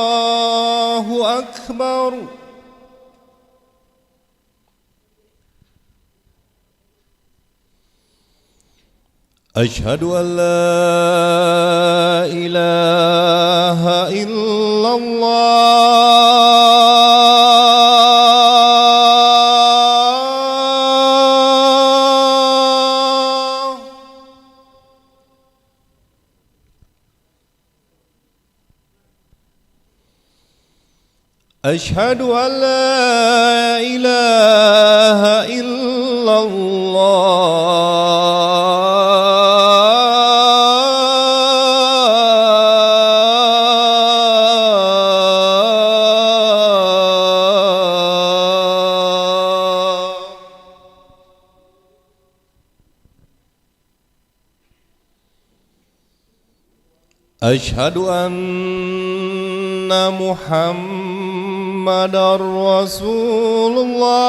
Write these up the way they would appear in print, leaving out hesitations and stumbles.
الله أكبر. أشهد أن لا إله إلا الله. أشهد أن لا إله إلا الله. أشهد أن محمد رسول الله.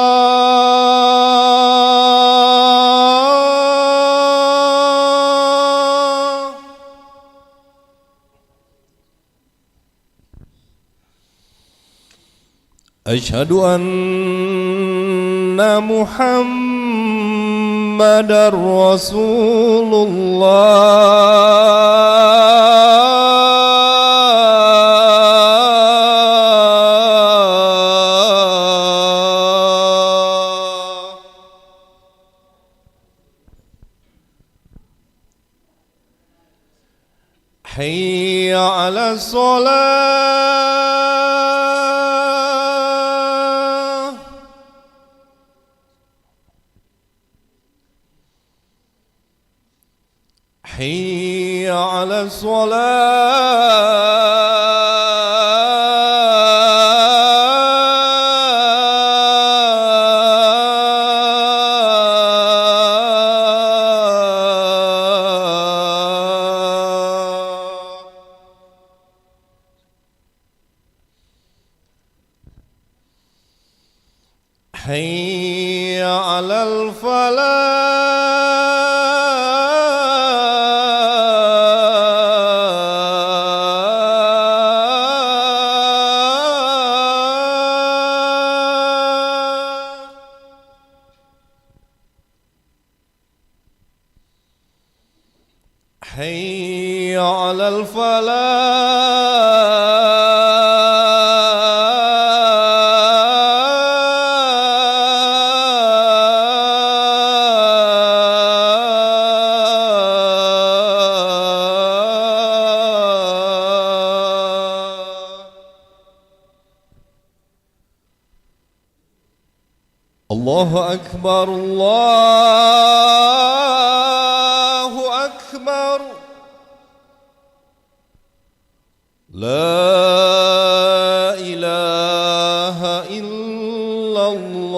أشهد أن محمد رسول الله. حي على الصلاة. حي على الصلاة. حي على الفلاح. حي على الفلاح. الله أكبر الله أكبر. لا إله إلا الله.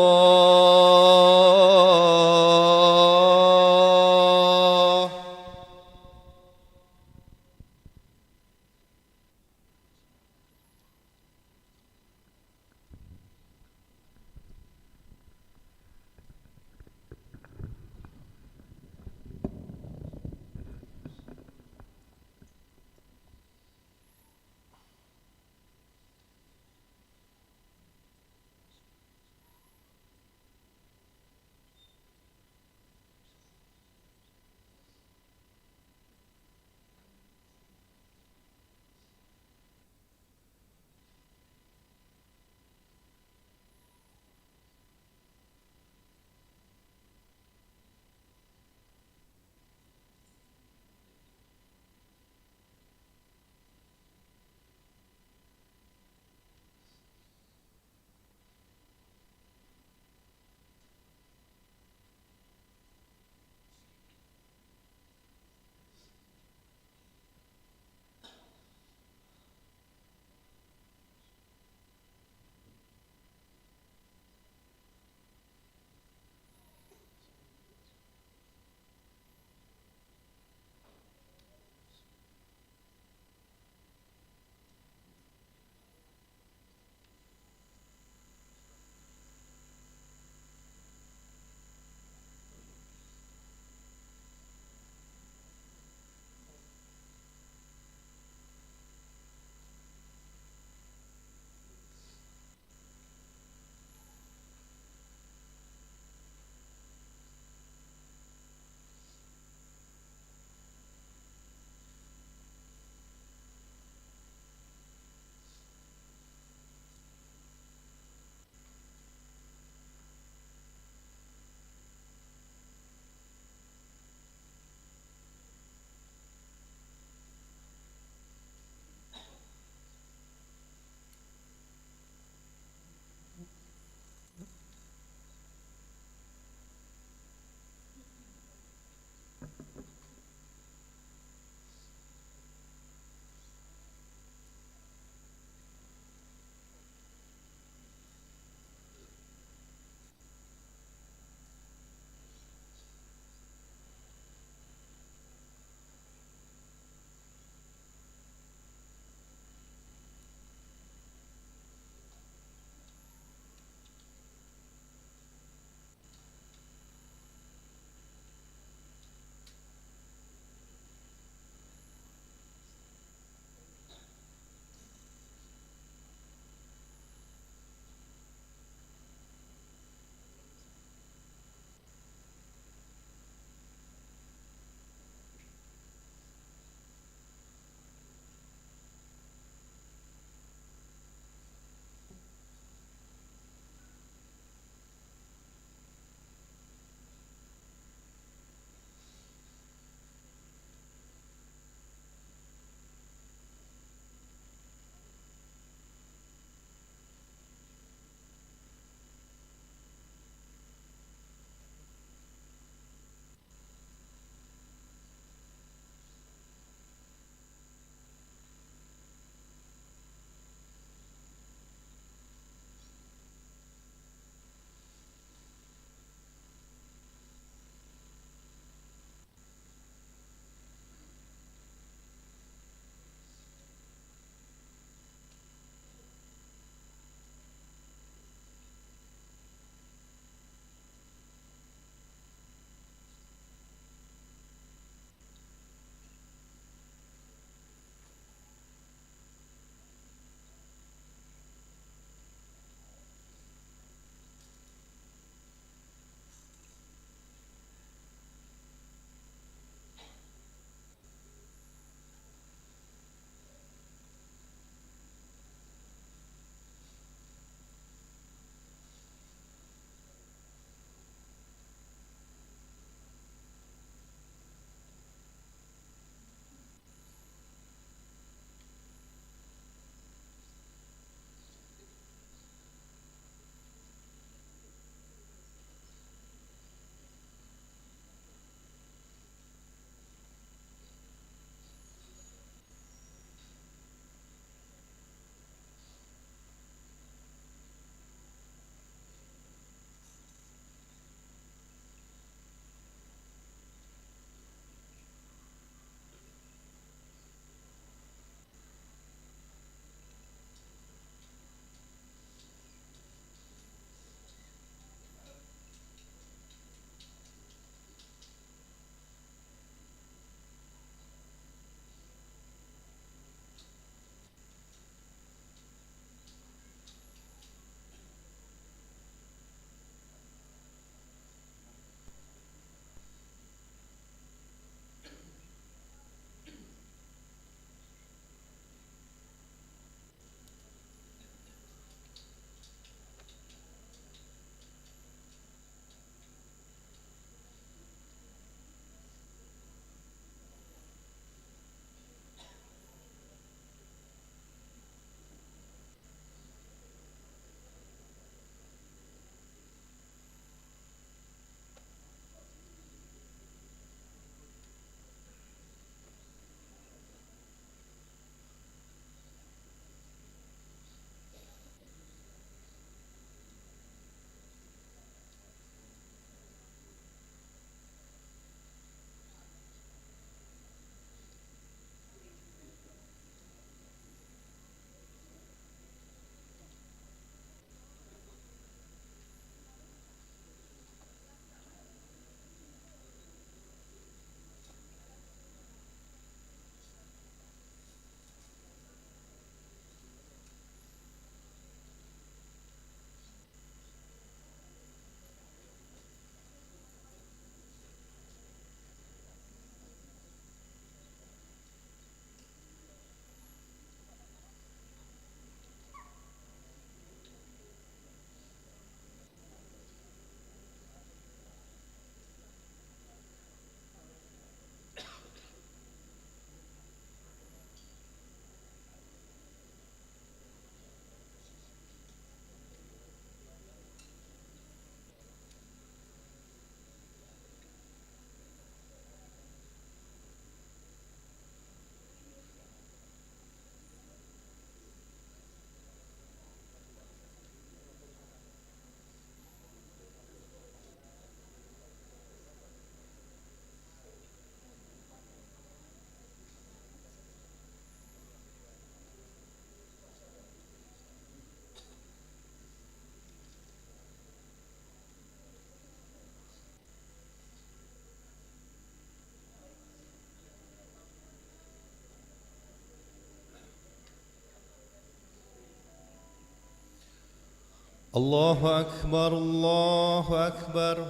الله أكبر الله أكبر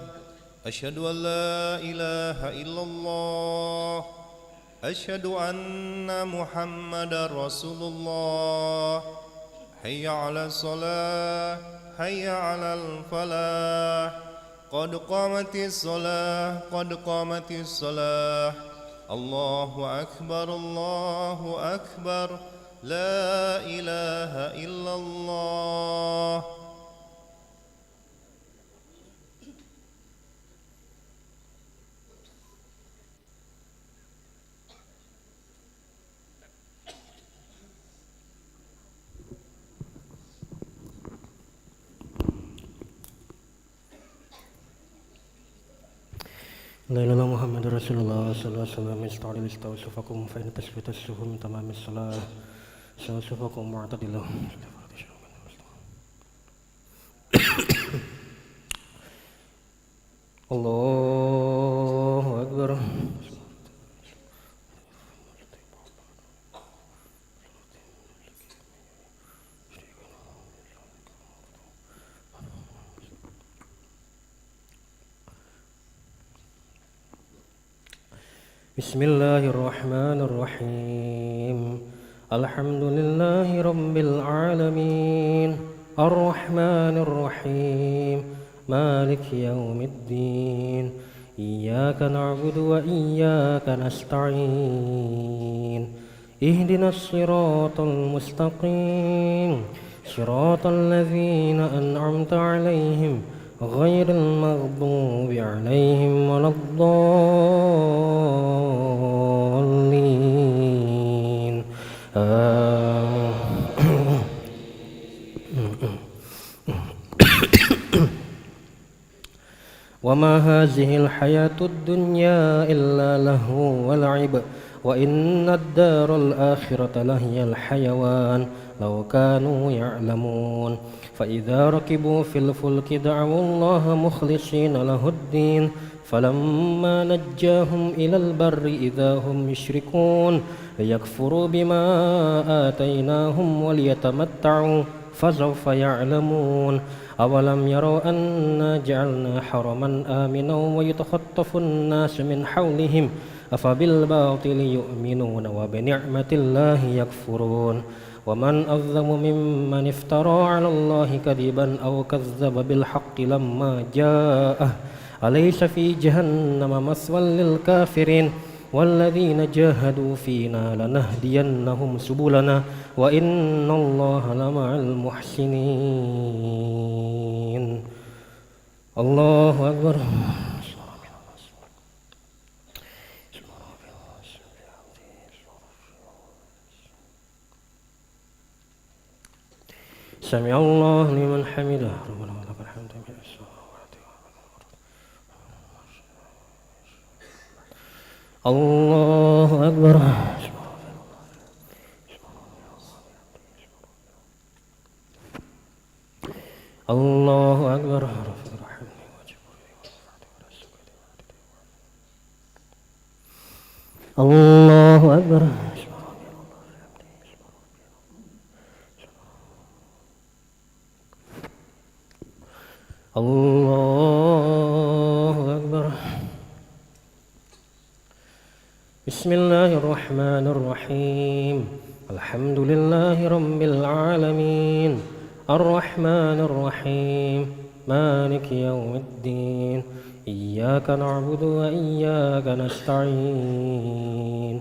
أشهد أن لا إله إلا الله أشهد أن محمدا رسول الله حي على الصلاة حي على الفلاح قد قامت الصلاة قد قامت الصلاة الله أكبر الله أكبر لا إله إلا الله لا إله إلا محمد رسول الله صلى الله عليه وسلم استعلوا استووا صفكم فإن تثبيت الصفوف من تمام الصلاة استووا صفكم واعتدلوا الله أكبر بسم الله الرحمن الرحيم الحمد لله رب العالمين الرحمن الرحيم مالك يوم الدين إياك نعبد وإياك نستعين اهدنا الصراط المستقيم صراط الذين أنعمت عليهم غير المغضوب عليهم ولا الضالين وما هذه الحياة الدنيا إلا لهو ولعب وإن الدار الآخرة لهي الحيوان لو كانوا يعلمون فإذا ركبوا في الفلك دعوا الله مخلصين له الدين فلما نجاهم إلى البر إذا هم يشركون ليكفروا بما آتيناهم وليتمتعوا فسوف يعلمون أولم يروا أنا جعلنا حرما آمنا ويتخطف الناس من حولهم أفبالباطل يؤمنون وبنعمة الله يكفرون ومن أظلم ممن افترى على الله كذبا أو كذب بالحق لما جاءه أليس في جهنم مثوى للكافرين والذين جاهدوا فينا لنهدينهم سبلنا وإن الله لمع المحسنين الله أكبر سمع الله لمن حمده ربنا ولك الحمد الله أكبر الله أكبر الله أكبر الله أكبر بسم الله الرحمن الرحيم الحمد لله رب العالمين الرحمن الرحيم مالك يوم الدين إياك نعبد وإياك نستعين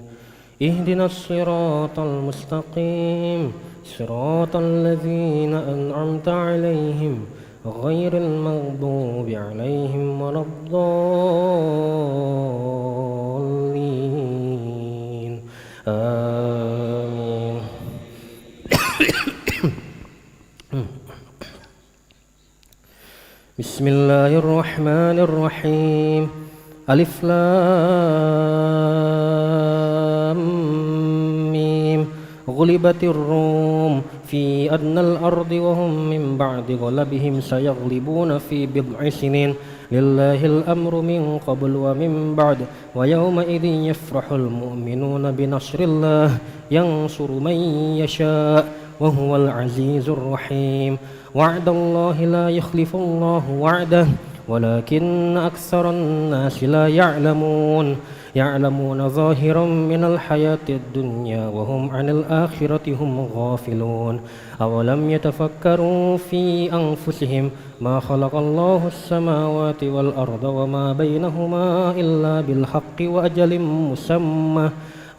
اهدنا الصراط المستقيم صراط الذين أنعمت عليهم غير المغضوب عليهم ولا الضالين آمين بسم الله الرحمن الرحيم ألف لام ميم غلبت الروم في أدنى الأرض وهم من بعد غلبهم سيغلبون في بضع سنين لله الأمر من قبل ومن بعد ويومئذ يفرح المؤمنون بنصر الله ينصر من يشاء وهو العزيز الرحيم وعد الله لا يخلف الله وعده ولكن أكثر الناس لا يعلمون ظاهرا من الحياة الدنيا وهم عن الآخرة هم غافلون أولم يتفكروا في أنفسهم ما خلق الله السماوات والأرض وما بينهما إلا بالحق وأجل مسمى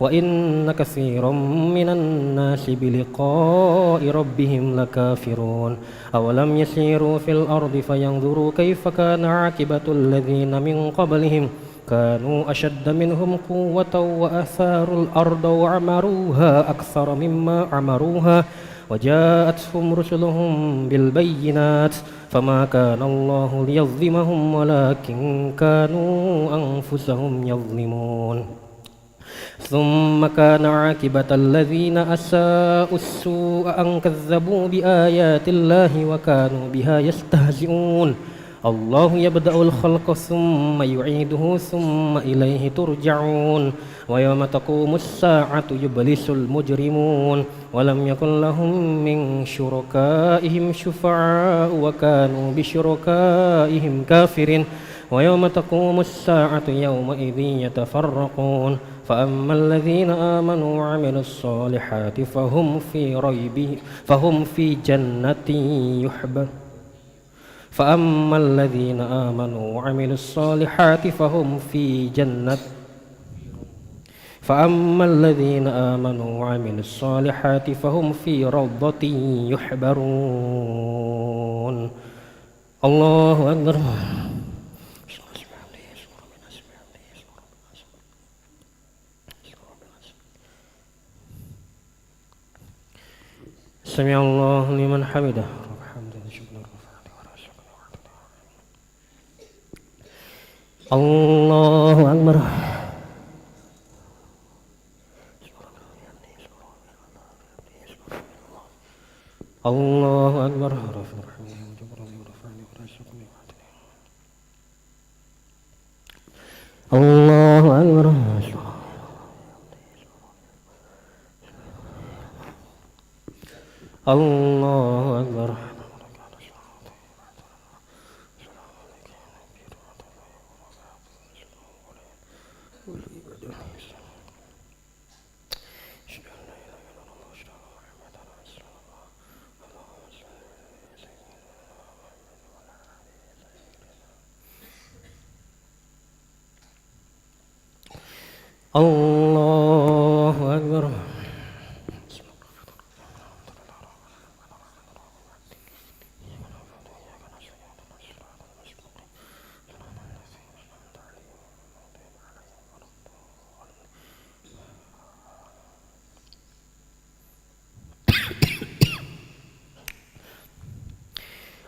وإن كثيرا من الناس بلقاء ربهم لكافرون أولم يسيروا في الأرض فينظروا كيف كان عاقبة الذين من قبلهم كانوا أشد منهم قوة وأثاروا الأرض وعمروها أكثر مما عمروها وجاءتهم رسلهم بالبينات فما كان الله ليظلمهم ولكن كانوا أنفسهم يظلمون ثم كان عاقبة الذين أساءوا السوء أن كذبوا بآيات الله وكانوا بها يستهزئون الله يبدأ الخلق ثم يعيده ثم إليه ترجعون ويوم تقوم الساعة يبلس المجرمون ولم يكن لهم من شركائهم شفعاء وكانوا بشركائهم كافرين ويوم تقوم الساعة يومئذ يتفرقون فأما الذين آمنوا وعملوا الصالحات فهم في جنة يحبرون فأما الذين آمنوا وعملوا الصالحات فهم في روضة يحبرون الله أكبر سمع الله لمن حمده الله أكبر الله أكبر الله أكبر الله أكبر الله أكبر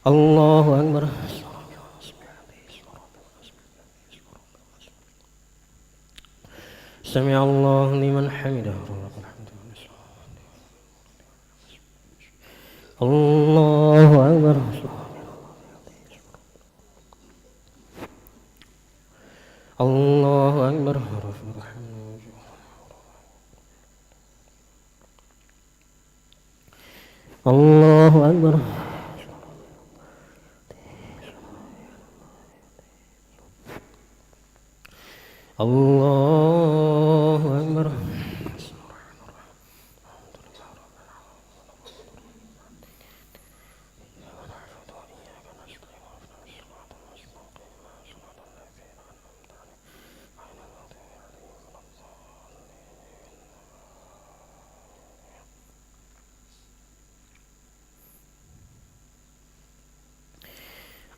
الله أكبر سمع الله لمن حمده الله أكبر الله أكبر الله أكبر الله أكبر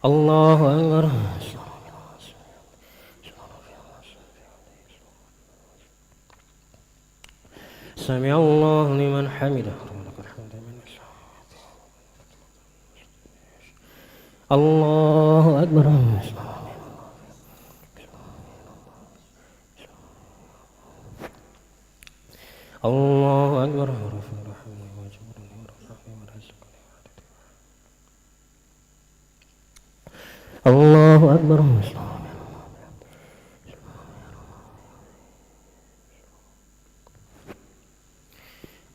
الله أكبر سمع الله لمن حمده الله أكبر الله أكبر الله أكبر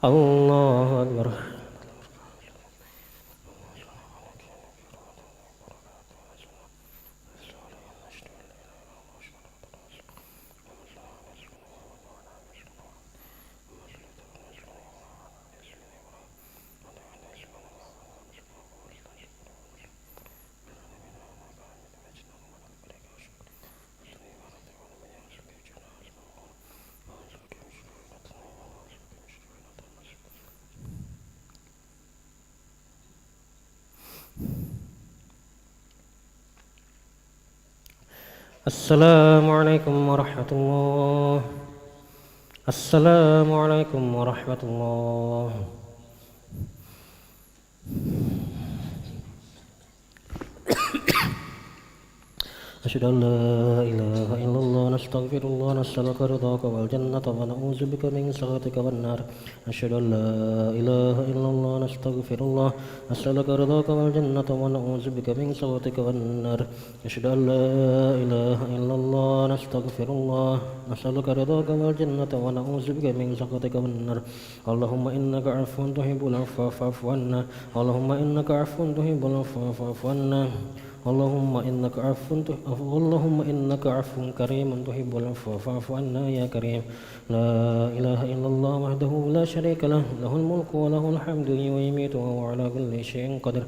الله أكبر السلام عليكم ورحمة الله. السلام عليكم ورحمة الله. أشهد أن لا إله إلا الله نستغفر الله نسألك رضاك والجنة ونعوذ بك من سخطك والنار. أشهد أن لا إله إلا الله نستغفر الله نسألك رضاك والجنة ونعوذ بك من سخطك والنار. أشهد أن لا إله إلا الله نستغفر الله نسألك رضاك والجنة ونعوذ بك من سخطك والنار. اللهم إنك عفو تحب العفو فاعف عنا. اللهم إنك عفو تحب العفو فاعف عنا. اللهم إنك عفو كريم تحب العفو فاعف عنا يا كريم. لا إله إلا الله وحده لا شريك له له الملك وله الحمد ويميت وهو على كل شيء قدير.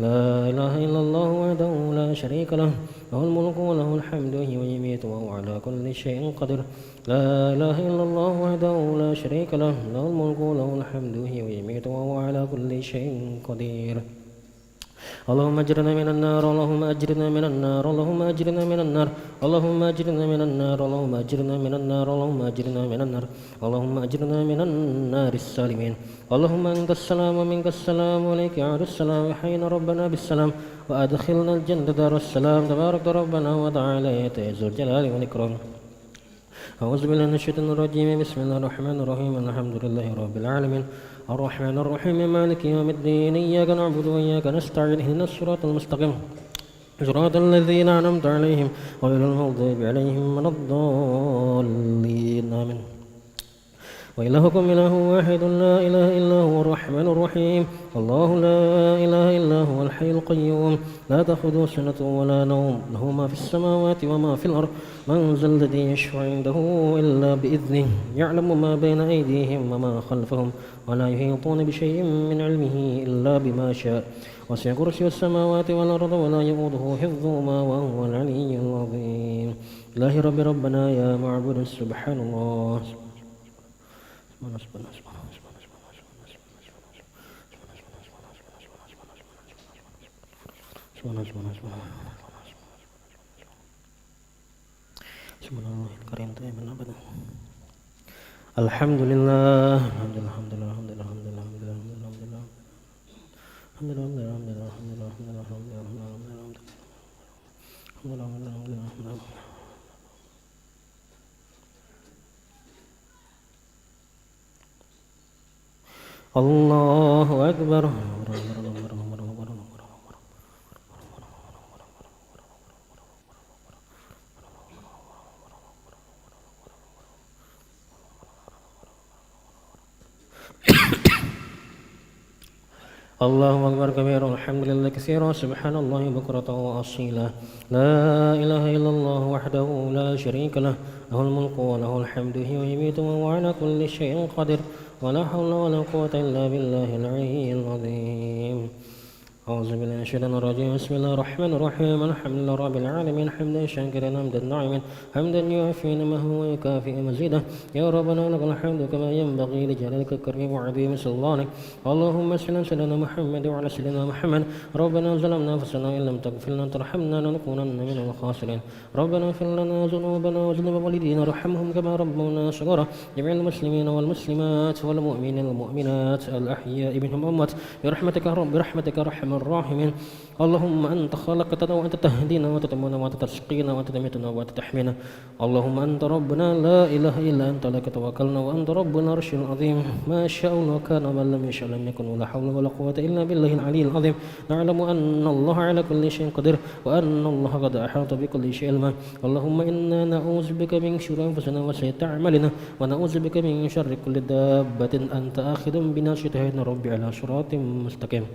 لا إله إلا الله وحده لا شريك له له الملك وله الحمد ويميت وهو على كل شيء قدير. لا إله إلا الله وحده لا شريك له له الملك وله الحمد ويميت وهو على كل شيء قدير. اللهم اجرنا من النار. اللهم اجرنا من النار. اللهم اجرنا من النار. اللهم اجرنا من النار. اللهم اجرنا من النار. اللهم اجرنا من النار. اللهم اجرنا من النار السالمين. اللهم انت السلام ومنك السلام عليك يعود السلام حين ربنا بالسلام وادخلنا الجنة دار السلام تبارك ربنا وتعالى يا ذو الجلال والاكرام. أعوذ بالله من الشيطان الرجيم. بسم الله الرحمن الرحيم. الحمد لله رب العالمين الرحمن الرحيم مالك يوم الدين إياك نعبد وإياك نستعين اهدنا الصراط المستقيم صراط الذين أنعمت عليهم غير المغضوب عليهم ولا الضالين آمين. وإلهكم إله واحد لا إله إلا هو الرحمن الرحيم. الله لا إله إلا هو الحي القيوم لا تأخذه سنة ولا نوم له ما في السماوات وما في الأرض. من ذا الذي يشفع عنده إلا بإذنه يعلم ما بين أيديهم وما خلفهم ولا يحيطون بشيء من علمه إلا بما شاء. وسع كرسي السماوات والأرض ولا يؤوده حفظهما وهو العلي العظيم. إله رب ربنا يا معبود سبحان الله. الحمد لله الحمد لله الحمد لله الحمد لله الحمد لله الحمد لله الحمد لله الحمد لله الحمد لله الحمد لله الحمد لله الحمد لله. الله أكبر. الله أكبر كبيرا الحمد لله كثيرا سبحان الله بكرة وأصيلا. لا إله إلا الله وحده لا شريك له له الملك وله الحمد ويميت وهو على كل شيء قدير. ولا حول ولا قوة إلا بالله العلي العظيم. أعوذ بالله من الشيطان الرجيم. بسم الله الرحمن الرحيم. الحمد لله رب العالمين حمدا شاكرا حمدا ناعما حمدا يوافي نعمه ويكافئ مزيده. يا ربنا لك الحمد كما ينبغي لجلالك الكريم وعظيم سلطانك. اللهم صل على سيدنا محمد وعلى سيدنا محمد. ربنا ظلمنا أنفسنا إن لم تغفر لنا وترحمنا لنكونن من الخاسرين. ربنا اغفر لنا ذنوبنا وذنوب والدينا وارحمهم كما ربونا صغارا. جميع المسلمين والمسلمات والمؤمنين والمؤمنات الأحياء منهم أموات برحمتك رب برحمتك رحمة الراحمين. اللهم أنت خلقتنا وأنت تهدينا وتتمنى وأنت تسقينا وأنت تميتنا وأنت تحمينا. اللهم أنت ربنا لا إله إلا أنت لك توكلنا وأنت رب العرش العظيم. ما شاء الله كان ومن لم يشاء لم يكن ولا حول ولا قوة إلا بالله العلي العظيم. نعلم أن الله على كل شيء قدير وأن الله قد أحاط بكل شيء علما. اللهم إنا نعوذ بك من شرور أنفسنا وسيئات أعمالنا ونعوذ بك من شر كل دابة أنت آخذ بناصيتها إن ربي على صراط مستقيم.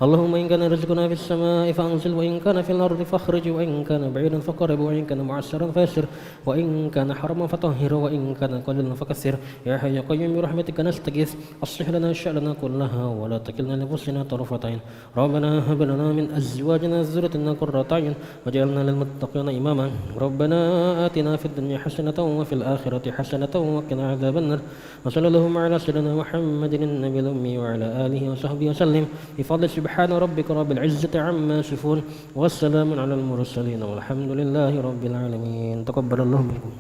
اللهم إن كان رزقنا في السماء فأنزل وإن كان في الأرض فاخرج وإن كان بعيدا فقرب وإن كان معسرا فيسر وإن كان حرما فطهر وإن كان قليلا فكثر. يا حي يا قيوم برحمتك نستغيث أصلح لنا شأننا كلها ولا تكلنا لنفسنا طرفة عين. ربنا هب لنا من أزواجنا وذريتنا قرة أعين واجعلنا للمتقين إماما. ربنا آتنا في الدنيا حسنة وفي الآخرة حسنة وقنا عذاب النار. وصلى اللهم على سيدنا محمد النبي الأمي وعلى آله وصحبه وسلم بفضل سبحان ربك رب العزة عما يصفون والسلام على المرسلين والحمد لله رب العالمين. تقبل الله منكم.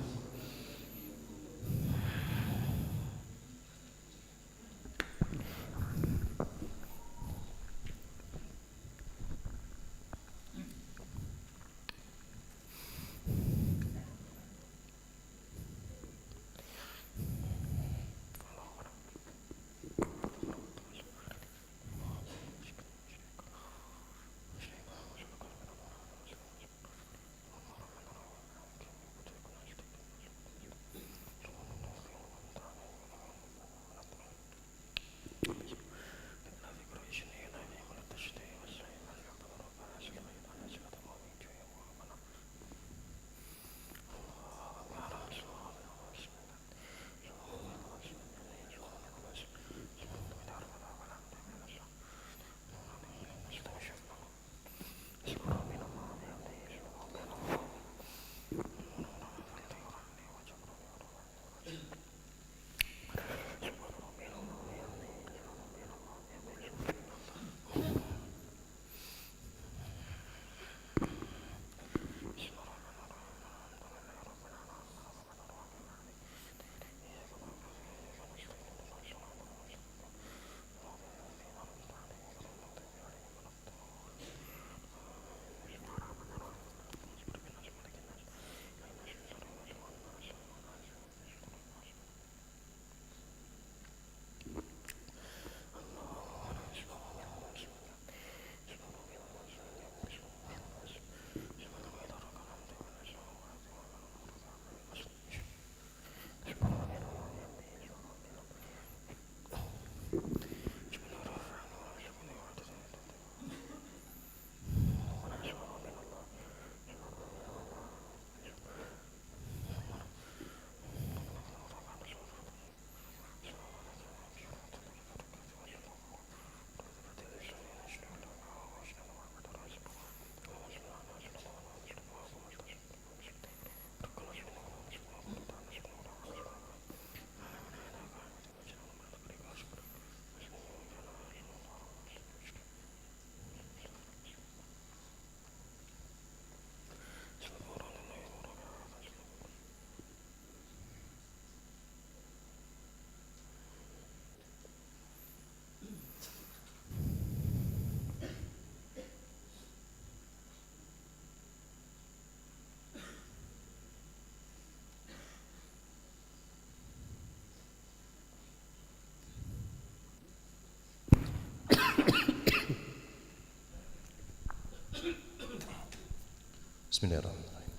Bismillahirrahmanirrahim.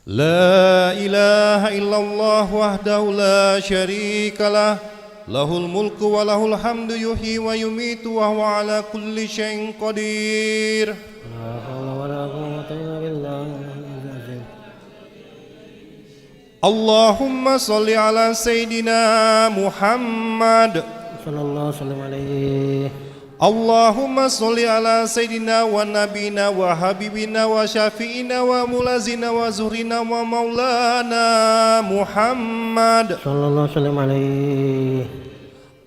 La ilaha illallah wahdahu la syarikalah, lahul mulku wa lahul hamdu yuhyi wa yumitu wa huwa ala kulli syai'in qadir. La haula wa la quwwata illa billah. Allahumma salli ala Sayyidina Muhammad Sallallahu alaihi. Allahumma salli ala Sayyidina wa Nabina wa Habibina wa Syafi'ina wa Mulazina wa Zuhrina wa Maulana Muhammad Sallallahu alaihi.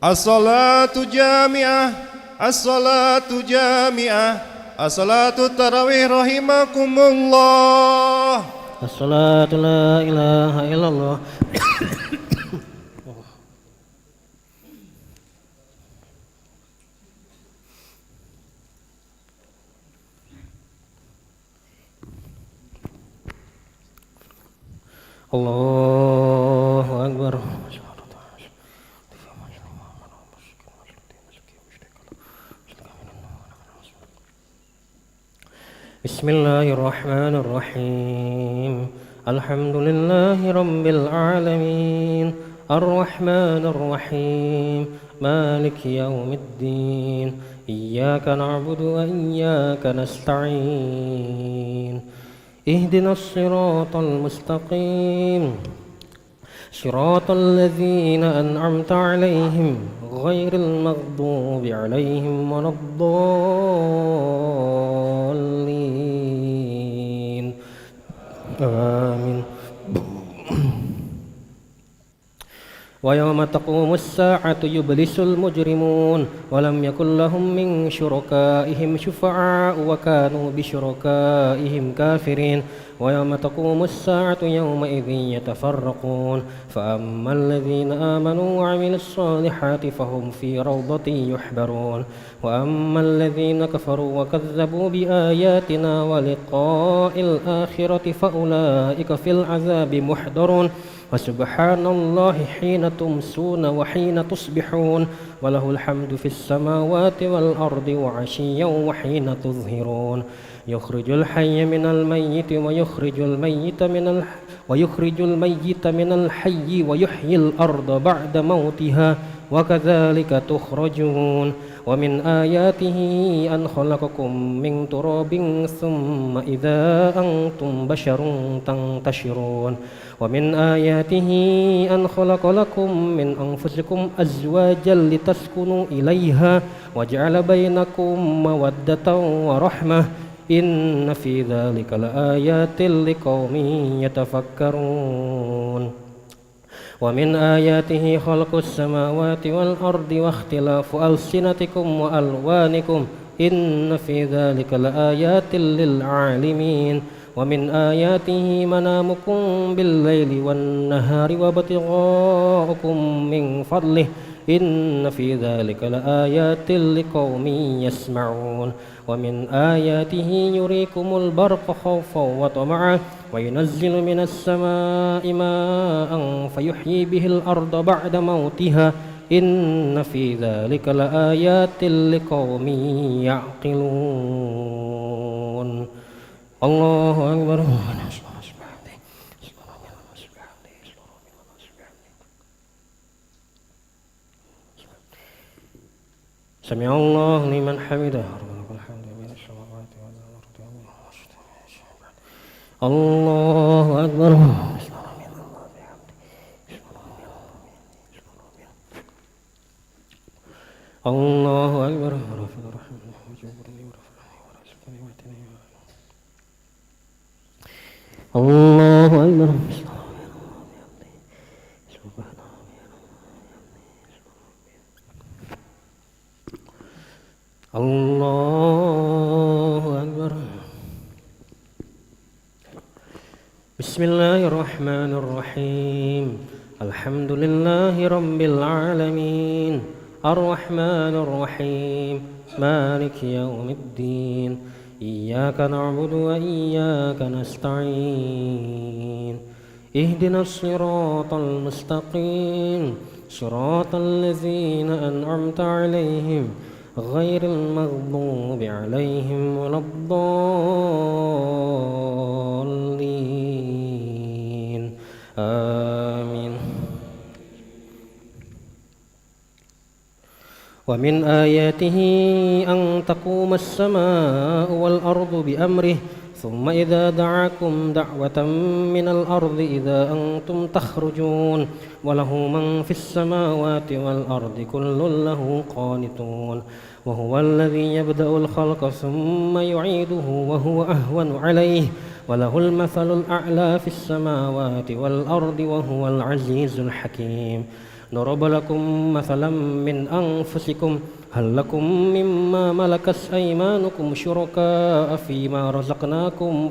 As-salatu jami'ah, as-salatu jami'ah, as-salatu tarawih rahimakumullah. As-salatu la ilaha illallah. Allahu Akbar. Bismillahirrahmanirrahim. Alhamdulillahi rabbil alamin. Ar-Rahmanir Rahim. Maliki yaumiddin. Iyyaka na'budu wa iyyaka nasta'in. اهدنا الصراط المستقيم صراط الذين أنعمت عليهم غير المغضوب عليهم ولا الضالين آمين ويوم تقوم الساعة يبلس المجرمون ولم يكن لهم من شركائهم شفعاء وكانوا بشركائهم كافرين ويوم تقوم الساعة يومئذ يتفرقون فأما الذين آمنوا وعملوا الصالحات فهم في روضة يحبرون وأما الذين كفروا وكذبوا بآياتنا ولقاء الآخرة فأولئك في العذاب محضرون وسبحان الله حين تمسون وحين تصبحون وله الحمد في السماوات والأرض وعشيا وحين تظهرون يخرج الحي من الميت ويخرج الميت من الحي ويحيي الأرض بعد موتها وكذلك تخرجون ومن آياته أن خلقكم من تراب ثم إذا أنتم بشر تنتشرون ومن آياته أن خلق لكم من أنفسكم أزواجا لتسكنوا إليها وجعل بينكم مودة ورحمة إن في ذلك لآيات لقوم يتفكرون ومن آياته خلق السماوات والأرض واختلاف ألسنتكم وألوانكم إن في ذلك لآيات للعالمين ومن آياته منامكم بالليل والنهار وابتغاؤكم من فضله إن في ذلك لآيات لقوم يسمعون ومن آياته يريكم البرق خوفا وطمعا وينزل من السماء ماء فيحيي به الأرض بعد موتها إن في ذلك لآيات لقوم يعقلون الله أكبر سمع الله لمن حمده الله أكبر الله أكبر الله أكبر الله أكبر بسم الله الرحمن الرحيم الحمد لله رب العالمين الرحمن الرحيم مالك يوم الدين إياك نعبد وإياك نستعين اهدنا الصراط المستقيم صراط الذين أنعمت عليهم غير المغضوب عليهم ولا الضالين آمين ومن آياته أن تقوم السماء والأرض بأمره ثم إذا دعاكم دعوة من الأرض إذا أنتم تخرجون وله من في السماوات والأرض كل له قانتون وهو الذي يبدأ الخلق ثم يعيده وهو أهون عليه وله المثل الأعلى في السماوات والأرض وهو العزيز الحكيم ضرب لكم مثلا من أنفسكم هل لكم مما ملكت أيمانكم شركاء فيما رزقناكم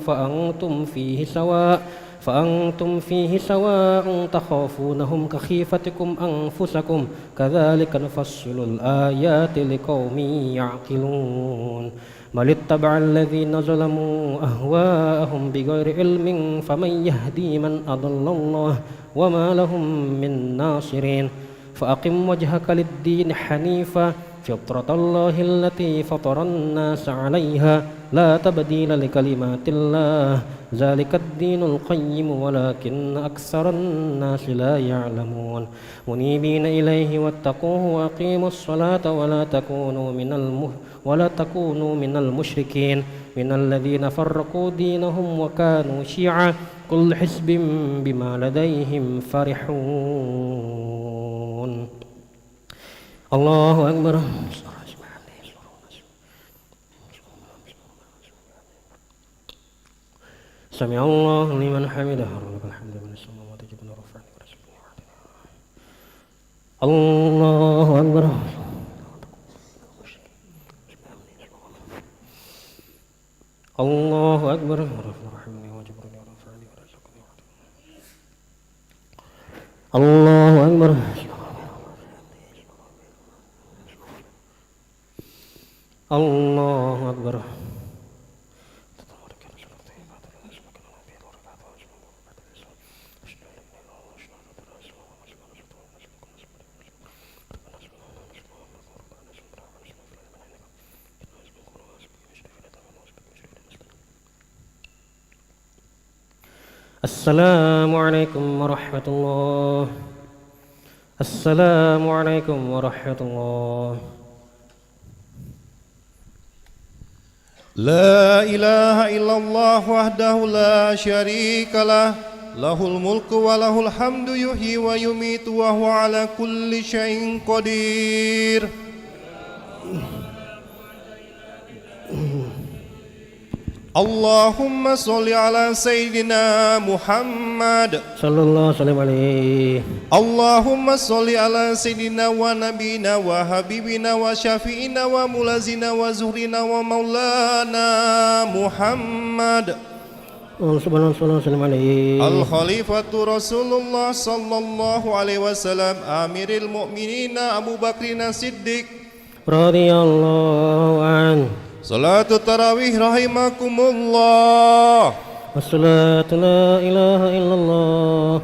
فأنتم فيه سواء تخافونهم كخيفتكم أنفسكم كذلك نفصل الآيات لقوم يعقلون بل اتبع الذين ظلموا أهواءهم بغير علم فمن يهدي من أضل الله وما لهم من ناصرين فأقم وجهك للدين حنيفا فطرة الله التي فطر الناس عليها لا تبديل لكلمات الله ذلك الدين القيم ولكن أكثر الناس لا يعلمون منيبين إليه واتقوه وأقيموا الصلاة ولا تكونوا من المشركين من الذين فرقوا دينهم وكانوا شيعا كل حزب بما لديهم فرحون الله أكبر سمع الله لمن حمده ربنا الحمد من السماوات جبنا رفعني ورسولنا الله أكبر. الله أكبر. الله أكبر. الله أكبر. السلام عليكم ورحمة الله. السلام عليكم ورحمة الله. لا إله إلا الله وحده لا شريك له له الملك وله الحمد يحيي ويميت وهو على كل شيء قدير. اللهم صل على سيدنا محمد صلى الله وسلم عليه. اللهم صل على سيدنا ونبينا وحبيبنا وشفيعنا وملازنا وزهرنا ومولانا محمد صلى الله وسلم عليه. الخليفة رسول الله صلى الله عليه وسلم أمير المؤمنين أبو بكر الصديق رضي الله عنه. صلاة التراويح رحمكم الله. والصلاة لا إله إلا الله.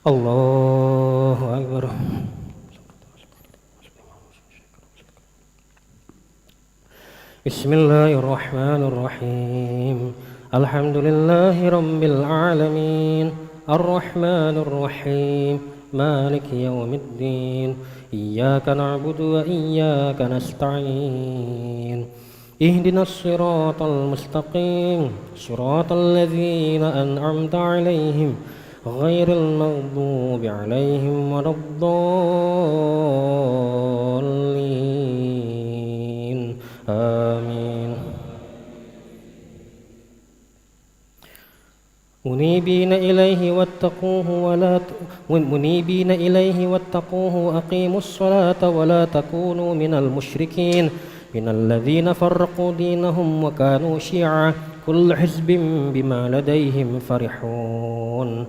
الله أكبر. بسم الله الرحمن الرحيم. الحمد لله رب العالمين الرحمن الرحيم مالك يوم الدين إياك نعبد وإياك نستعين اهدنا الصراط المستقيم صراط الذين أنعمت عليهم غير المغضوب عليهم ولا الضالين آمين. منيبين إليه واتقوه وأقيموا الصلاة ولا تكونوا من المشركين من الذين فرقوا دينهم وكانوا شيعا كل حزب بما لديهم فرحون.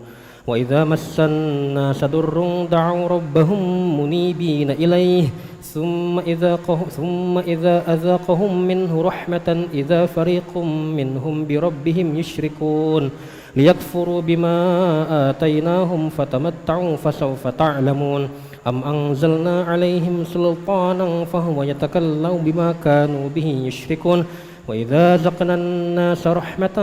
وإذا مس الناس ضر دعوا ربهم منيبين إليه ثم إذا أذاقهم منه رحمة إذا فريق منهم بربهم يشركون ليكفروا بما آتيناهم فتمتعوا فسوف تعلمون. أم أنزلنا عليهم سلطانا فهو يتكلم بما كانوا به يشركون. وإذا أذقنا الناس رحمة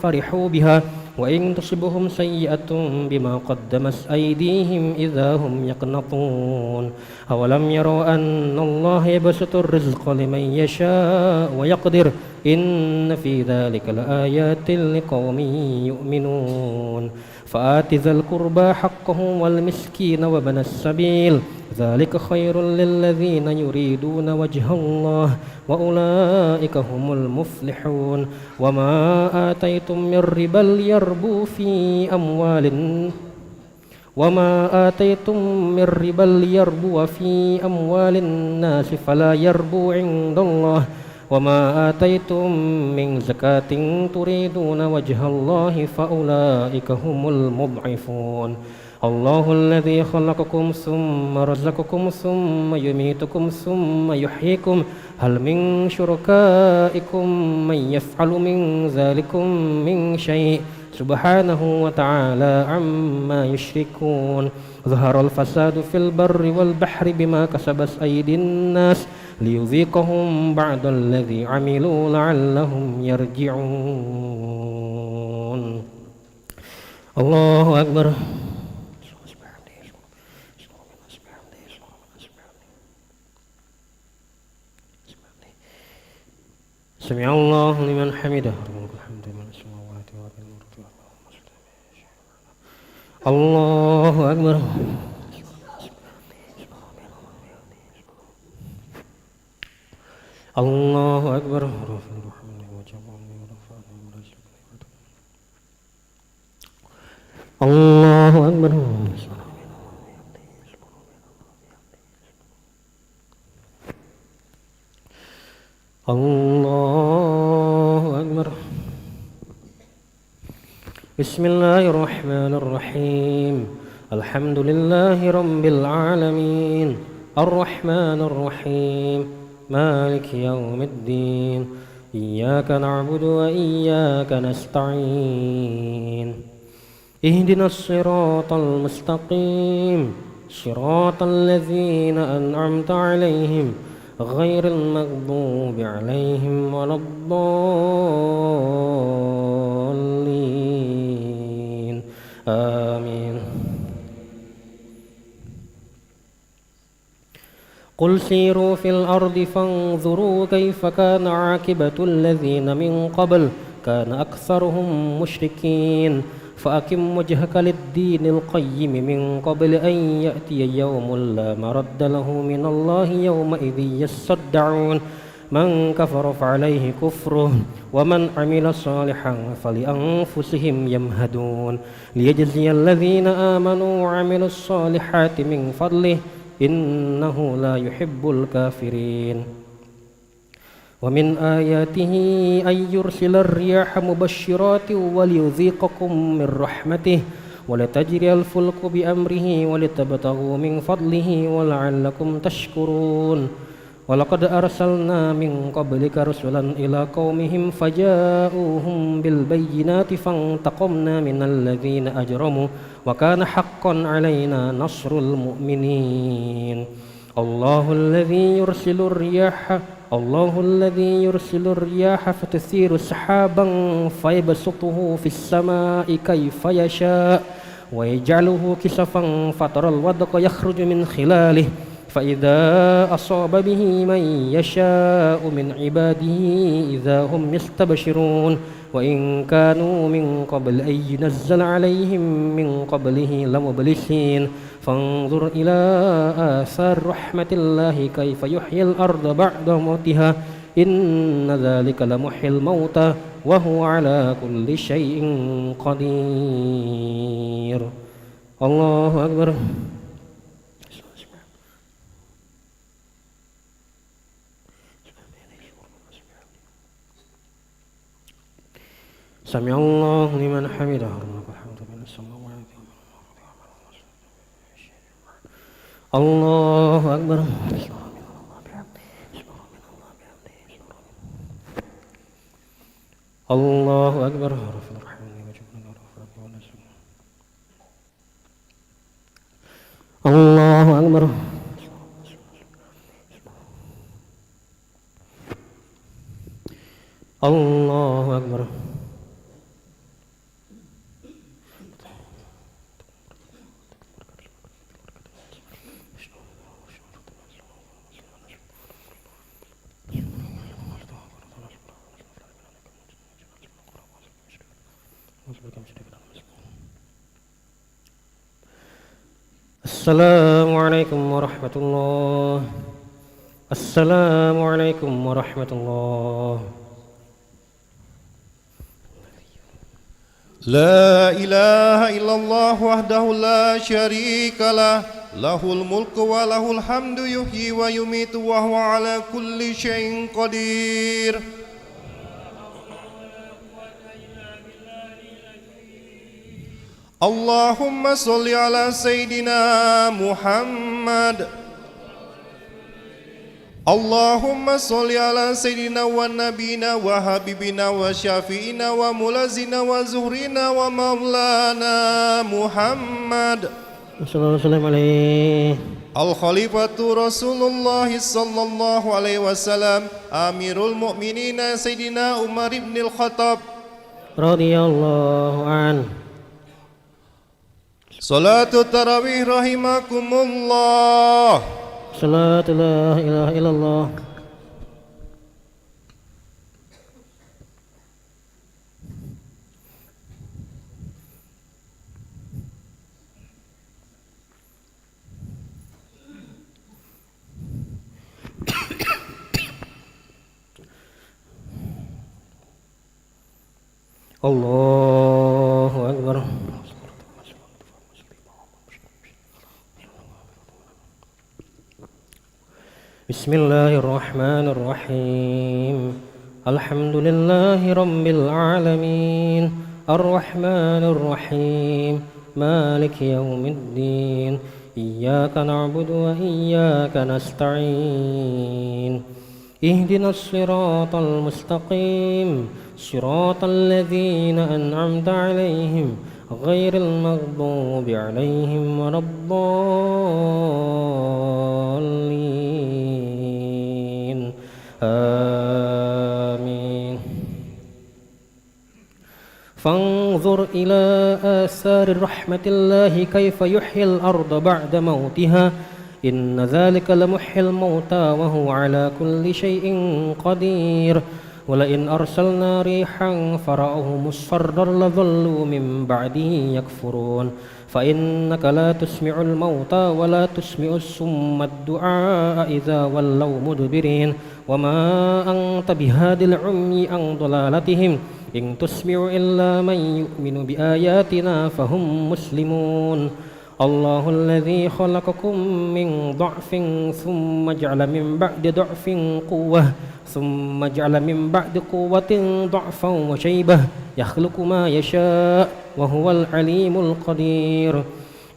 فرحوا بها وإن تصبهم سيئة بما قدمت أيديهم إذا هم يقنطون. أولم يروا أن الله يبسط الرزق لمن يشاء ويقدر إن في ذلك لآيات لقوم يؤمنون. فآت ذا القربى حقه والمسكين وابن السبيل ذلك خير للذين يريدون وجه الله وأولئك هم المفلحون. وما آتيتم من ربا ليربو في أموال الناس فلا يربو عند الله. وما آتيتم من زكاة تريدون وجه الله فأولئك هم المضعفون. الله الذي خلقكم ثم رزقكم ثم يميتكم ثم يحييكم هل من شركائكم من يفعل من ذلكم من شيء سبحانه وتعالى عما يشركون. ظهر الفساد في البر والبحر بما كسبت أيدي الناس ليذيقهم بعد الذي عملوا لعلهم يرجعون. الله أكبر. سمع الله لمن حمده. الله أكبر. الله أكبر. الله أكبر. الله أكبر. بسم الله الرحمن الرحيم. الحمد لله رب العالمين الرحمن الرحيم مالك يوم الدين إياك نعبد وإياك نستعين اهدنا الصراط المستقيم صراط الذين أنعمت عليهم غير المغضوب عليهم ولا الضالين آمين. قل سيروا في الأرض فانظروا كيف كان عاقبة الذين من قبل كان أكثرهم مشركين فأقم وجهك للدين القيم من قبل أن يأتي يوم لا مرد له من الله يومئذ يصدعون من كفر فعليه كفره ومن عمل صالحا فلأنفسهم يمهدون ليجزي الذين آمنوا وعملوا الصالحات من فضله إنه لا يحب الكافرين. ومن آياته أن يرسل الرياح مبشرات وليذيقكم من رحمته ولتجري الفلك بأمره ولتبتغوا من فضله ولعلكم تشكرون. ولقد أرسلنا من قبلك رسلا إلى قومهم فجاءوهم بالبينات فانتقمنا من الذين أجرموا وكان حقا علينا نصر المؤمنين. الله الذي يرسل الرياح فتثير سحابا فيبسطه في السماء كيف يشاء ويجعله كسفا فترى الودق يخرج من خلاله فإذا أصاب به من يشاء من عباده إذا هم يستبشرون وإن كانوا من قبل أن ينزل عليهم من قبله لمبلسين فانظر إلى آثار رحمة الله كيف يحيي الأرض بعد موتها إن ذلك لمحيي الموتى وهو على كل شيء قدير. الله أكبر. سمع الله لمن حمده. الله أكبر. الله أكبر. الله أكبر. الله أكبر. السلام عليكم ورحمة الله. السلام عليكم ورحمة الله. لا إله إلا الله وحده لا شريك له له الملك وله الحمد يحيي ويميت وهو على كل شيء قدير. اللهم صل على سيدنا محمد. اللهم صل على سيدنا ونبينا وحبيبنا وشافينا وملازنا وزهرنا ومولانا محمد صلى الله عليه الخليفة رسول الله صلى الله عليه وسلم أمير المؤمنين سيدنا عمر بن الخطاب رضي الله عنه. صلاة التراويح رحمكم الله. صلاة لا إله إلا الله. الله أكبر. بسم الله الرحمن الرحيم. الحمد لله رب العالمين الرحمن الرحيم مالك يوم الدين إياك نعبد وإياك نستعين اهدنا الصراط المستقيم صراط الذين أنعمت عليهم غير المغضوب عليهم ولا الضالين آمين. فانظر إلى آثار رحمة الله كيف يحيي الأرض بعد موتها إن ذلك لمحيي الموتى وهو على كل شيء قدير. ولئن أرسلنا ريحا فرأوه مصفرا لظلوا من بعده يكفرون فإنك لا تسمع الموتى ولا تسمع الصم الدعاء إذا ولوا مدبرين وما أنت بهاد العمي عن ضلالتهم إن تسمع إلا من يؤمن بآياتنا فهم مسلمون. الله الذي خلقكم من ضعف ثم جعل من بعد ضعف قوة ثم جعل من بعد قوة ضعفا وشيبة يخلق ما يشاء وهو العليم القدير.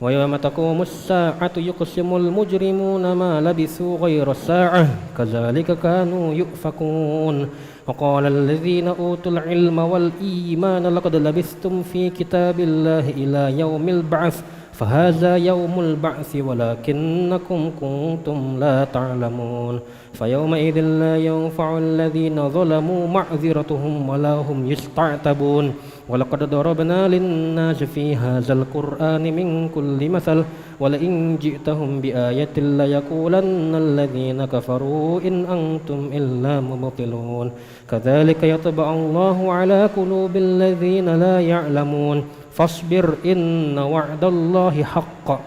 ويوم تقوم الساعة يقسم المجرمون ما لبثوا غير ساعة كذلك كانوا يؤفكون. وقال الذين أوتوا العلم والإيمان لقد لبثتم في كتاب الله إلى يوم البعث فهذا يوم البعث ولكنكم كنتم لا تعلمون. فيومئذ لا ينفع الذين ظلموا معذرتهم ولا هم يستعتبون. ولقد ضربنا للناس في هذا القرآن من كل مثل ولئن جئتهم بآية ليقولن الذين كفروا إن أنتم إلا مبطلون. كذلك يطبع الله على قلوب الذين لا يعلمون. فاصبر إن وعد الله حق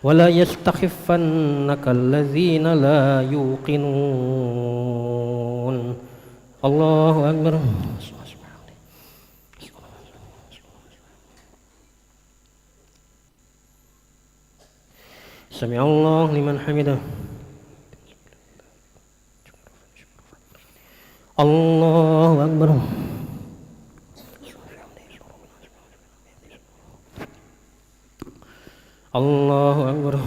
ولا يستخفنك الذين لا يوقنون. الله أكبر. سمع الله لمن حمده. الله أكبر. الله أكبر.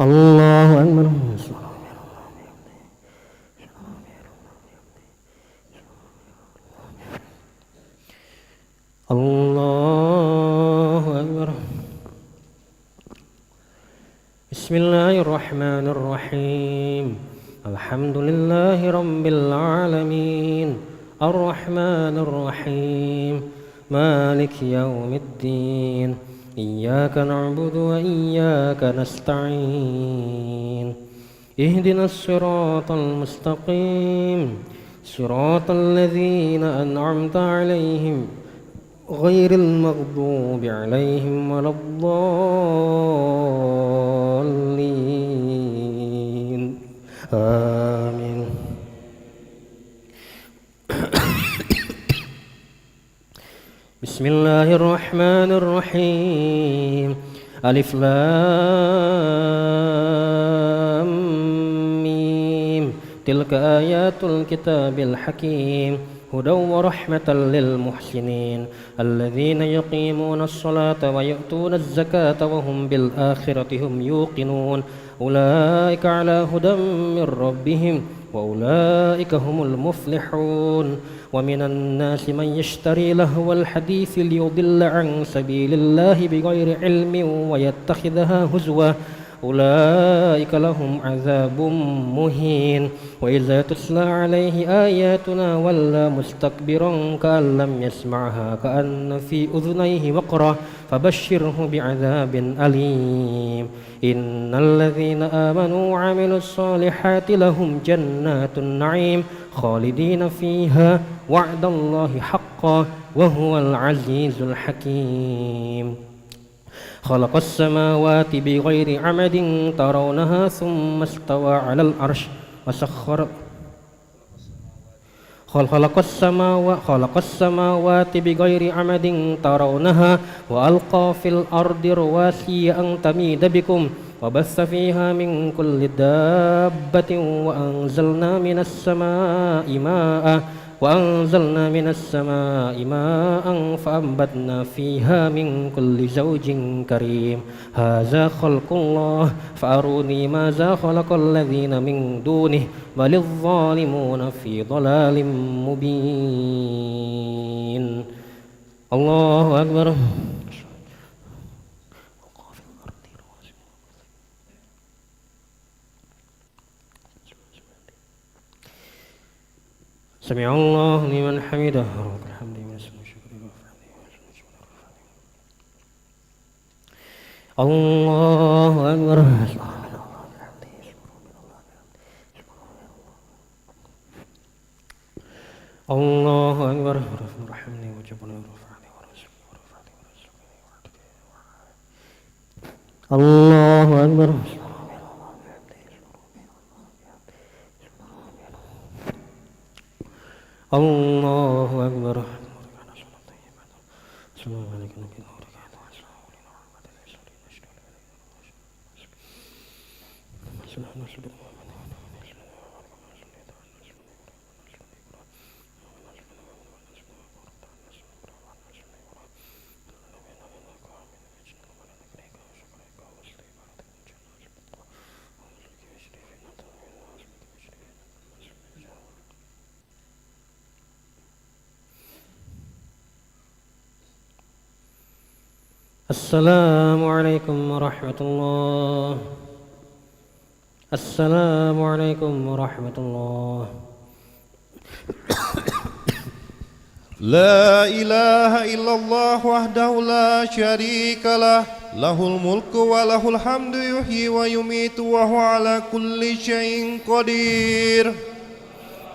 الله أكبر. الله أكبر. بسم الله الرحمن الرحيم. الحمد لله رب العالمين الرحمن الرحيم مالك يوم الدين إياك نعبد وإياك نستعين اهدنا الصراط المستقيم صراط الذين أنعمت عليهم غير المغضوب عليهم ولا الضالين آمين. بسم الله الرحمن الرحيم. ألف لام ميم تلك آيات الكتاب الحكيم هدى ورحمة للمحسنين الذين يقيمون الصلاة ويؤتون الزكاة وهم بالآخرة هم يوقنون أولئك على هدى من ربهم وأولئك هم المفلحون. ومن الناس من يشتري لهو الحديث ليضل عن سبيل الله بغير علم ويتخذها هزوا أولئك لهم عذاب مهين. وإذا تتلى عليه آياتنا ولى مستكبرا كأن لم يسمعها كأن في أذنيه وقرا فبشره بعذاب أليم. إن الذين آمنوا وعملوا الصالحات لهم جنات النعيم خالدين فيها وعد الله حقا وهو العزيز الحكيم. خلق السماوات بغير عمد ترونها ثم استوى على العرش وسخر خلق السماوات بغير عمد ترونها وألقى في الأرض رواسي أن تميد بكم وبث فيها من كل دابة وأنزلنا من السماء ماء فأنبتنا فيها من كل زوج كريم هذا خلق الله فأروني ماذا خلق الذين من دونه بل الظالمون في ضلال مبين الله أكبر سمع الله لمن حمده رب الحمد الله أكبر الله أكبر ارحمني وجبني ورفعني الله أكبر الله أكبر السلام عليكم ورحمة الله السلام عليكم ورحمة الله لا إله إلا الله وحده لا شريك له له الملك وله الحمد يحيي ويميت وهو على كل شيء قدير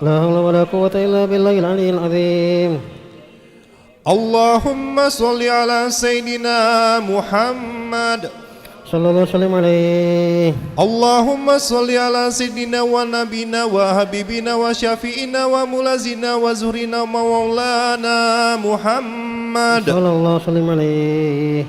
لا حول ولا قوة إلا بالله العلي العظيم اللهم صل على سيدنا محمد صلى الله وسلم عليه اللهم صل على سيدنا ونبينا وحبيبنا وشفيعنا وملازنا وزهرنا مولانا محمد صلى الله وسلم عليه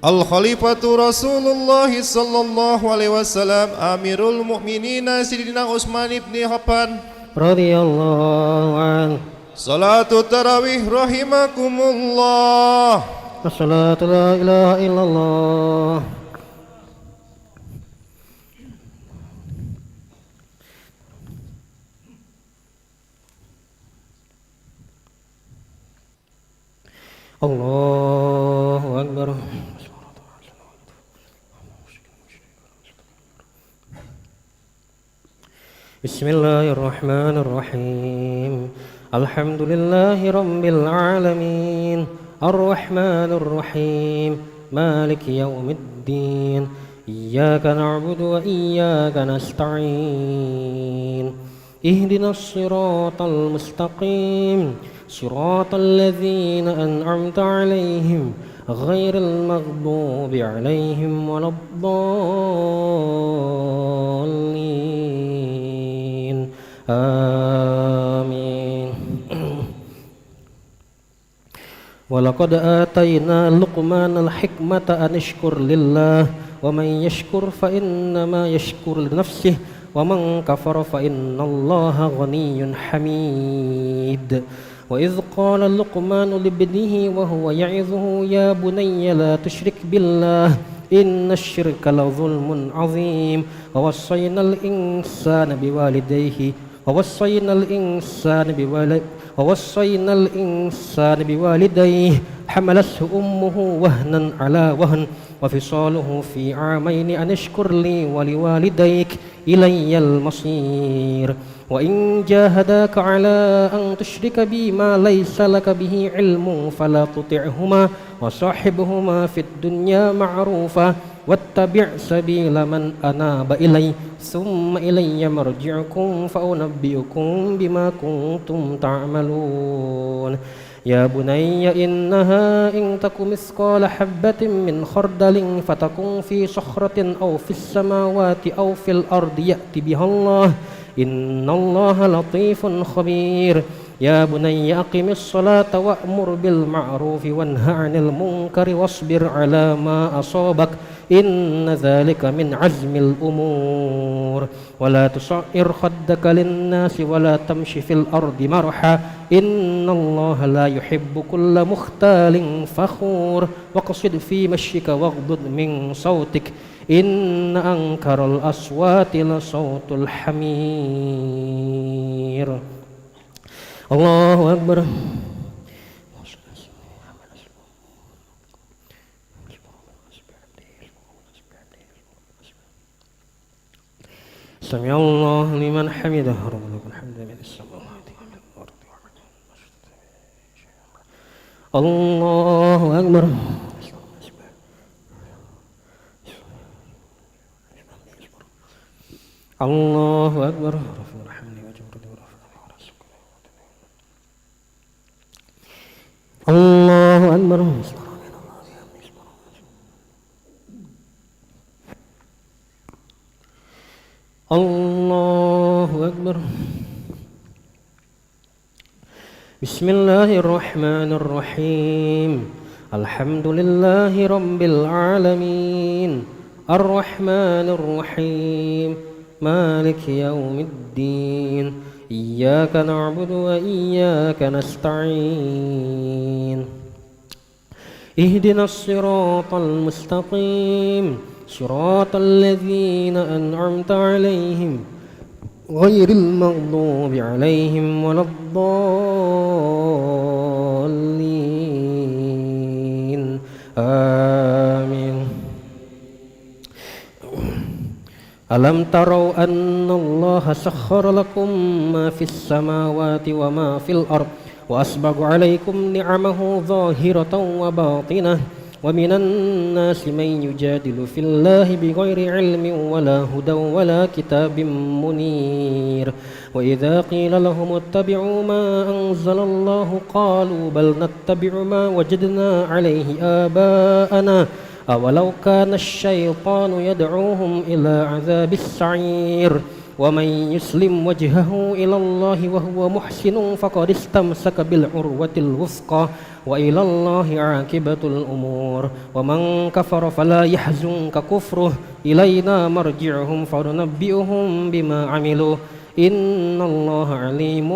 الخليفة رسول الله صلى الله عليه وسلم أمير المؤمنين سيدنا عثمان بن عفان رضي الله عنه صلاة التراويح رحمكم الله الصلاة لا إله إلا الله الله أكبر بسم الله الرحمن الرحيم الحمد لله رب العالمين الرحمن الرحيم مالك يوم الدين إياك نعبد وإياك نستعين اهدنا الصراط المستقيم صراط الذين أنعمت عليهم غير المغضوب عليهم ولا الضالين آمين ولقد آتينا لقمان الحكمة أن اشكر لله ومن يشكر فإنما يشكر لنفسه ومن كفر فإن الله غني حميد وإذ قال لقمان لابنه وهو يعظه يا بني لا تشرك بالله إن الشرك لظلم عظيم ووصينا الإنسان بوالديه حملته أمه وهنا على وهن وفصاله في عامين أن اشكر لي ولوالديك إلي المصير وإن جاهداك على أن تشرك بي ما ليس لك به علم فلا تطعهما وصاحبهما في الدنيا معروفا واتبع سبيل من أناب إلي ثم إلي مرجعكم فأنبئكم بما كنتم تعملون يا بني إنها إن تك مثقال حبة من خردل فتكن في صخرة أو في السماوات أو في الأرض يأت بها الله إن الله لطيف خبير يا بني أقم الصلاة وأمر بالمعروف وانه عن المنكر واصبر على ما أصابك إن ذلك من عزم الأمور ولا تصعر خدك للناس ولا تمش في الأرض مرحا إن الله لا يحب كل مختال فخور واقصد في مشيك واغضض من صوتك إن أنكر الأصوات لصوت الحمير الله أكبر سمع الله لمن حمده ربنا لك الحمد من السماوات ومن الأرض الله أكبر الله أكبر الله أكبر الله أكبر بسم الله الرحمن الرحيم الحمد لله رب العالمين الرحمن الرحيم مالك يوم الدين إياك نعبد وإياك نستعين اهدنا الصراط المستقيم صراط الذين أنعمت عليهم غير المغضوب عليهم ولا الضالين آمين ألم تروا أن الله سخر لكم ما في السماوات وما في الأرض وأسبغ عليكم نعمه ظاهرة وباطنة ومن الناس من يجادل في الله بغير علم ولا هدى ولا كتاب منير وإذا قيل لهم اتبعوا ما أنزل الله قالوا بل نتبع ما وجدنا عليه آباءنا أولو كان الشيطان يدعوهم إلى عذاب السعير ومن يسلم وجهه إلى الله وهو محسن فقد استمسك بالعروة الوثقى وإلى الله عاقبة الأمور ومن كفر فلا يحزنك كفره إلينا مرجعهم فننبئهم بما عملوا إن الله عليم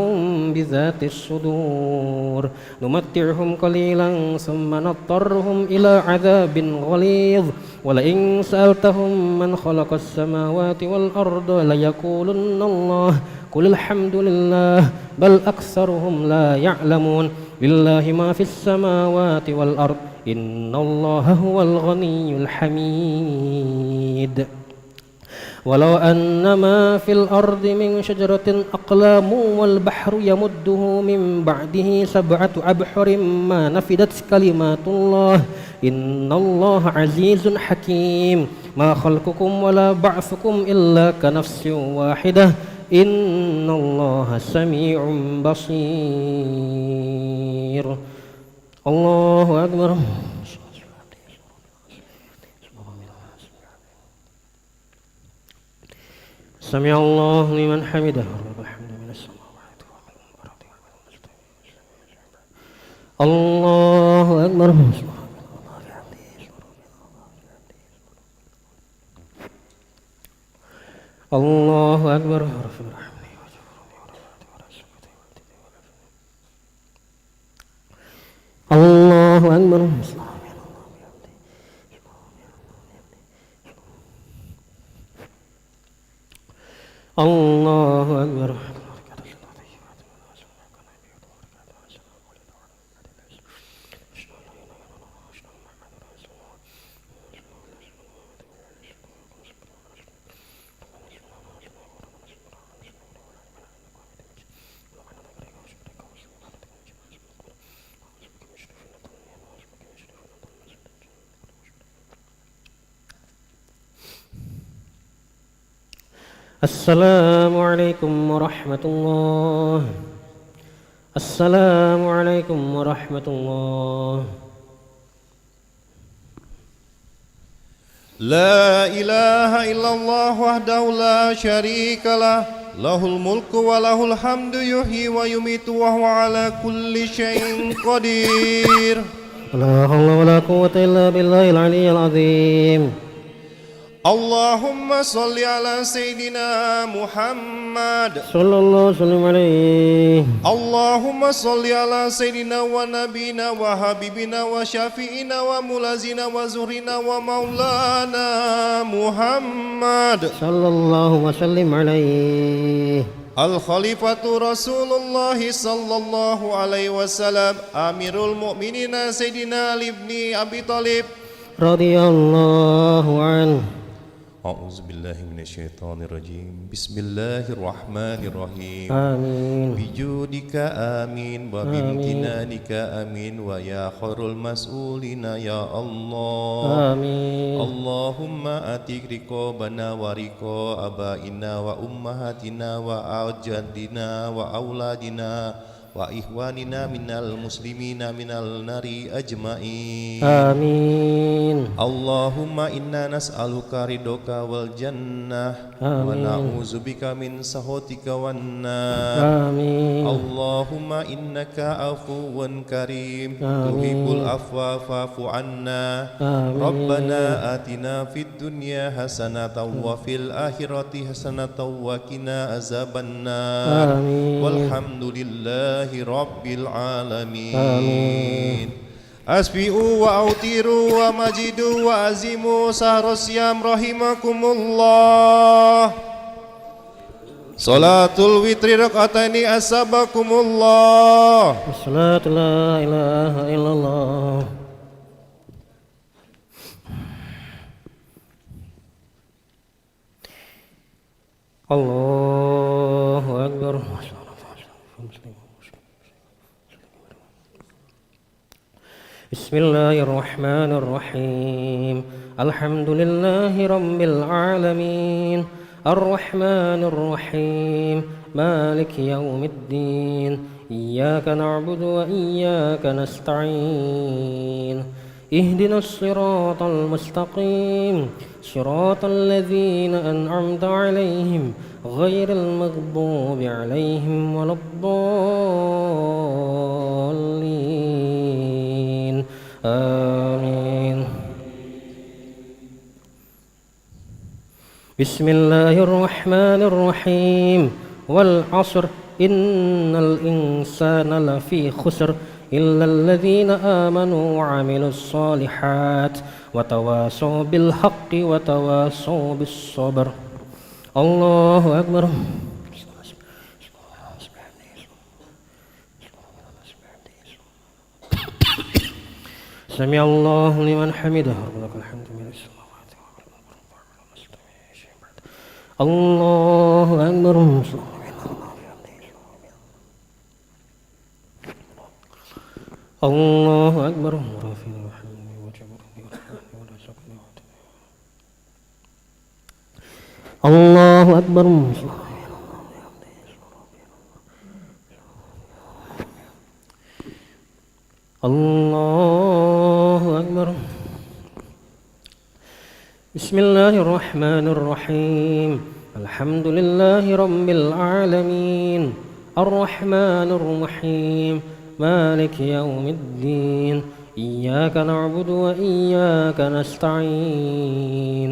بذات الصدور نمتعهم قليلا ثم نضطرهم إلى عذاب غليظ ولئن سألتهم من خلق السماوات والأرض ليقولن الله قل الحمد لله بل أكثرهم لا يعلمون لله ما في السماوات والأرض إن الله هو الغني الحميد ولو أن ما في الأرض من شجرة أقلام والبحر يمده من بعده 7 أبحر ما نفدت كلمات الله إن الله عزيز حكيم ما خلقكم ولا بعثكم إلا كنفس واحدة إن الله سميع بصير الله أكبر سمع الله لمن حمده الحمد من السماوات والأرض الله أكبر الله أكبر الله أكبر الله أكبر السلام عليكم ورحمة الله السلام عليكم ورحمة الله لا إله إلا الله وحده لا شريك له له الملك وله الحمد يحيي ويميت وهو على كل شيء قدير. لا حول ولا قوة إلا بالله العلي العظيم. اللهم صل على سيدنا محمد صلى الله وسلم عليه. اللهم صل على سيدنا ونبينا وحبيبنا وشفيعنا وملازنا وزهرنا ومولانا محمد صلى الله وسلم عليه. الخليفة رسول الله صلى الله عليه وسلم أمير المؤمنين سيدنا علي بن أبي طالب رضي الله عنه. أعوذ بالله من الشيطان الرجيم. بسم الله الرحمن الرحيم. آمين. بجودك آمين وبامتنانك آمين ويا خير المسؤولين يا الله. آمين. اللهم أتق رقابنا ورقاب آبائنا وأمهاتنا وأجدادنا وأولادنا وإخواننا من المسلمين من النار أجمعين. آمين. اللهم إنا نسألك رضاك والجنة ونعوذ بك من سخطك والنار. آمين. اللهم إنك عفو كريم تحب العفو فاعف عنا. ربنا آتنا في الدنيا حسنة وفي الآخرة حسنة وقنا عذاب النار. والحمد لله رب العالمين. آمين. أسبئوا وأوتروا ومجدوا وأزموا سهر الصيام رحمكم الله. صلاة الوتر ركعتين أسبكم الله. الصلاة لا إله إلا الله. الله أكبر. بسم الله الرحمن الرحيم. الحمد لله رب العالمين الرحمن الرحيم مالك يوم الدين إياك نعبد وإياك نستعين اهدنا الصراط المستقيم صراط الذين أنعمت عليهم غير المغضوب عليهم ولا الضالين. آمين. بسم الله الرحمن الرحيم. والعصر إن الإنسان لفي خسر إلا الذين آمنوا وعملوا الصالحات وتواصوا بالحق وتواصوا بالصبر. الله أكبر. سمع الله لمن حمده ربنا الحمد لله. الله أكبر. الله أكبر. الله أكبر. الله أكبر. بسم الله الرحمن الرحيم. الحمد لله رب العالمين الرحمن الرحيم مالك يوم الدين إياك نعبد وإياك نستعين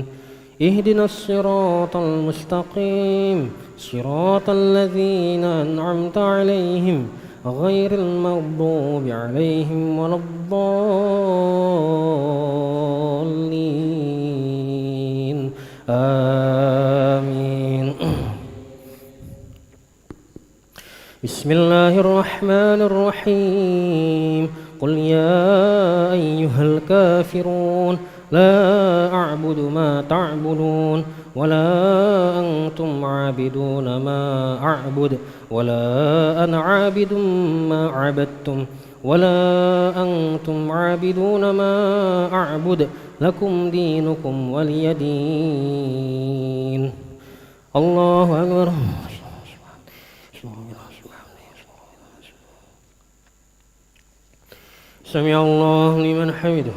اهدنا الصراط المستقيم صراط الذين أنعمت عليهم غير المغضوب عليهم ولا الضالين. آمين. بسم الله الرحمن الرحيم. قل يا أيها الكافرون لا أعبد ما تعبدون ولا أنتم عابدون ما أعبد ولا أنا عابد ما عبدتم ولا أنتم عابدون ما أعبد لكم دينكم ولي دين. الله أكبر. سمع الله لمن حمده.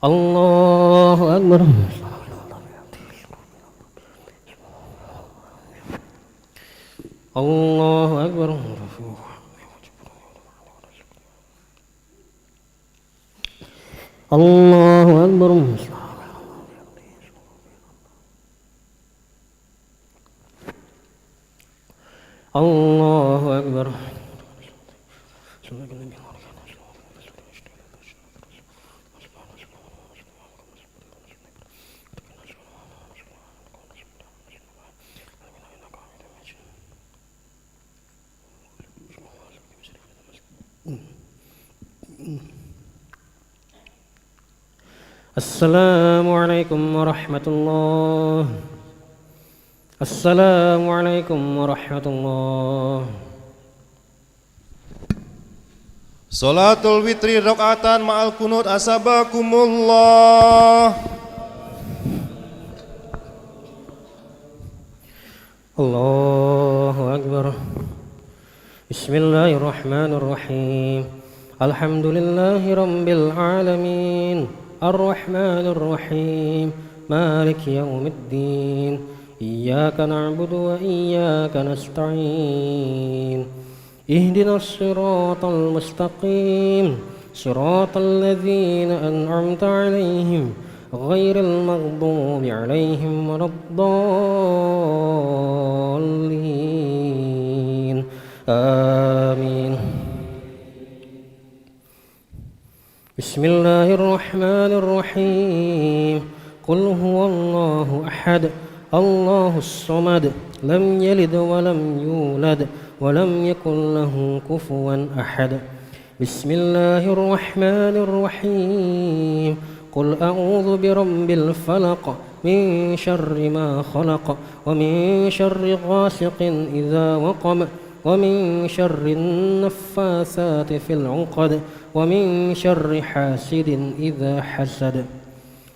الله أكبر. الله أكبر. الله أكبر. الله أكبر. السلام عليكم ورحمة الله. السلام عليكم ورحمة الله. Salatul witri rakaatan ma'al kunut asabakumullah. Allahu Akbar. Bismillahirrahmanirrahim. Alhamdulillahi rabbil alamin. Ar-Rahmanir Rahim. Maliki yaumiddin. Iyyaka na'budu wa iyyaka nasta'in. Ihdinas siratal mustaqim. Siratal ladzina an'amta 'alaihim ghairil maghdubi 'alaihim waladdallin. Amin. Bismillahirrahmanirrahim. Qul huwallahu ahad. Allahus samad. Lam yalid wa lam yulad wa lam yakul lahu kufuwan ahad. Bismillahirrahmanirrahim. Qul a'udzu birabbil falaq min syarri ma khalaq wa min syarri ghasiqin idza waqab wa min syarri naffatsati fil 'uqad wa min syarri hasidin idza hasad.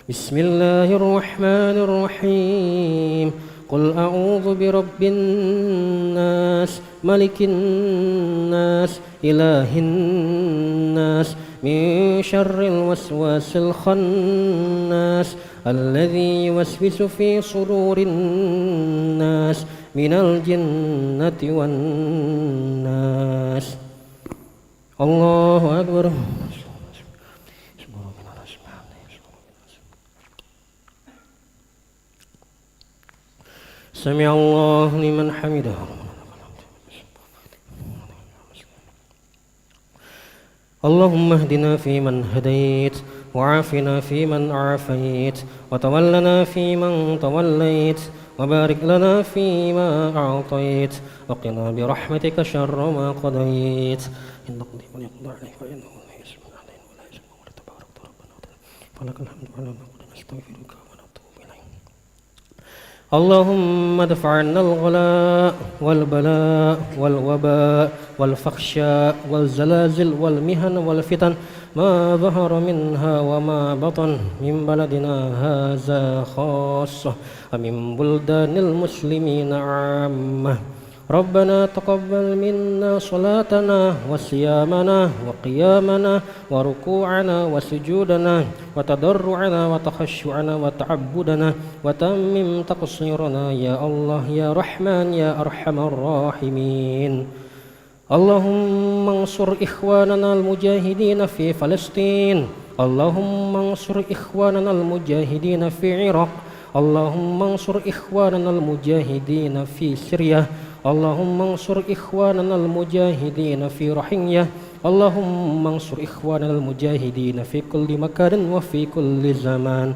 Bismillahirrahmanirrahim. Qul a'udzu birabbin nas malikin nas ilahin nas min syarril waswasil khannas alladzi yuwaswisu fi sudurin nas minal jinnati wan nas. Allahu Akbar. Sami Allahu liman hamidah. Allahumma hdina fiman hadait wa afina fiman afait wa tawallana fiman tawallait wa barik lana fima a'tait wa qina bi rahmatika syarra ma qadait. Innaka yaqdi alayka wa innahu la yasmu alayna wa la yasmu wa tabarakta rabbana falakal hamdu ala ma qad nastaghfiruka wa natubu ilayk. Allahumma daf'anna al-ghala wal-bala wal-waba wal-fakhsha wal-zalazil wal-mihan wal-fitan ma dhahara minha wa ma batan min baladina hadza khassah wa min buldanil muslimina 'ammah. Rabbana taqabbal minna salatana wa siyamana wa qiyamana wa ruku'ana wa sujudana wa tadarru'ana wa takhashu'ana wa ta'abbudana wa tammim taqsirana ya Allah ya Rahman ya Arhamar Rahimin. Allahumma ansur ikhwanana al-mujahidin fi Palestin. Allahumma ansur ikhwanana al-mujahidin fi Iraq. Allahumma ansur ikhwanana al-mujahidin fi Syria. Allahumma ansur ikhwanana al-mujahidin fi Rohingya. Allahumma ansur ikhwanana al-mujahidin fi kulli makanin wa fi kulli zaman.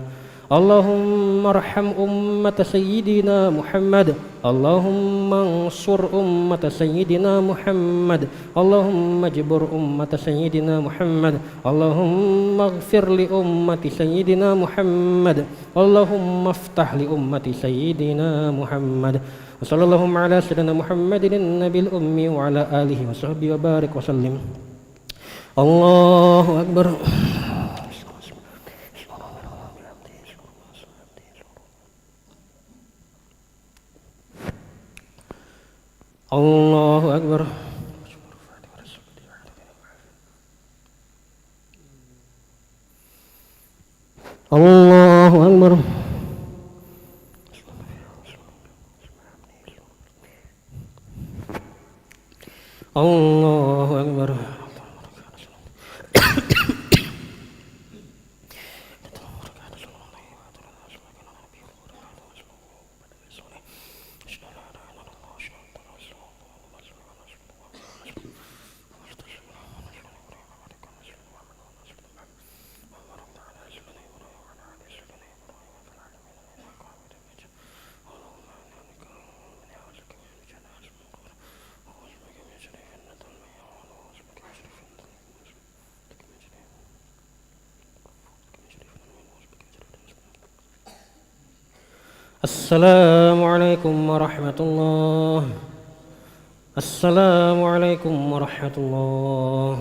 Allahumma arham ummata sayyidina Muhammad. Allahumma ansur ummata sayyidina Muhammad. Allahumma jibur ummata sayyidina Muhammad. Allahumma ighfir li ummati sayyidina Muhammad. Allahumma iftah li ummati sayyidina Muhammad. Wa sallallahu ala sayyidina Muhammadin nabil ummi wa ala alihi wa sahbihi wa barik wa sallim. Allahu Akbar. Allahu Akbar. Allahu Akbar. Allahu Akbar. Assalamualaikum warahmatullah. Assalamualaikum warahmatullah.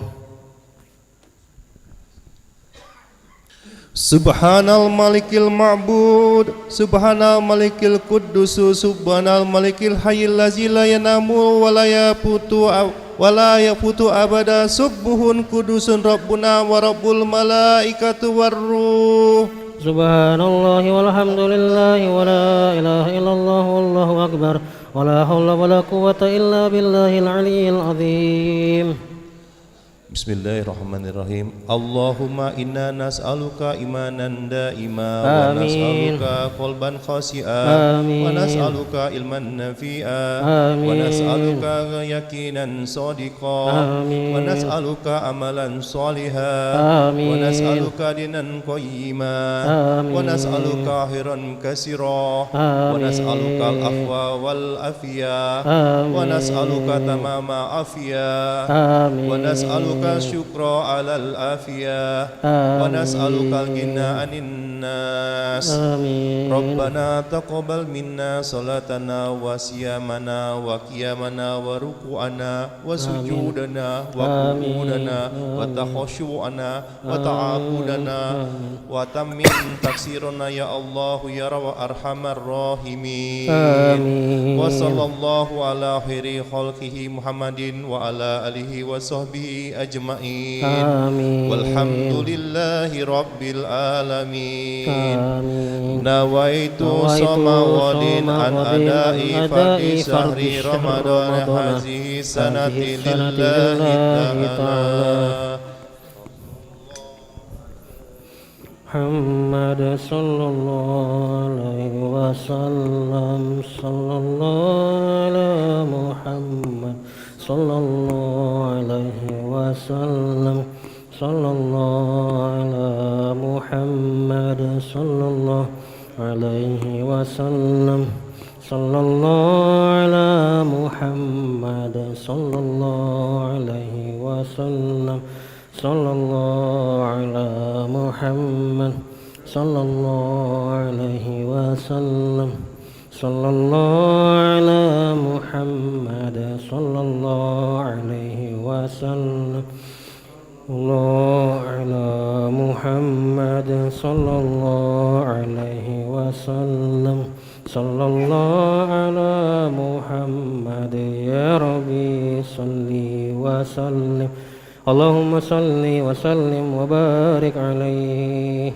Subhanal malikil ma'bud, subhanal malikil quddus, subhanal malikil hayyil lazi la yanamu wa la yafutu abada, subuhun kudusun rabbuna wa rabbul malaikatu warruh. Subhanallah walhamdulillah wa la ilaha illallah wallahu akbar wa la hawla wa la quwwata illa billahil aliyyil azim. Bismillahirrahmanirrahim. Allahumma inna nas'aluka imanan da'ima wa nas'aluka qalban khasi'a wa nas'aluka ilman nafi'a wa nas'aluka yaqinan sadiqa wa nas'aluka amalan saliha wa nas'aluka dinan qayyima wa nas'aluka khairan kasira wa nas'aluka al-afwa wal afiya wa nas'aluka tamama afiya wa nas'aluka syukra alal afiyah wa nas'aluka al-ghina anin nas. Rabbana taqabbal minna salatana wa siyamana wa qiyamana wa ruku'ana wa sujudana wa qu'udana wa takhashu'ana wa ta'abudana wa tammin taksirana ya Allah ya arhamar rahimin. Wa sallallahu ala khairi khalqihi Muhammadin wa ala alihi wa sahbihi ajma'in. Walhamdulillahi rabbil alamin. Nawaitu samawadin an adai fadi sahri Ramadan hazihi sanati lillahi ta'ala. Muhammad sallallahu alaihi wasallam, sallallahu ala Muhammad sallallahu alaihi wasallam, sallallahu ala Muhammad sallallahu alaihi wasallam, sallallahu ala Muhammad sallallahu alaihi wasallam, sallallahu ala Muhammad sallallahu alaihi wasallam, sallallahu ala Muhammad sallallahu alaihi wasallam, sallallahu ala Muhammad sallallahu alaihi wasallam, sallallahu ala Muhammad ya Rabbi salli wa sallim. Allahumma salli wa sallim wa barik alaihi.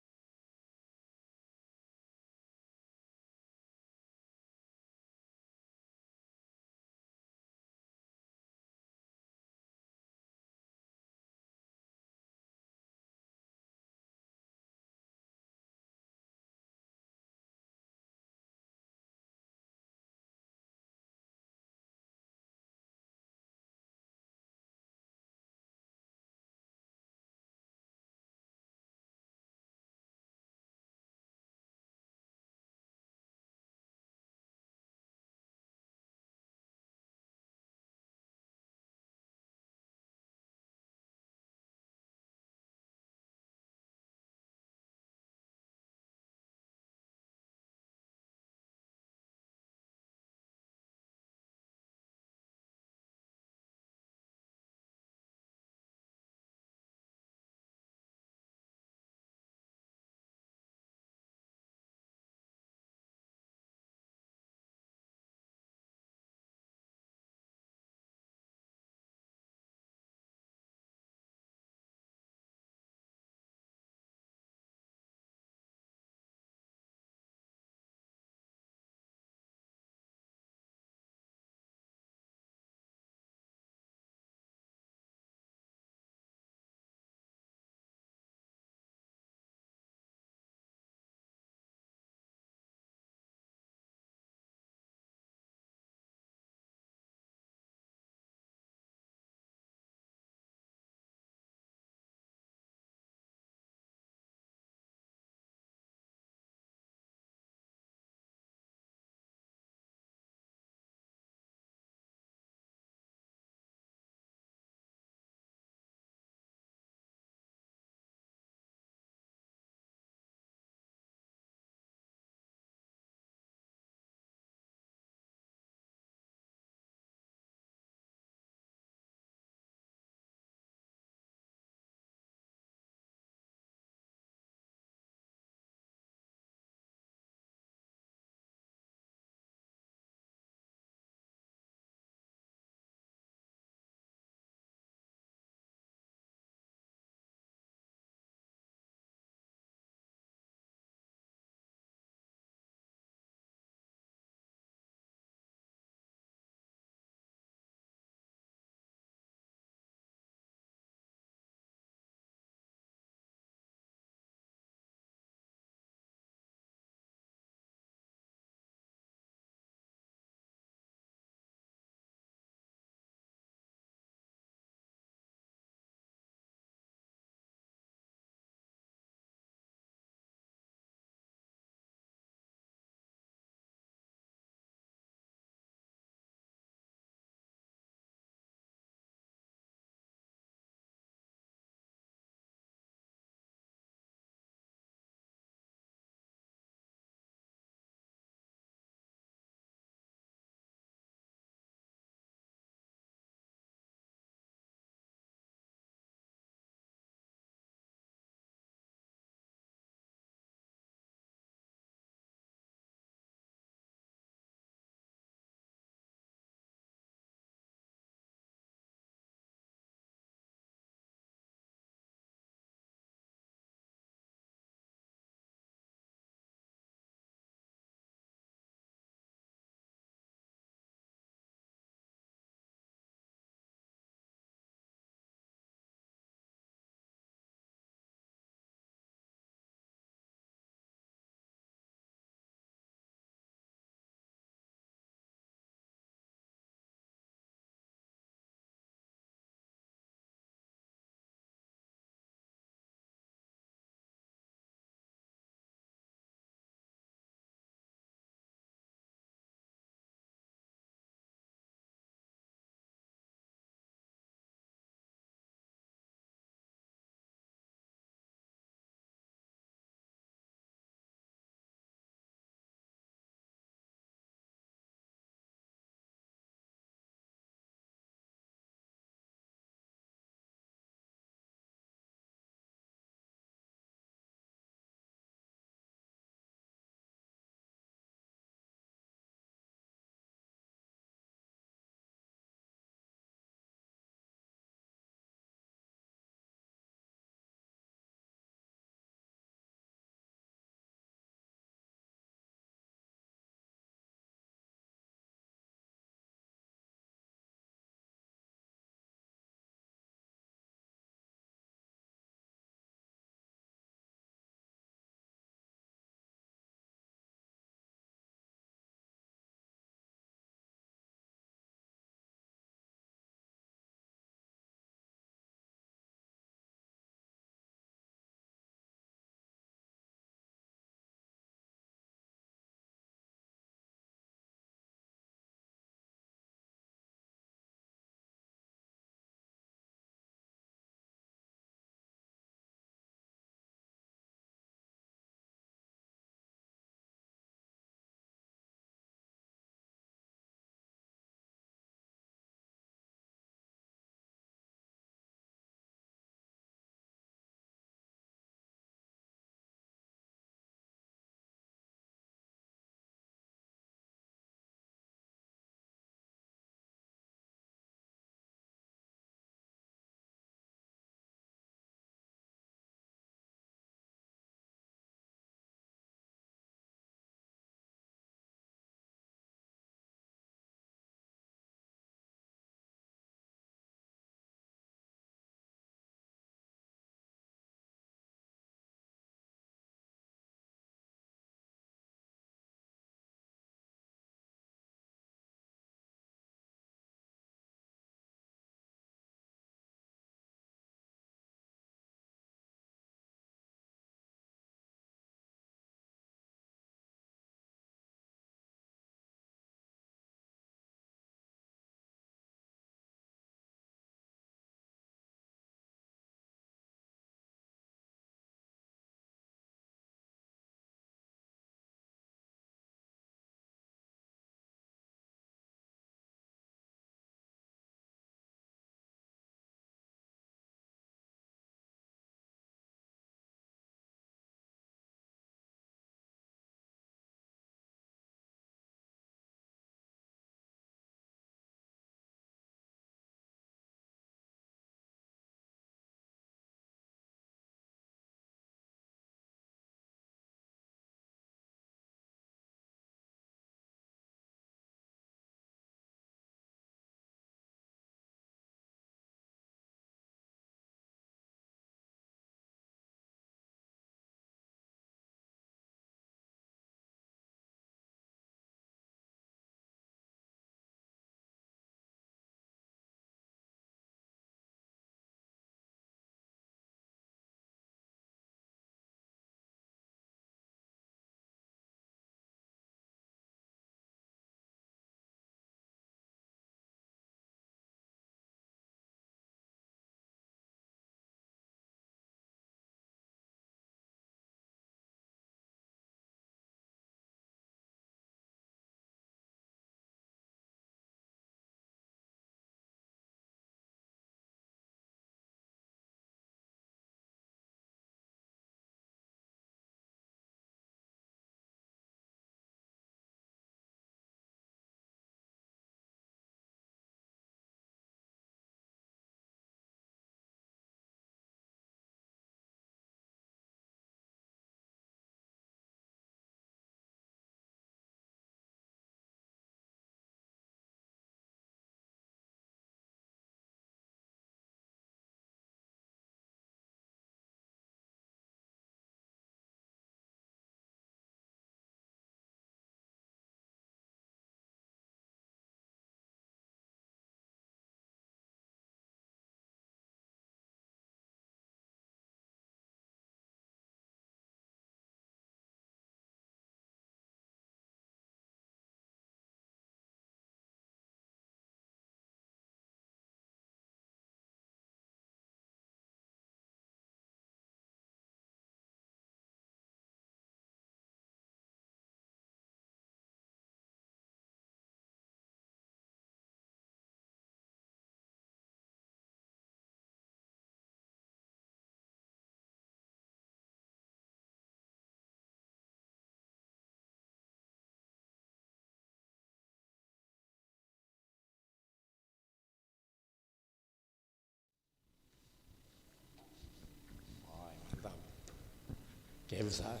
em sai.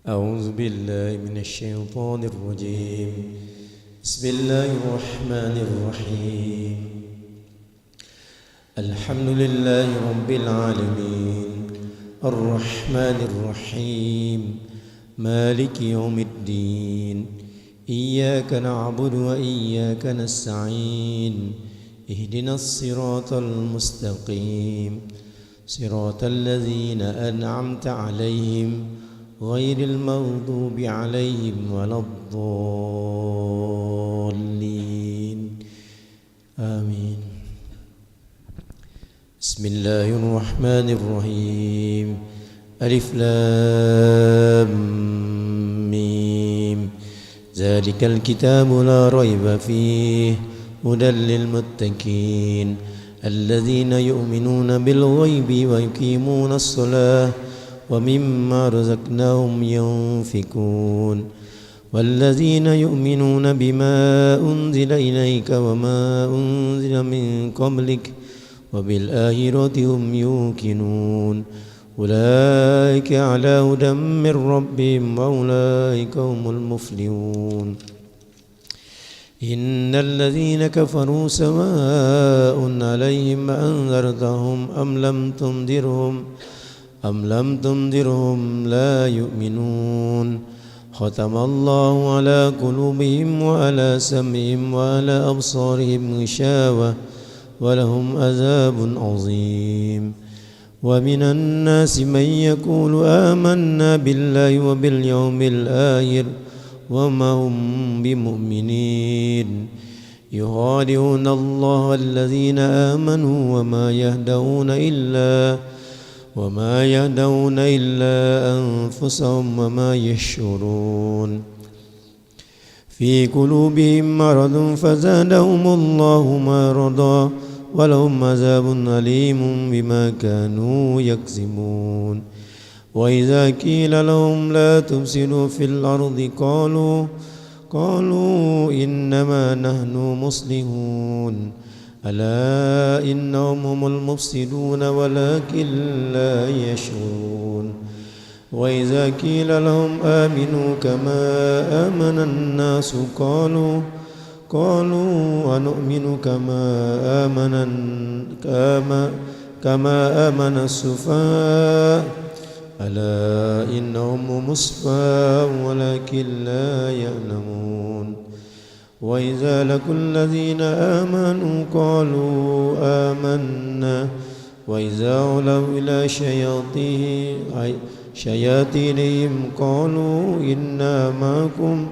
أعوذ بالله من الشيطان الرجيم. بسم الله الرحمن الرحيم. الحمد لله رب العالمين الرحمن الرحيم مالك يوم الدين إياك نعبد وإياك نستعين اهدنا الصراط المستقيم صراط الذين أنعمت عليهم غير المغضوب عليهم ولا الضالين آمين. بسم الله الرحمن الرحيم. ألف لام ميم. ذلك الكتاب لا ريب فيه هدى للمتقين الذين يؤمنون بالغيب ويقيمون الصلاة ومما رزقناهم ينفقون والذين يؤمنون بما أنزل إليك وما أنزل من قبلك وبالآخرة هم يوقنون أولئك على هدى من ربهم وأولئك هم المفلحون. إن الذين كفروا سواء عليهم أنذرتهم أم لم تنذرهم لا يؤمنون. ختم الله على قلوبهم وعلى سمعهم وعلى أبصارهم غشاوة ولهم عذاب عظيم. ومن الناس من يقول آمنا بالله وباليوم الآخر وما هم بمؤمنين يخادعون الله الذين آمنوا وما يهدون إلا أنفسهم وما يشعرون. في قلوبهم مرض فزادهم الله مرضا ولهم عذاب أليم بما كانوا يكذبون. وإذا قيل لهم لا تفسدوا في الأرض قالوا إنما نحن مصلحون ألا إنهم هم المفسدون ولكن لا يشعرون. وإذا قيل لهم آمنوا كما آمن الناس قالوا ونؤمن كما آمن السفهاء ألا إنهم هم السفهاء ولكن لا يعلمون. وإذا لقوا الذين آمنوا قالوا آمنا وإذا خلوا إلى شياطينهم قالوا إنا معكم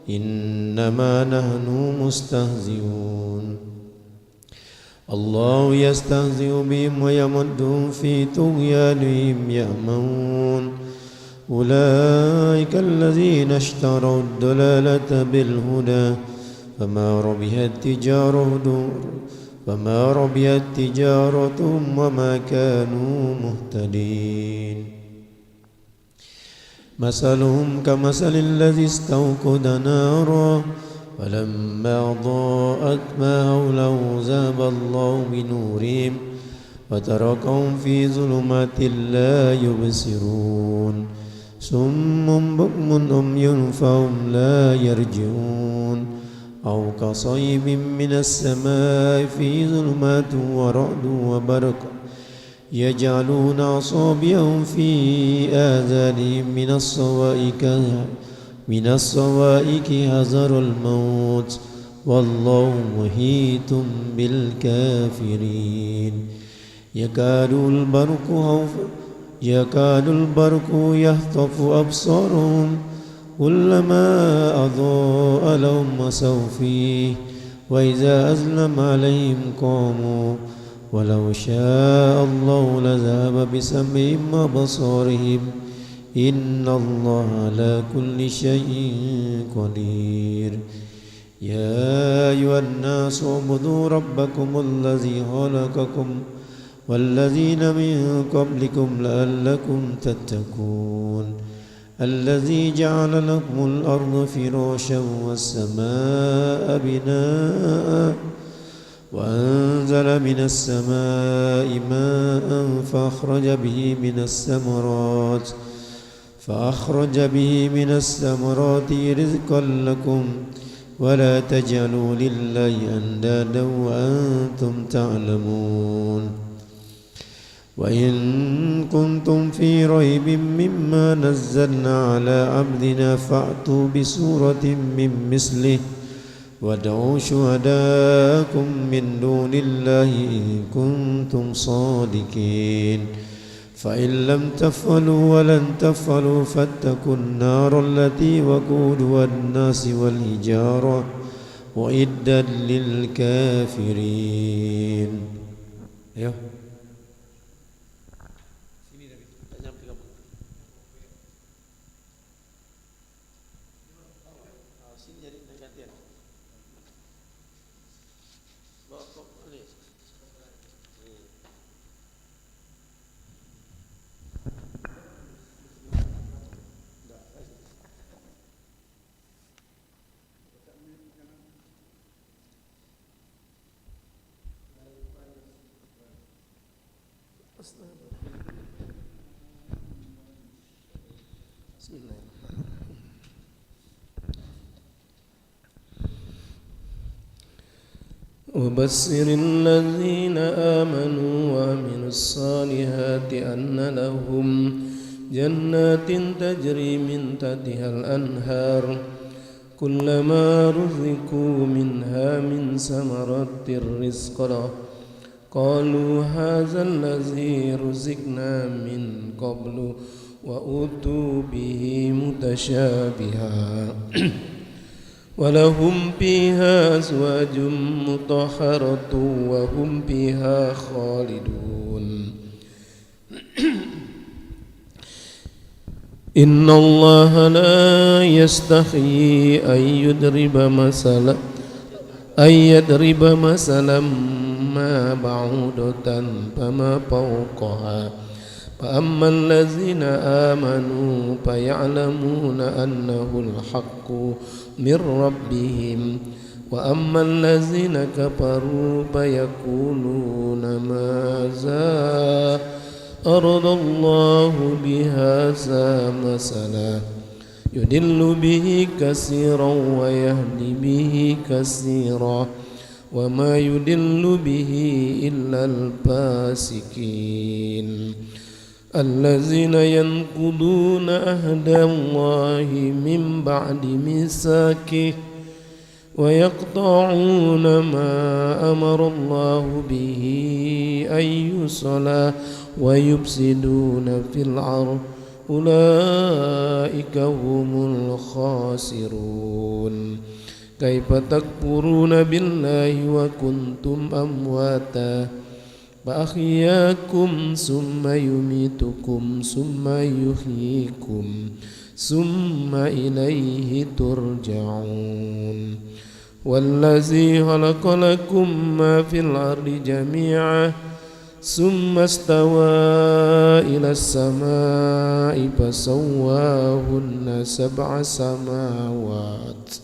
إنما نحن مستهزئون. الله يستهزئ بهم ويمدهم في طغيانهم يعمهون. أولئك الذين اشتروا الضلالة بالهدى فما ربحت تجارتهم وما كانوا مهتدين. مثلهم كمثل الذي استوقد نارا فلما أضاءت ما حوله ذهب الله بنورهم وتركهم في ظلمات لا يبصرون. صم بكم عمي فهم لا يرجعون. أو كصيب من السماء في ظلمات ورعد وبرق يجعلون أصابعهم في آذانهم من الصوائق حذر الموت والله محيط بالكافرين. يكاد البرق يخطف أبصارهم كلما أضاء لهم مسوا فيه وإذا أظلم عليهم قاموا ولو شاء الله لذهب بسمعهم وبصارهم إن الله على كل شيء قدير. يا أيها الناس اعبدوا ربكم الذي خلقكم والذين من قبلكم لعلكم تتقون. الذي جعل لكم الأرض فراشا والسماء بناء وأنزل من السماء ماء فأخرج به من الثمرات رزقا لكم ولا تجعلوا لله أندادا وأنتم تعلمون وإن كنتم في ريب مما نزلنا على عبدنا فأتوا بسورة من مثله وادعوا شهداءكم من دون الله إن كنتم صادقين فإن لم تفعلوا ولن تفعلوا فاتقوا النار التي وقودها الناس والحجارة أعدت للكافرين. Ayo. وبشر الذين آمنوا وعملوا الصالحات أن لهم جنات تجري من تحتها الأنهار كلما رزقوا منها من ثمرات رزقا قالوا هذا الذي رزقنا من قبل وأتوا به متشابها ولهم فيها أزواج مطهرة وهم فيها خالدون إن الله لا يستحيي أن يضرب مثلا ما بعوضة فما فوقها فأما الذين آمنوا فيعلمون أنه الحق من ربهم وأما الذين كفروا فيقولون ماذا أراد الله بهذا مثلا يضل به كثيرا ويهدي به كثيرا وما يضل به إلا الفاسقين الذين ينقضون عهد الله من بعد ميثاقه ويقطعون ما أمر الله به أن يوصل ويفسدون في الأرض أولئك هم الخاسرون كيف تكفرون بالله وكنتم أمواتا فأحياكم ثم يميتكم ثم يحييكم ثم إليه ترجعون والذي خلق لكم ما في الأرض جميعا ثم استوى إلى السماء فسواهن 7 سماوات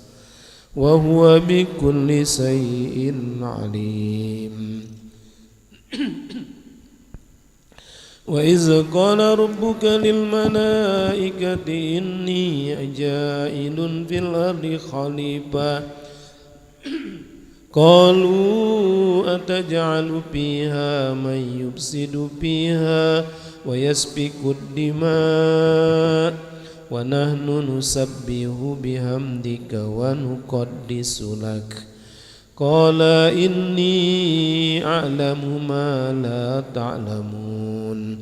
وهو بكل شيء عليم وإذ قال ربك للملائكة إني جاعل في الأرض خليفة قالوا أتجعل فيها من يفسد فيها ويسفك الدماء ونحن نسبح بحمدك ونقدس لك قال إني أعلم ما لا تعلمون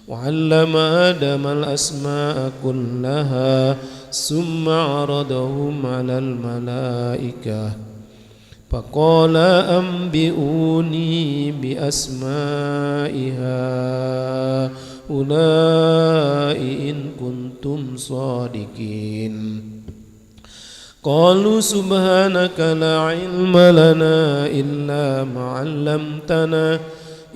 وعلم آدم الأسماء كلها ثم عرضهم على الملائكة فقال أنبئوني بأسماء هؤلاء إن كنتم صادقين قالوا سبحانك لا علم لنا إلا ما علمتنا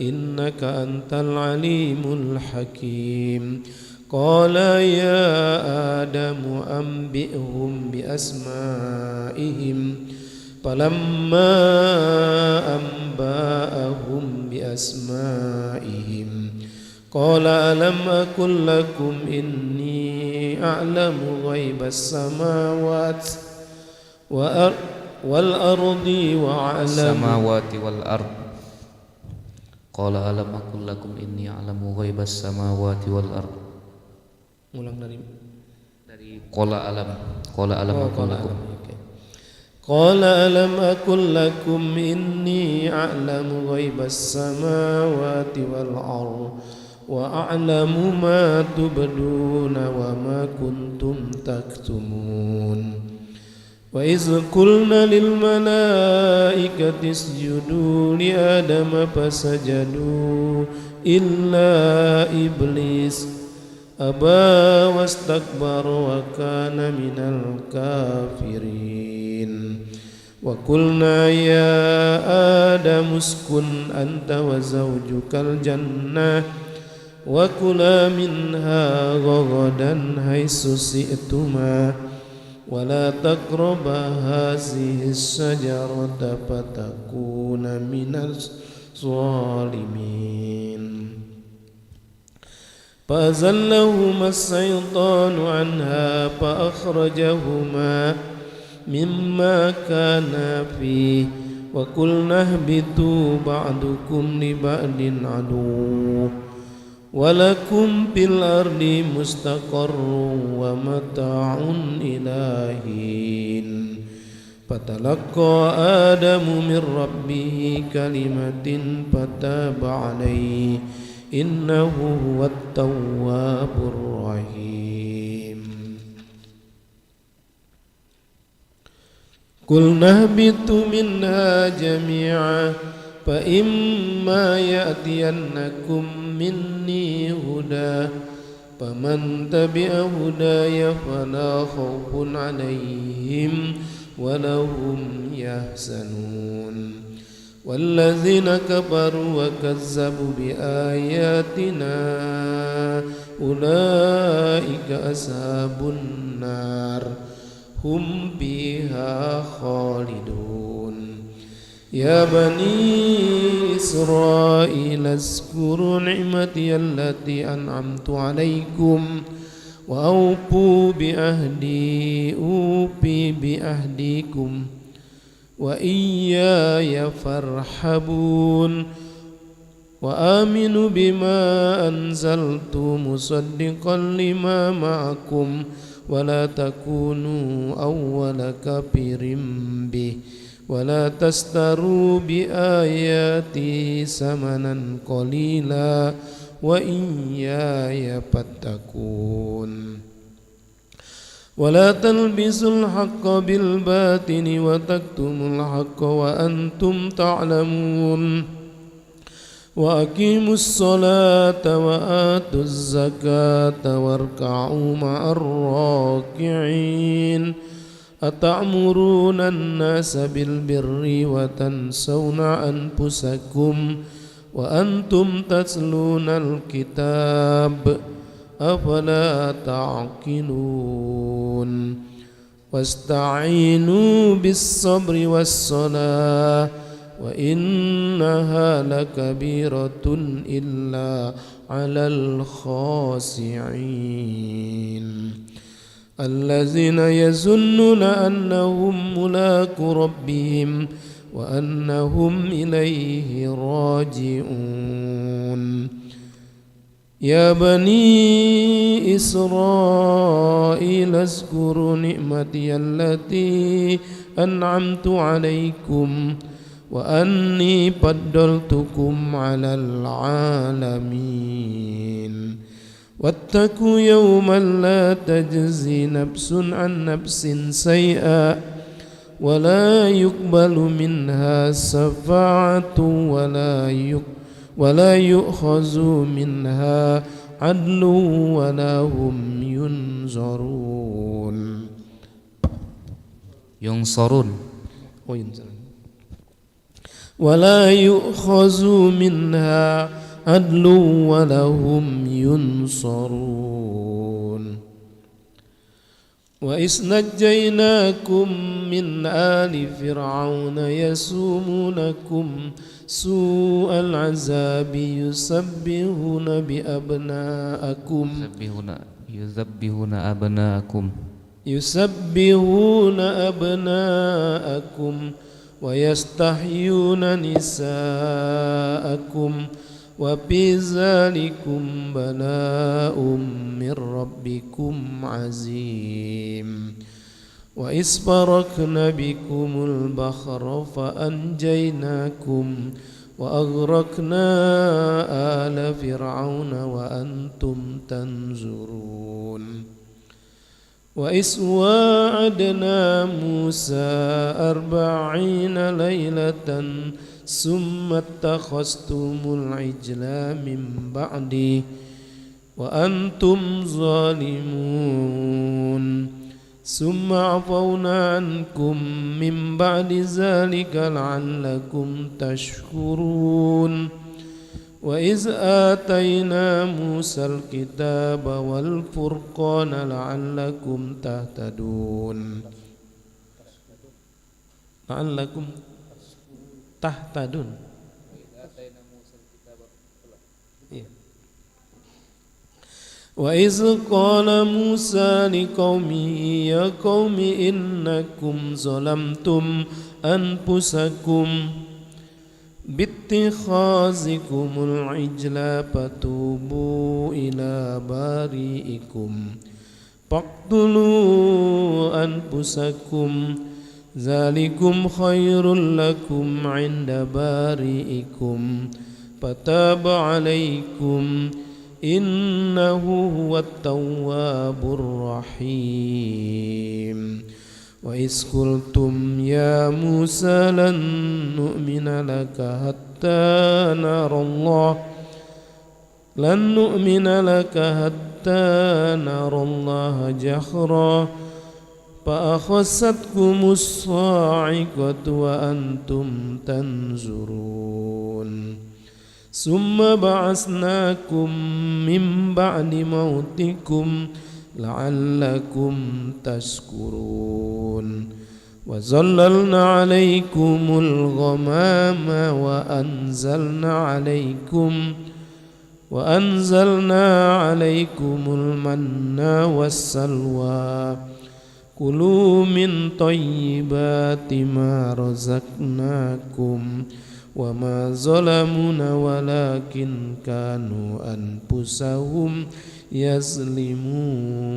إنك أنت العليم الحكيم قال يا آدم أنبئهم بأسمائهم فلما أنبأهم بأسمائهم قال ألم أقل لكم إني أعلم غيب السماوات والأرض السماوات والأرض قال ألم أقل لكم إني أعلم غيب السماوات والأرض. Ulang dari قال ألم أقل لكم قال ألم أقل لكم إني أعلم غيب السماوات والأرض وأعلم ما تبدون وما كنتم تكتمون وإذ قلنا للملائكة اسجدوا لآدم فسجدوا إلا إبليس أبى واستكبر وكان من الكافرين وقلنا يا آدم اسكن أنت وزوجك الجنة وكلا منها رغدا حيث شئتما ولا تقربا هذه الشجرة فتكون من الظالمين فأزلهما الشيطان عنها فأخرجهما مما كانا فيه وقلنا اهبطوا بعضكم لبعض عدو ولكم في الأرض مستقر ومتاع إلى حين فتلقى آدم من ربه كلمة فتاب عليه إنه هو التواب الرحيم قلنا اهبطوا منها جميعا فإما يأتينكم مني هدى فمن تبع هداي فلا خوف عليهم ولا هم يحزنون والذين كفروا وكذبوا بآياتنا أولئك أصحاب النار هم فيها خالدون يا بني إسرائيل اذكروا نعمتي التي أنعمت عليكم وأوفوا بعهدي أوفي بعهدكم وإياي فارحبون وآمنوا بما أنزلت مصدقا لما معكم ولا تكونوا أول كافر به ولا تشتروا بآياتي ثمنا قليلا وإياي فاتقون ولا تلبسوا الحق بالباطل وتكتموا الحق وأنتم تعلمون وأقيموا الصلاة وآتوا الزكاة واركعوا مع الراكعين أتأمرون الناس بالبر وتنسون أنفسكم وأنتم تتلون الكتاب أفلا تعقلون واستعينوا بالصبر والصلاة وإنها لكبيرة إلا على الخاشعين الذين يظنون أنهم ملاقو ربهم وأنهم إليه راجعون يا بني إسرائيل اذكروا نعمتي التي أنعمت عليكم وأني فضلتكم على العالمين واتقوا يوما لا تجزي نفس عن نفس شيئا ولا يقبل منها شفاعة ولا يؤخذ منها عدل ولا هم ينصرون ولا يؤخذ منها عدل ولا هم ينصرون وإذ نجيناكم من آل فرعون يسومونكم سوء العذاب يذبحون أبناءكم ويستحيون نساءكم وفي ذلكم بلاء من ربكم عظيم وإذ فرقنا بكم البحر فأنجيناكم وأغرقنا آل فرعون وأنتم تنظرون وإذ واعدنا موسى 40 ليلة ثم اتخذتم العجل من بعدي وأنتم ظالمون ثم عفونا عنكم من بعد ذلك لعلكم تشكرون وإذ آتينا موسى الكتاب والفرقان لعلكم تهتدون وإذ قال موسى لقومه يا قوم إنكم ظلمتم أنفسكم باتخاذكم العجل فتوبوا إلى بارئكم فاقتلوا أنفسكم ذلكم خير لكم عند بارئكم فتاب عليكم إنه هو التواب الرحيم وإذ قلتم يا موسى لن نؤمن لك حتى نرى الله جهرا فأخذتكم الصاعقة وأنتم تنظرون ثم بعثناكم من بعد موتكم لعلكم تشكرون وظللنا عليكم الغمام وأنزلنا عليكم المن والسلوى كلوا من طيبات ما رزقناكم وما ظلمونا ولكن كانوا أنفسهم يظلمون.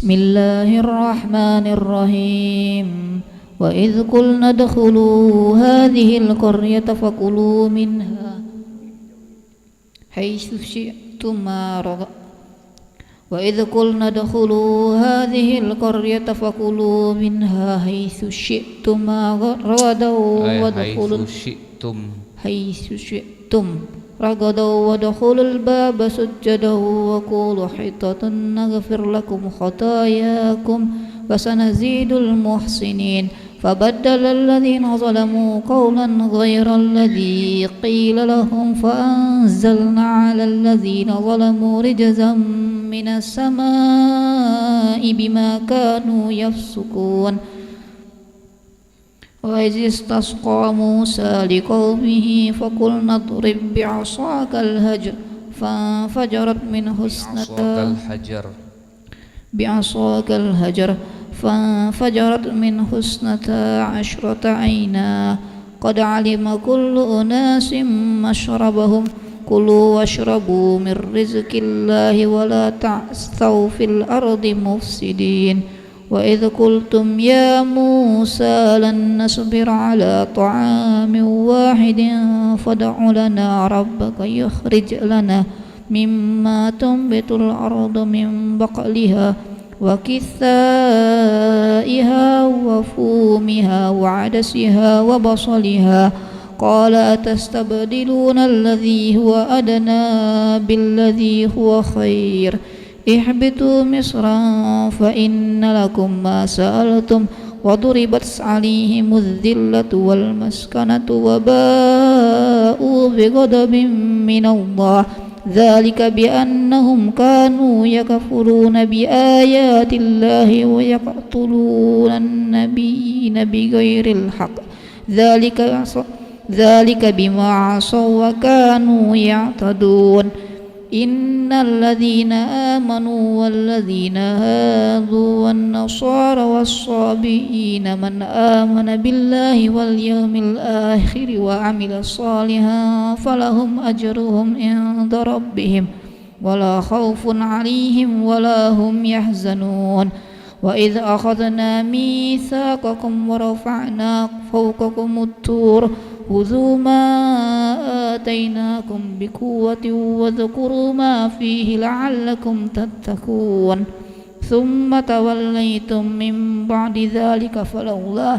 بسم الله الرحمن الرحيم وإذ قلنا ادخلوا هذه القرية فكلوا منها حيث شئتما رغدا وادخلوا الباب سجدا وقولوا حطة نغفر لكم خطاياكم وسنزيد المحسنين فبدل الذين ظلموا قولا غير الذي قيل لهم فأنزلنا على الذين ظلموا رجزا من السماء بما كانوا يفسقون وإذ استسقى موسى لقومه فقلنا اضرب بعصاك الحجر فانفجرت منه اثنتا عشرة عينا قد علم كل أناس مشربهم كلوا واشربوا من رزق الله ولا تعثوا في الأرض مفسدين وإذ قلتم يا موسى لن نصبر على طعام واحد فادع لنا ربك يخرج لنا مما تنبت الأرض من بقلها وكثائها وفومها وعدسها وبصلها قال أتستبدلون الذي هو أدنى بالذي هو خير اهبطوا مصرا فإن لكم ما سألتم وضربت عليهم الذلة والمسكنة وباءوا بغضب من الله ذلك بأنهم كانوا يكفرون بآيات الله ويقتلون النبيين بغير الحق ذلك بما عصوا وكانوا يعتدون إن الذين آمنوا والذين هادوا والنصارى والصابئين من آمن بالله واليوم الآخر وعمل صالحا فلهم أجرهم عند ربهم ولا خوف عليهم ولا هم يحزنون وإذ أخذنا ميثاقكم ورفعنا فوقكم الطور خذوا ما آتيناكم بقوة واذكروا ما فيه لعلكم تتقون ثم توليتم من بعد ذلك فلولا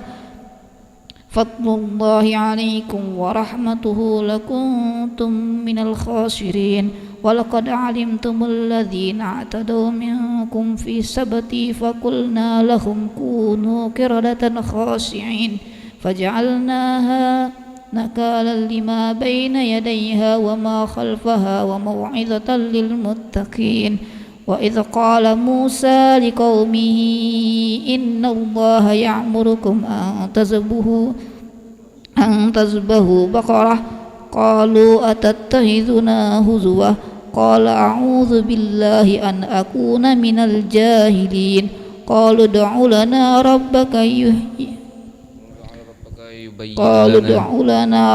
فضل الله عليكم ورحمته لكنتم من الخاسرين ولقد علمتم الذين اعتدوا منكم في السبت فقلنا لهم كونوا قردة خاسعين فجعلناها نكالا لما بين يديها وما خلفها وموعظة للمتقين وإذ قال موسى لقومه إن الله يأمركم أن تذبحوا بقرة قالوا أتتخذنا هزوا قال أعوذ بالله أن أكون من الجاهلين قالوا ادع لنا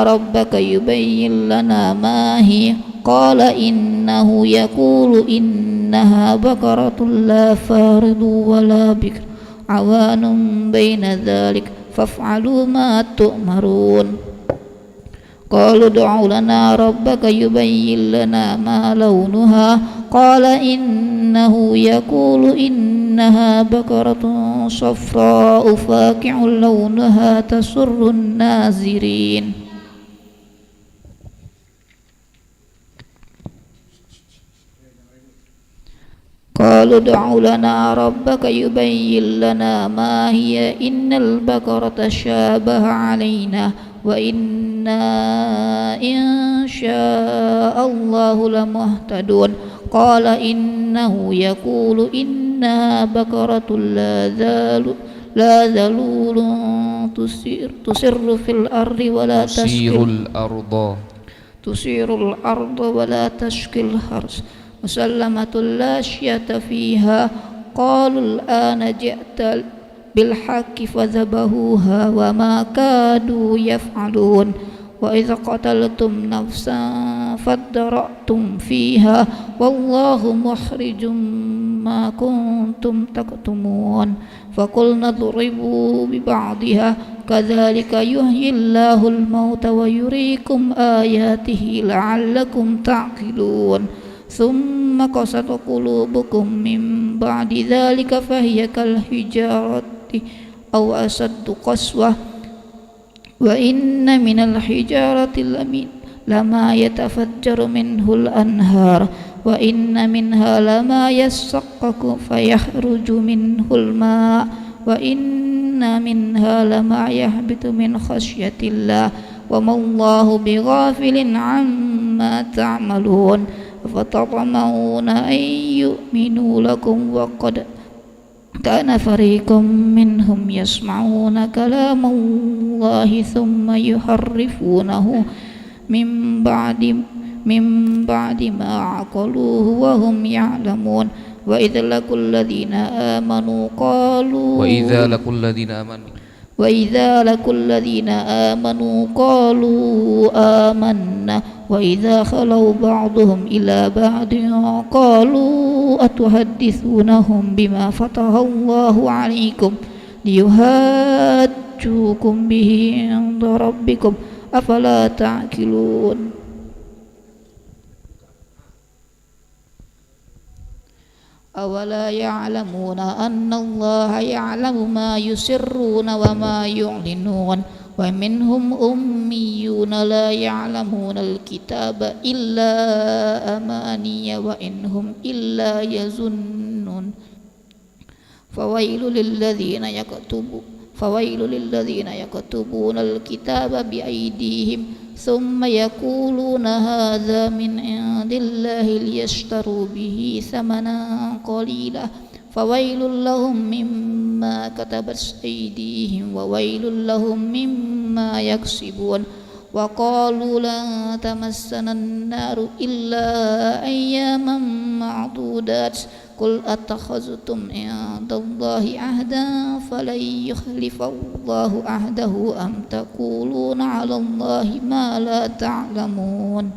ربك يبين لنا ما هي قال إنه يقول إنها بقرة لا فارض ولا بكر عوان بين ذلك فافعلوا ما تؤمرون قالوا ادع لنا ربك يبين لنا ما لونها قال إنه يقول إنها بقرة صفراء فاقع لونها تسر الناظرين قالوا ادع لنا ربك يبين لنا ما هي إن البقرة شابه علينا وإنا إن شاء الله لمهتدون قال إنه يقول إنها بقرة لا ذلول تسر في الأرض ولا تسير الأرض ولا تشكي الحرث مسلمة لا شية فيها قالوا الآن جئت بالحق فذبحوها وما كادوا يفعلون وإذا قتلتم نفسا فادرأتم فيها والله مخرج ما كنتم تكتمون فقلنا اضربوا ببعضها كذلك يحيي الله الموت ويريكم آياته لعلكم تعقلون ثم قست قلوبكم من بعد ذلك فهي كالحجارة أو أشد قسوة وإن من الحجارة لما يتفجر منه الأنهار وإن منها لما يشقق فيخرج منه الماء وإن منها لما يهبط من خشية الله وما الله بغافل عما تعملون فتطمعون أن يؤمنوا لكم وقد كان فريق منهم يسمعون كلام الله ثم يحرفونه من بعد ما عقلوه وهم يعلمون وإذا لقوا الذين آمنوا قالوا آمنا وإذا خلوا بعضهم إلى بعض قالوا أتحدثونهم بما فتح الله عليكم ليحاجوكم به عند ربكم أفلا تعقلون أولا يعلمون أن الله يعلم ما يسرون وما يعلنون ومنهم أميون لا يعلمون الكتاب إلا أماني وإن هم إلا يظنون فويل للذين يكتبون الكتاب بأيديهم ثم يقولون هذا من عند الله ليشتروا به ثمنا قليلا فويل لهم مما كتبت أيديهم وويل لهم مما يكسبون وقالوا لن تمسنا النار إلا أياما معدودات قل أتخذتم عند الله عهدا فلن يخلف الله عهده أم تقولون على الله ما لا تعلمون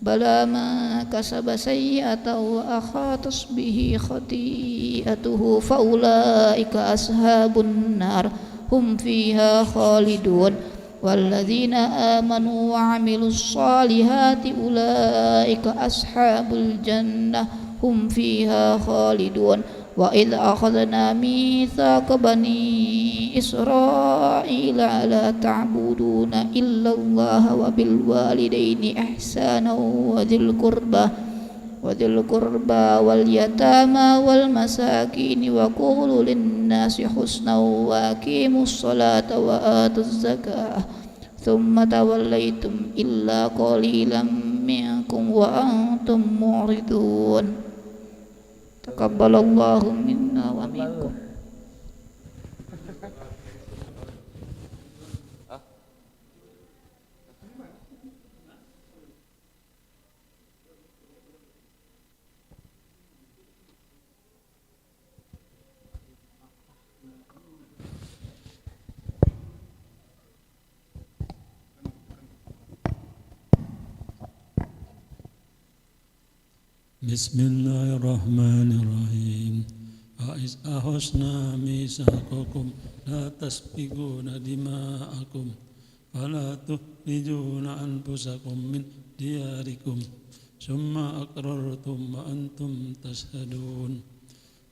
بلى من كسب سيئة وأحاطت به خطيئته فأولئك أصحاب النار هم فيها خالدون والذين آمنوا وعملوا الصالحات أولئك أصحاب الجنة هم فيها خالدون وإذ أخذنا ميثاق بني إسرائيل لا تعبدون إلا الله وبالوالدين إحسانا وذي القربى واليتامى والمساكين وقولوا للناس حسنا وأقيموا الصلاة وآتوا الزكاة ثم توليتم إلا قليلا منكم وأنتم معرضون تقبل الله منا ومنكم. بسم الله الرحمن الرحيم وإذ أخذنا ميثاقكم لا تسفكون دماءكم ولا تخرجون أنفسكم من دياركم ثم أقررتم وأنتم تشهدون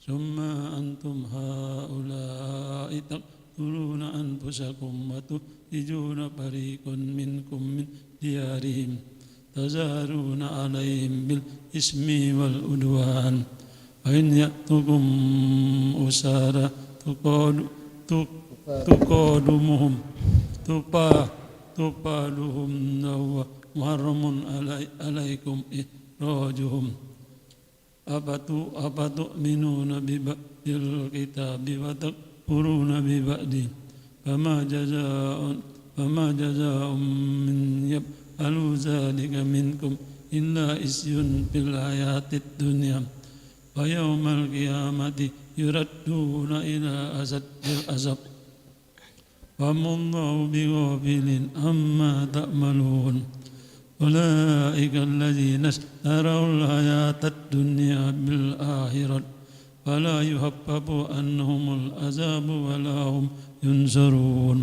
ثم أنتم هؤلاء تقتلون أنفسكم وتخرجون فريقا منكم من ديارهم تظاهرون عليهم بالإثم والعدوان وإن يأتكم أسارى تقادمهم وهو محرم عليكم إخراجهم أفتؤمنون ببعض الكتاب وتكفرون ببعض فما جزاء من يفعل ذلك منكم إلا خزي في الحياة الدنيا ويوم القيامة يردون إلى أشد العذاب وما الله بغافل عما تعملون أولئك الذين اشتروا الحياة الدنيا بالآخرة فلا يخفف عنهم العذاب ولا هم ينصرون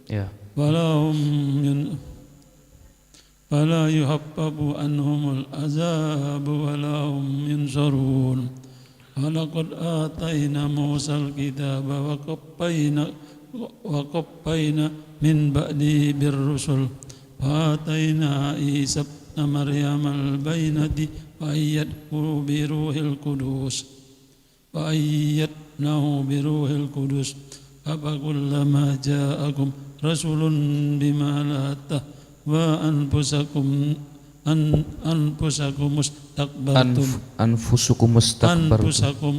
Ya. فلا يخفف عنهم العذاب ولا هم ينصرون ولقد آتينا موسى الكتاب وقفينا من بعده بالرسل وآتينا عيسى ابن مريم البينة وأيدناه بروح القدس أفكلما جاءكم رسول بما لا تهوى أنفسكم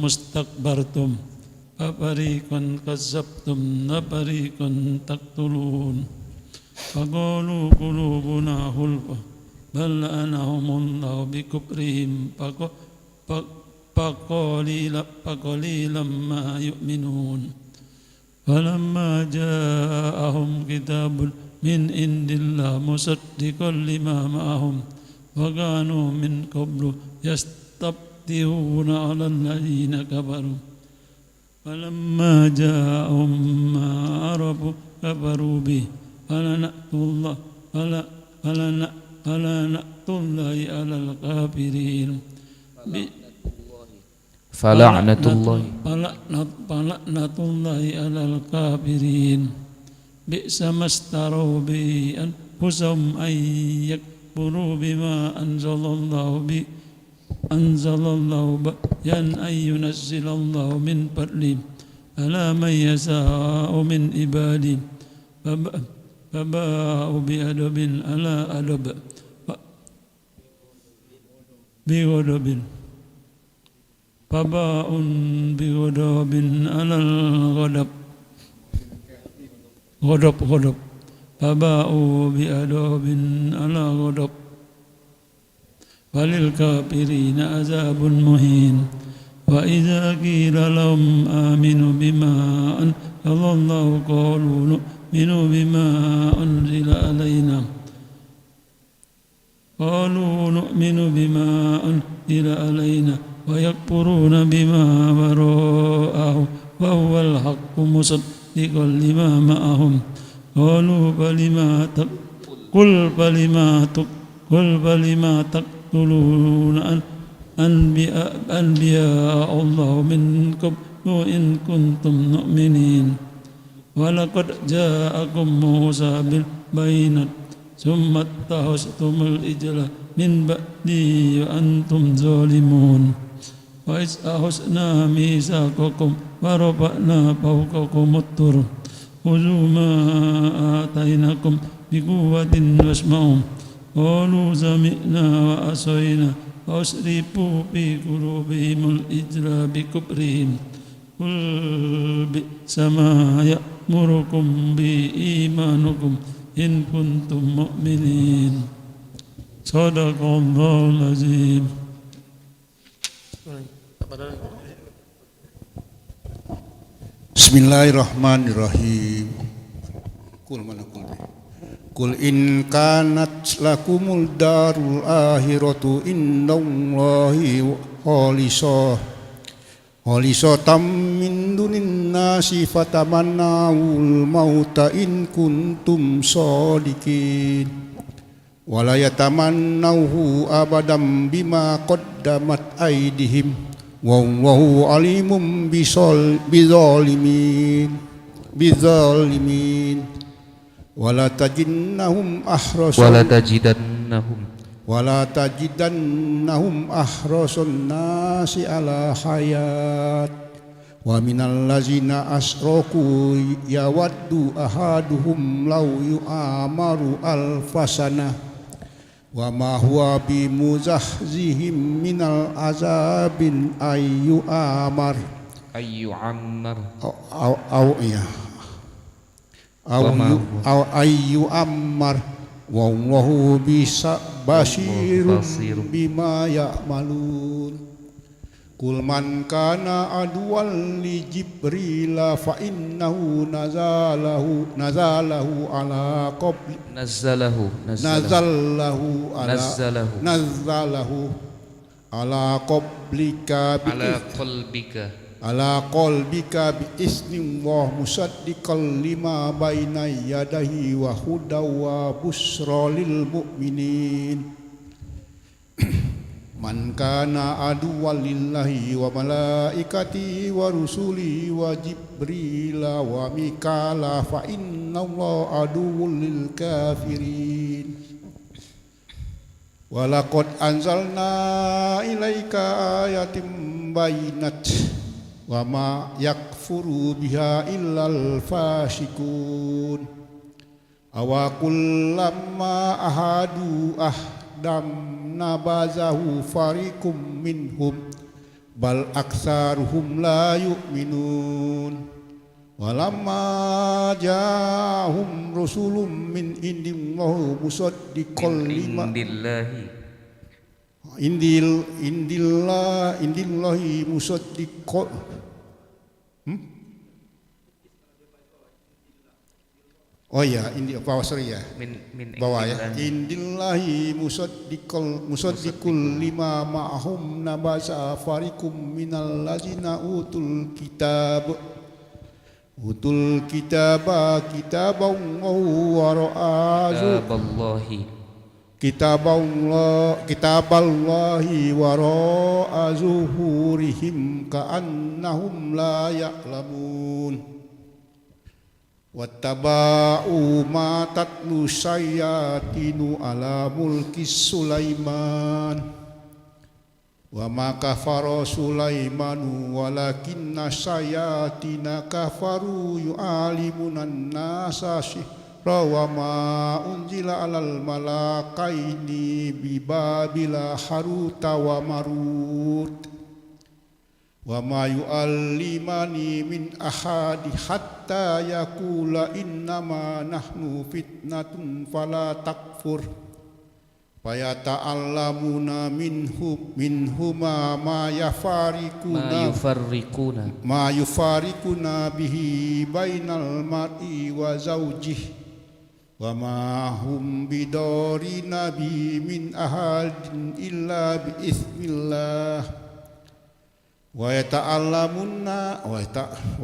استكبرتم ففريقا كذبتم وفريقا تقتلون فقالوا قلوبنا غلف بل لعنهم الله بكفرهم فقليلا ما يؤمنون فلما جاءهم كتاب من عند الله مصدقا لما معهم وكانوا من قبل يستفتحون على الذين كفروا فلما جاءهم ما عرفوا كفروا به فلعنة الله على الكافرين falaknatullahi alal kafirin bi'sa mastaru bi anfusahum ay yakfuru bima anzalallahu yan ay yunazzilallahu min fadli ala man yasa'u min ibadi faba'u bi adabin ala adab bi ghadabin faba'un bi ghadabin ala ghadab ghadab faba'u bi adabin ala ghadab walil kafirina azabun muhin wa idza qila lahum aminu bima anzalallahu qalu nu'minu bima unzila alaina wa yakfuruna bima wara'ahu wa huwal haqqu musaddiqan lima ma'ahum qalu falima taqtuluna anbiya Allah min qablu in kuntum mu'minin wa laqad ja'akum Musa bil bayinat summa tahastumul ijla min ba'di wa antum zalimun wa iz ahusna misaqakum wa rafa'na fawqakum at-tur khudhu ma atainakum biquwwatin wasma'u qalu sami'na wa asayna wa asrifu fi qulubihimul ijla bi kufrihim qul bi'sa ma ya'murukum bi imanukum in kuntum mu'minin. Sadaqallahul azim. Bismillahirrahmanirrahim. Kul in kanat lakumul darul akhiratu indallahi khalisatan min dunin nasi fatamannawul mauta in kuntum shadiqin wala yatamannawhu abadan bima qaddamat aydihim wallahu alimum bizalimin wala tajidannahum ahrasun nasi ala hayat wa minal lazina asraku yawaddu ahaduhum law yu'amaru alfasana wa ma huwa bimuzahzihim minal azabin ayyu'ammar wallahu basirun bima ya'malun. Kul man kana adwal li Jibril fa innahu nazalahu ala qalbika bi isnin wa musaddiqan lima baina yadayhi wa hudaw wa bushra lil mu'minin. Man kana aduwwan lillahi wa malaikatihi wa rusulihi wa Jibril wa Mikala fa innallaha aduwwun lil kafirin. Wa laqad anzalna ilaika ayatin bayinat wa ma yakfuru biha illal fasiqun. Awa kullamma ahadu ahdam nabazahu fariqum minhum bal aktsaruhum la yu'minun. Walamma ja'ahum rusulun min indillahi musaddiqan lima indillahi musaddiqan Oh ya, bawah sorry ya. Bawah ya. Indillahi musaddiqul lima ma'hum nabasa fariqum minal ladzina utul kitaba kitaban wara'a kitaballahi wara'a zuhurihim ka'annahum la ya'lamun wattaba'u ma tatlu syayatinu ala mulki Sulaiman wa ma kafara Sulaimanu walakinna syayatina kafaru yu'alimunan nasa wa ma unzila alal malakaini bi Babila Haruta wa Marut wa ma yu'allimani min ahadi hatta yaqula innama nahnu fitnatun fala takfur fayata'allamuna minhuma ma yufarriquna bihi bainal mar'i wa zawjihi wa ma hum bidorina bi min ahadin illa bi ismillah wa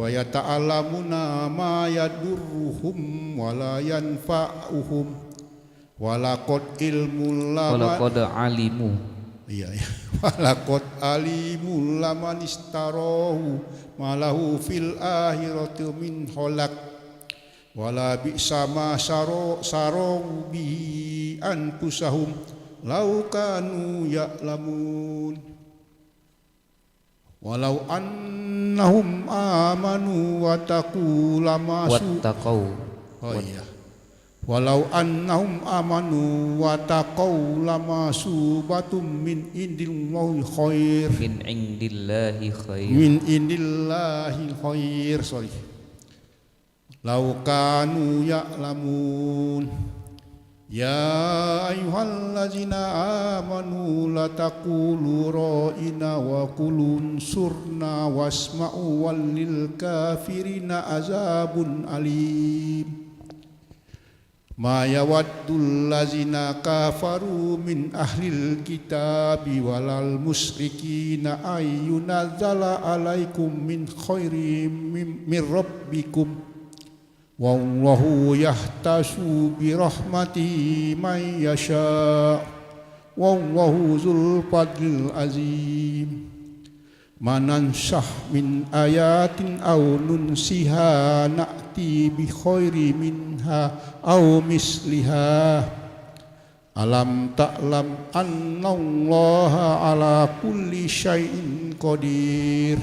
yata'allamuna ma yadurruhum wa la yanfa'uhum wa laqad alimu laman istarahu ma lahu fil akhirati min khalaq wala bi'sa ma saru bihi anfusahum law kanu ya'lamun walau annahum amanu wattaqu lama subatum min indillahi khair Lau kanu ya'lamun ya ayyuhallazina amanu la taqulu ra'ina wa qulun surna wasma'u walil kafirina azabun alim ma yawaddul lazina kafaru min ahlil kitabi walal musyrikina ayyunazzala alaikum min khairim min rabbikum wallahu yahtasu bi rahmatihi man yasha wallahu dzul fadlil azim manansah min ayatin aw nunsiha na'ti bi khairi minha aw misliha alam ta'lam annallaha ala kulli syai'in qadir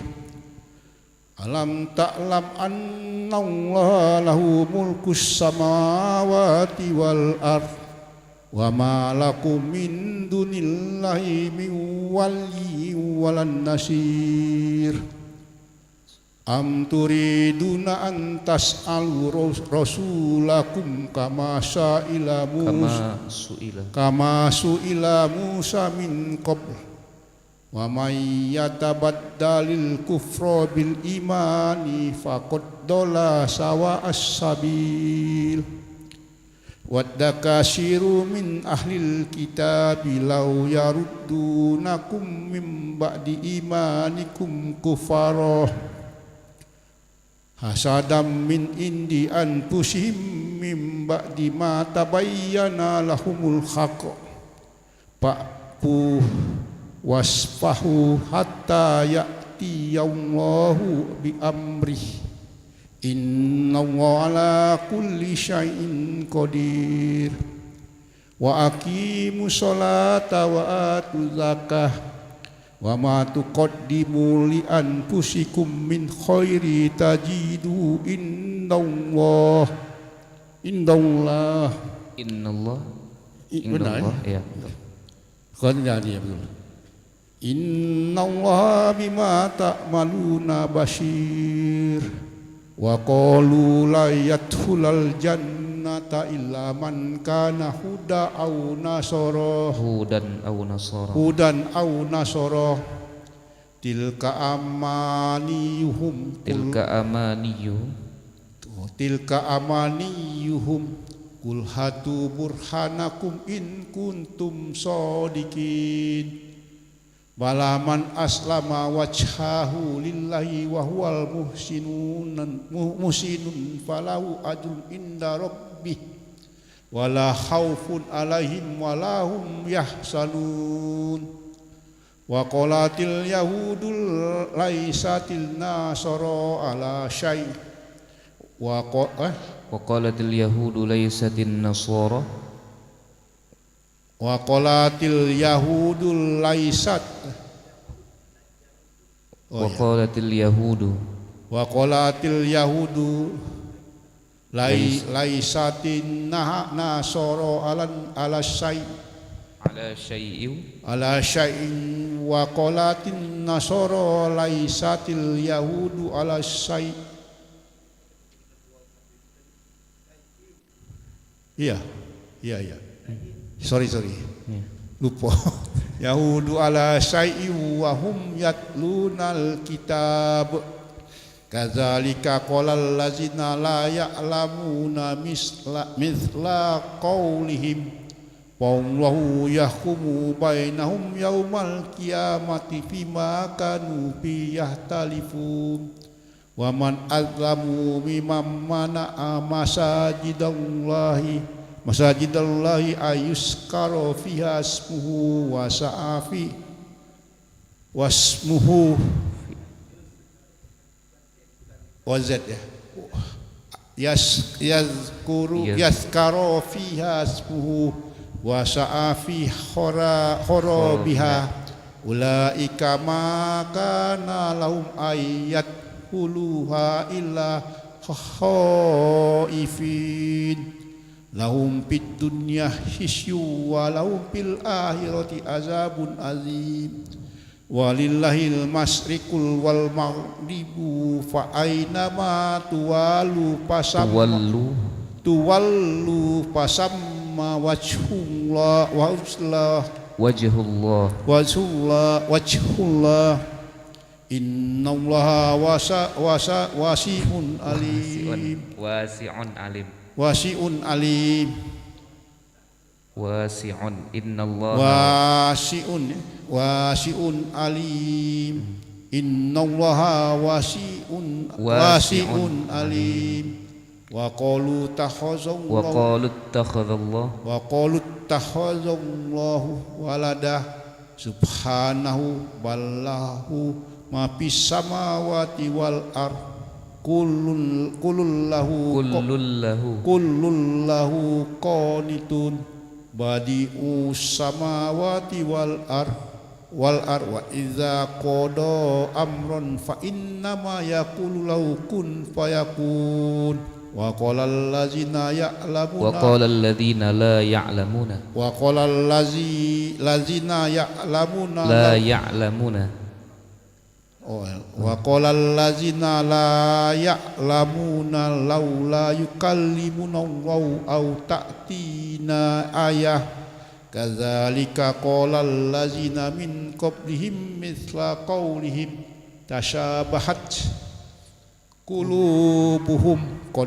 alam ta'lam annallaha lahu mulkus samawati wal ard wa ma lakum min dunillahi min waliyyin walan nasir am turiduna an tas'alu rasulakum kama su'ila Musa min qabl wa may yatabaddalil kufra bil imani faqad dalla sawa'as sabil wadda kasiru min ahlil kitabi law yaruddunakum min ba'di imanikum kufara hasadam min indi anfusihim min ba'di ma tabayyana lahumul haqq fa'fu wasfahu hatta ya'tiyallahu bi amrih innallaha ala kulli syai'in qadir wa aqimus sholata wa atuz zakah wa ma tuqaddimu li anfusikum min khairi tajidu indallah ya kan jadi ya betul innallaha bima ta'maluna basyir wa qalu la yadkhulul jannata illa man kana hudan aw nasara tilka amaniyuhum qul hatu burhanakum in kuntum shadiqin balaman aslama wajhahu lillahi wa huwal muhsinun falahu ajrun inda rabbih wala khaufun alaihim wala hum yahzanun. Wa qalatil yahudul laisatil nasara ala syai' wa qalatil yahudu laisatin nasara wa qalatil yahudul laisat wa qalatil yahudu laisatin nasara ala syai' ala syai'in wa qalatin nasara laisatil yahudu ala syai'. Iya. Sorry. Lupa. Yahudu ala syai'i wa hum yatlunal kitab. Kadzalika qalal ladzina la ya'lamuna mithla qaulihim. Wallahu yahkumu bainahum yaumal qiyamati fima kanu fi yahtalifun. Wa man azlamu mimman mana'a masajidallahi ayuskara fiha ismuhu wa sa'afi wasmuhu wazad ya yazkara fiha ismuhu wa sa'afi kharabiha ulaika ma kana lahum ayat huluha illa khaifin lahum fid dunya hisyu wa lahum fil akhirati azabun azim walillahil masriqul wal maghribu fa aina ma tuwallu fasamma wajhullah innallaha wasi'un alim innallaha wasi'un alim wa qalu takhazallahu waladah subhanahu ballahu ma fis samawati wal ard kullun lahu qanitun badi'us samawati wal ard wa idza qada amran fa innama yaqulu lahu kun fayakun. Wa qala allazina la ya'lamuna wa qala allazina la ya'lamuna laula yukallimuna Allahu aw ta'tina ayah kadzalika qala allazina min qablihim mithla qaulihim tashabahat qulubuhum qad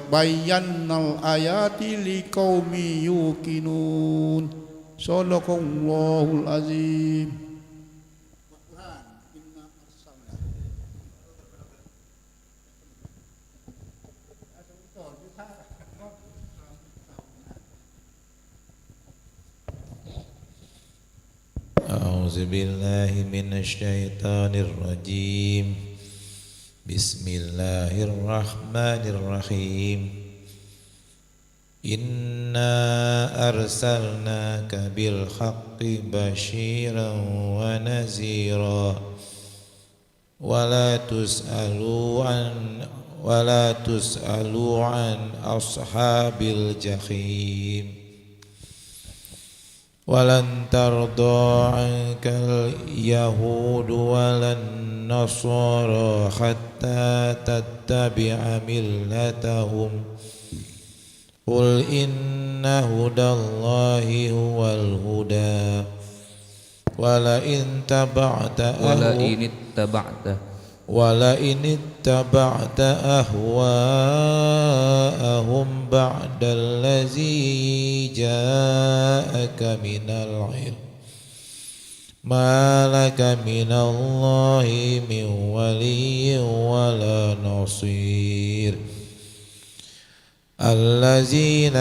bayyannal ayati liqaumi yuqinun. Shadaqallahul azim. A'udzu billahi minasy syaithanir rajim. Bismillahirrahmanirrahim. Inna arsalnaka bil haqqi basyiran wa nazira wa la tus'alu an ashabil jahim. Walan tarda ankal yahudu walan nasara hatta tattabi'a millatahum. Qul inna hudallahi huwal huda wala in ittaba'ta ahwa'ahum ba'dallazi ja'aka minal ilm ma laka minallahi min waliyyin wala nasir. الذين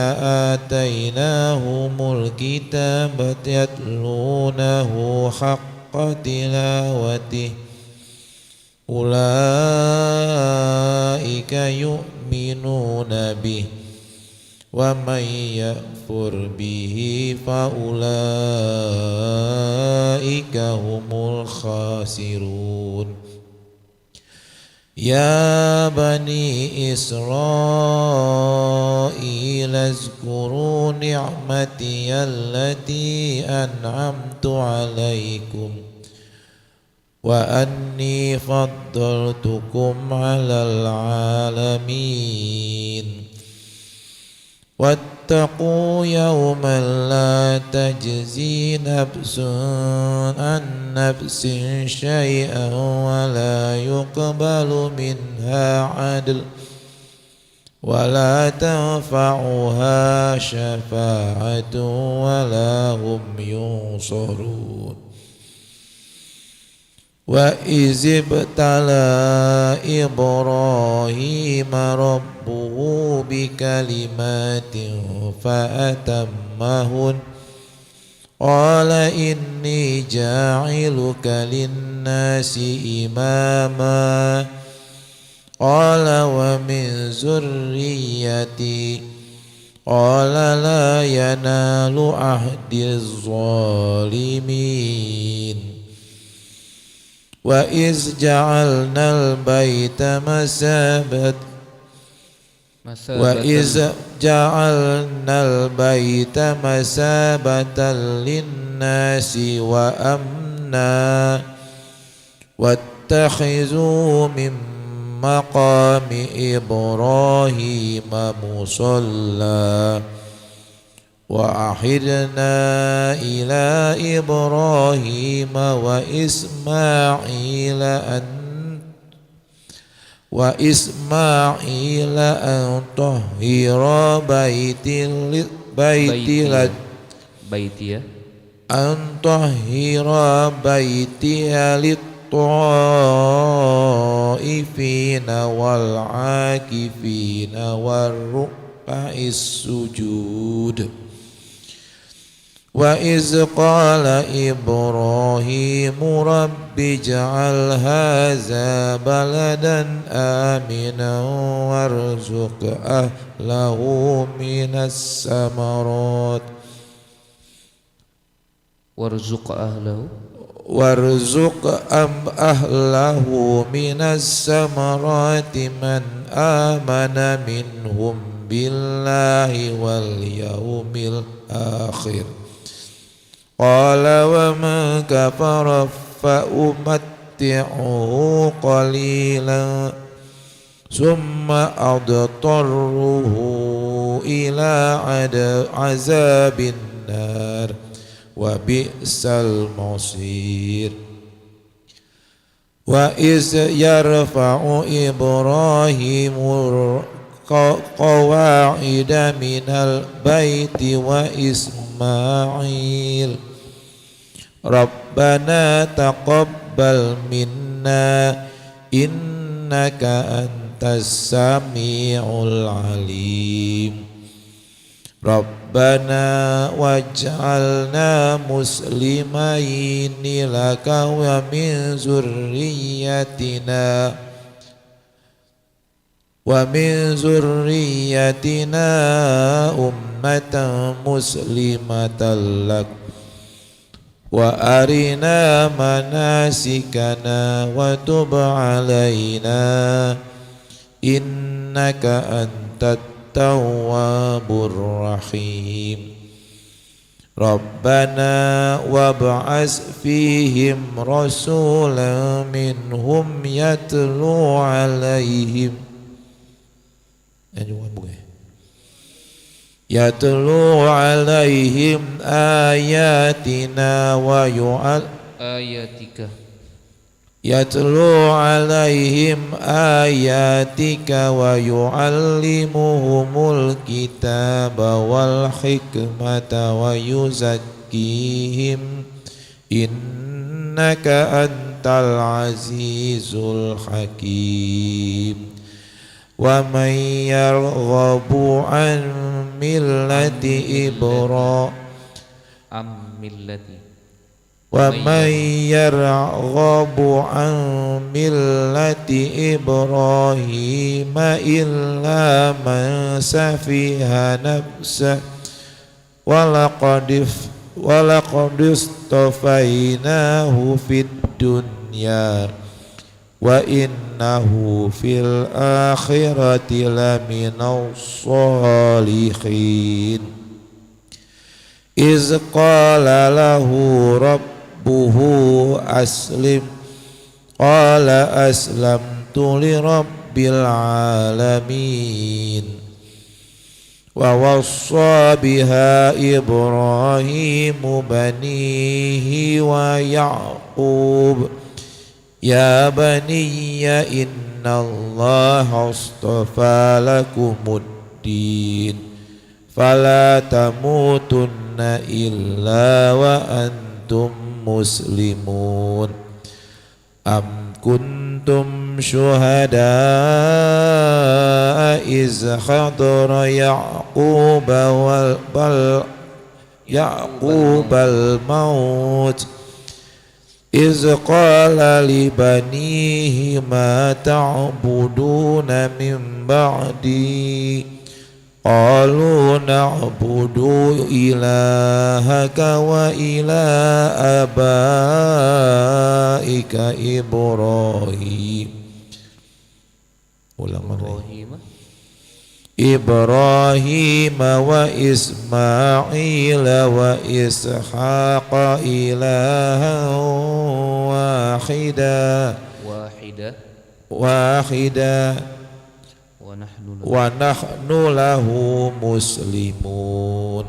آتيناهم الكتاب يتلونه حق تلاوته أولئك يؤمنون به ومن يكفر به فأولئك هم الخاسرون يا بني إسرائيل اذكروا نعمتي التي أنعمت عليكم وأني فضلتكم على العالمين واتقوا يوما لا تجزي نفس عن نفس شيئا ولا يقبل منها عدل ولا تنفعها شفاعة ولا هم ينصرون وإذ ابتلى إبراهيم ربه بكلمات فأتمهن قال إني جاعلك للناس إماما قال ومن ذريتي قال لا ينال عهد الظالمين وإذ جعلنا البيت مثابة للناس وأمنا واتخذوا من مقام إبراهيم مصلى وعهدنا إلى إبراهيم وإسماعيل أن طهر بيتي للطائفين والعاكفين والركع السجود وإذ قال إبراهيم رب اجعل هذا بلدا آمنا وارزق أهله من الثمرات من الثمرات من آمن منهم بالله واليوم الآخر قال ومن كفر فأمتعه قليلا ثم أضطره إلى عذاب النار وبئس المصير وإذ يرفع إبراهيم قواعد من البيت وإسماعيل ربنا تقبل منا إنك أنت السميع العليم ربنا واجعلنا مسلمين لك ومن ذريتنا أمة مسلمة لك وأرنا مناسكنا وتب علينا إنك أنت التواب الرحيم ربنا وابعث فيهم رسولا منهم يتلو عليهم آياتنا يتلو عليهم آياتك ويعلمهم الكتاب والحكمة ويزكيهم إنك أنت العزيز الحكيم ومن يرغب عن ملة إبراهيم ومن يرغب عن ملة إبراهيم إلا من سفه نفسه ولقد اصطفيناه في الدنيا وإنه في الآخرة لمن الصالحين إذ قال له ربه أسلم قال أسلمت لرب العالمين ووصى بها إبراهيم بنيه ويعقوب يا بني إن الله اصطفى لكم الدين فلا تموتن إلا وأنتم مسلمون أم كنتم شهداء إذ حضر يعقوب الموت إذ قال لبنيه ما تعبدون من بعدي قالوا نعبد إلهك وإله آبائك إبراهيم وإسماعيل وإسحاق إلها واحدا ونحن له مسلمون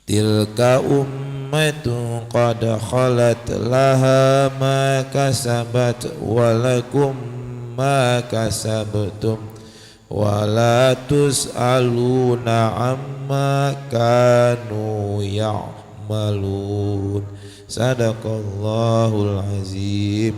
تلك أمة قد خلت لها ما كسبت ولكم ما كسبتم ولا تسألون عما كانوا يعملون صدق الله العظيم.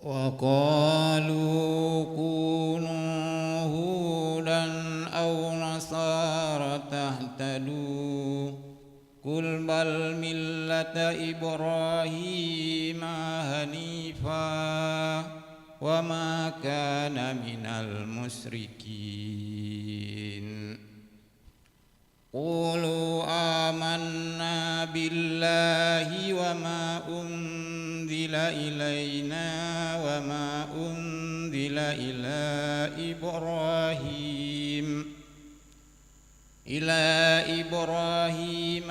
وقالوا كونوا هودا أو نصارى تهتدوا قل بل ملة إبراهيم حنيفا وما كان من المشركين قولوا آمنا بالله وما أنزل إلينا وما أنزل إلى إبراهيم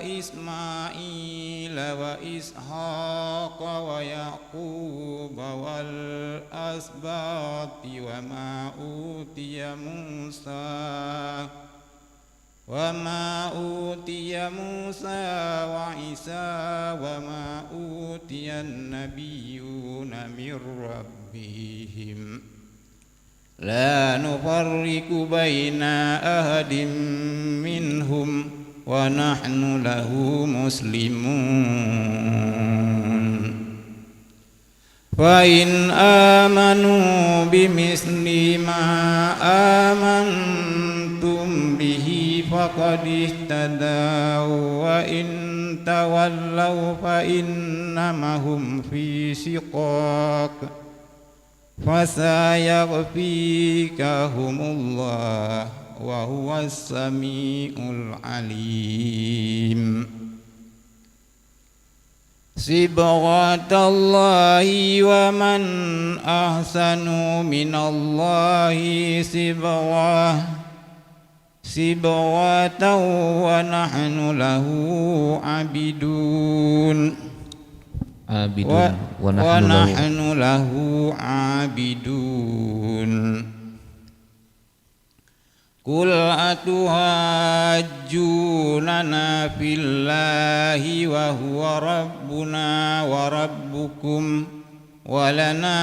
وإسماعيل وإسحاق ويعقوب والأسباط وما أوتي موسى وعيسى وما أوتي النبيون من ربهم لا نفرق بين أحد منهم ونحن له مسلمون فإن آمنوا بمثل ما آمنتم به فقد اهتدوا وإن تولوا فإنما هم في شقاق فسيكفيكهم الله وهو السميع العليم صبغة الله ومن أحسن من الله صبغة ونحن له عابدون ونحن له عابدون قل أتحاجوننا في الله وهو ربنا وربكم ولنا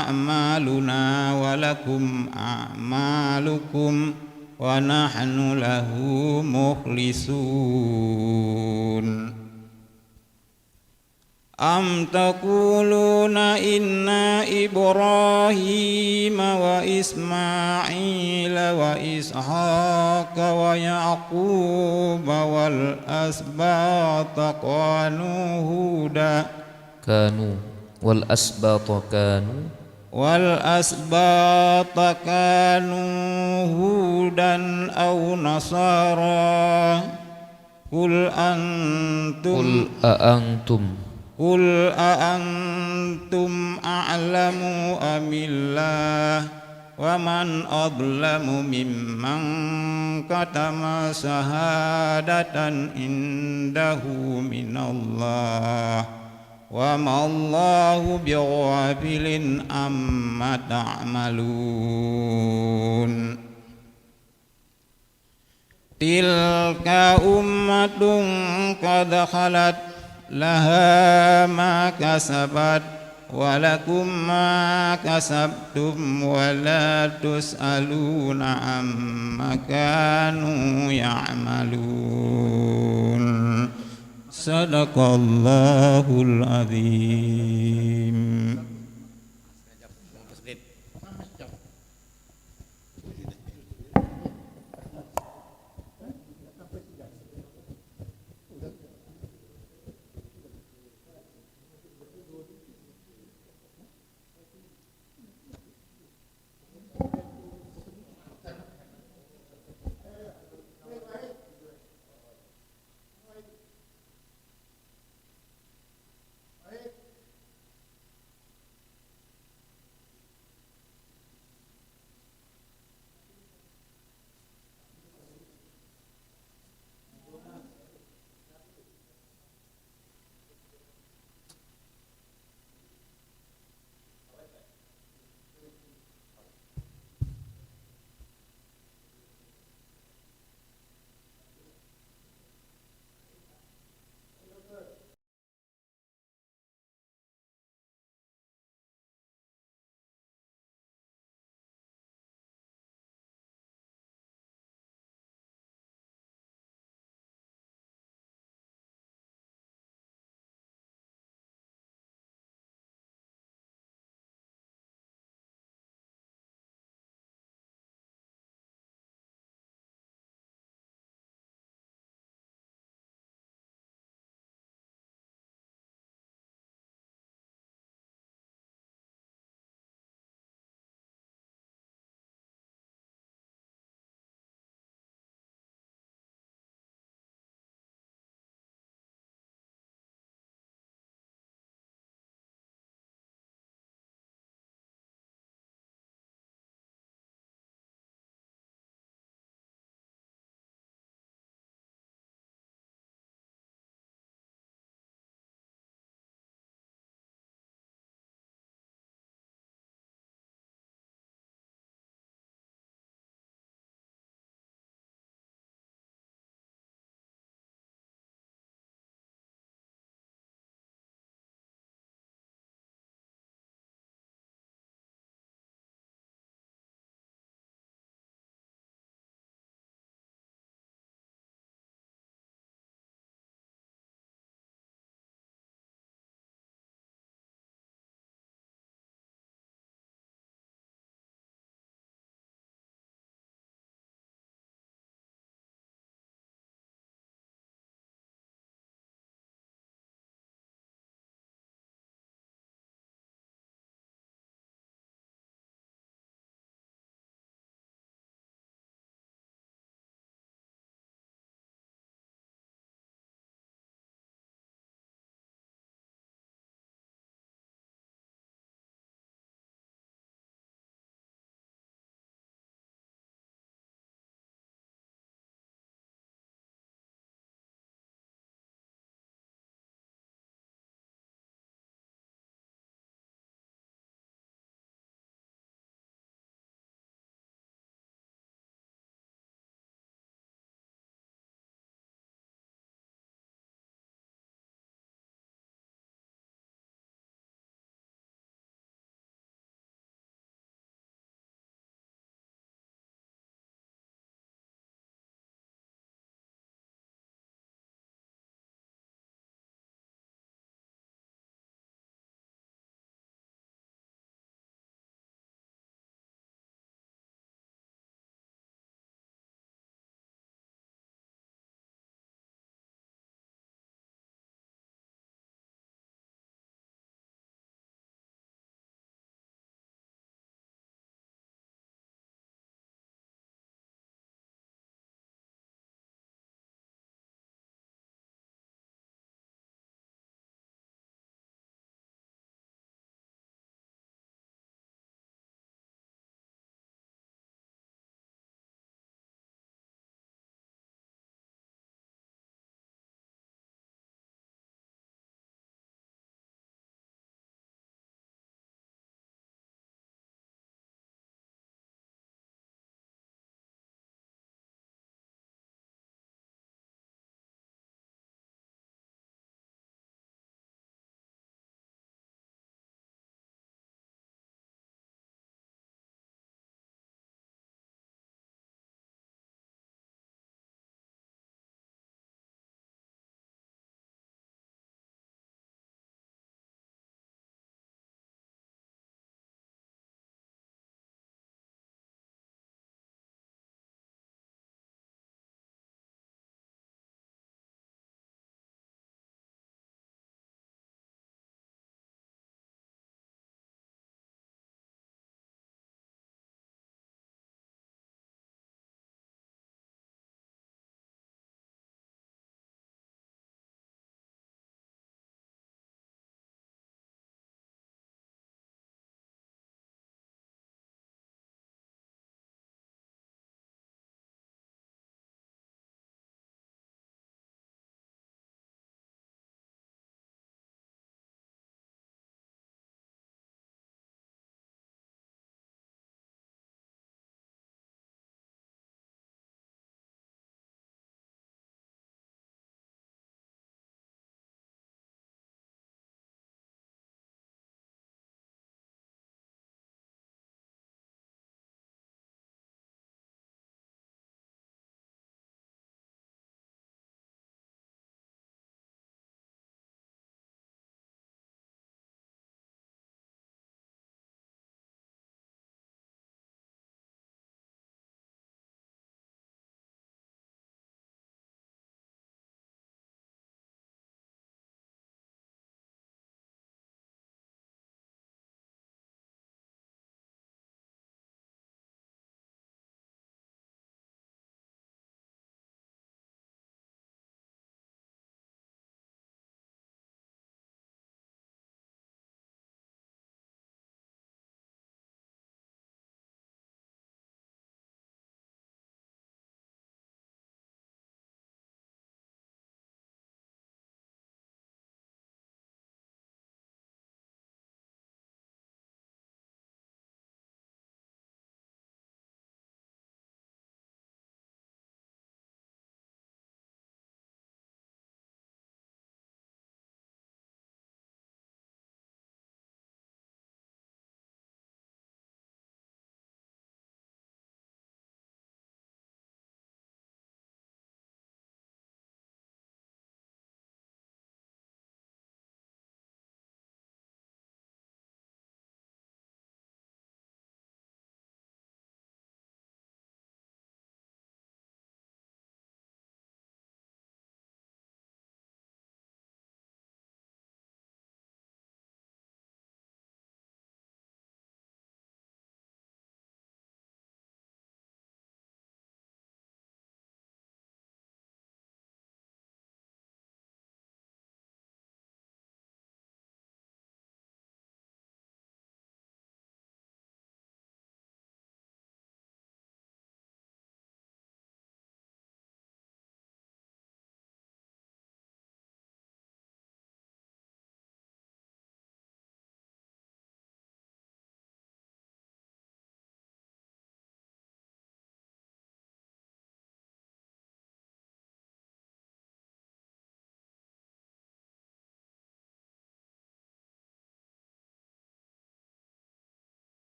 أعمالنا ولكم أعمالكم ونحن له مخلصون أم تقولون إن إبراهيم وإسماعيل وإسحاق ويعقوب والأسباط والأسباط كانوا هودا أو نصارى قل أأنتم أعلم أم الله ومن أظلم ممن كتم شهادة عنده من الله وما الله بغافل عما تعملون تلك أمة قد خلت لها ما كسبت ولكم ما كسبتم ولا تسألون عما كانوا يعملون صدق الله العظيم.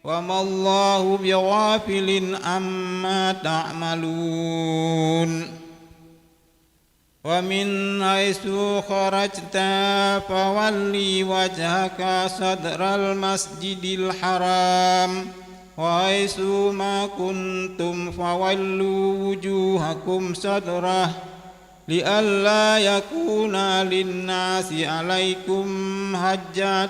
وما الله بغافل عما تعملون ومن حيث خرجت فولي وجهك شطر المسجد الحرام وحيث ما كنتم فولوا وجوهكم شطره لئلا يكون للناس عليكم حجة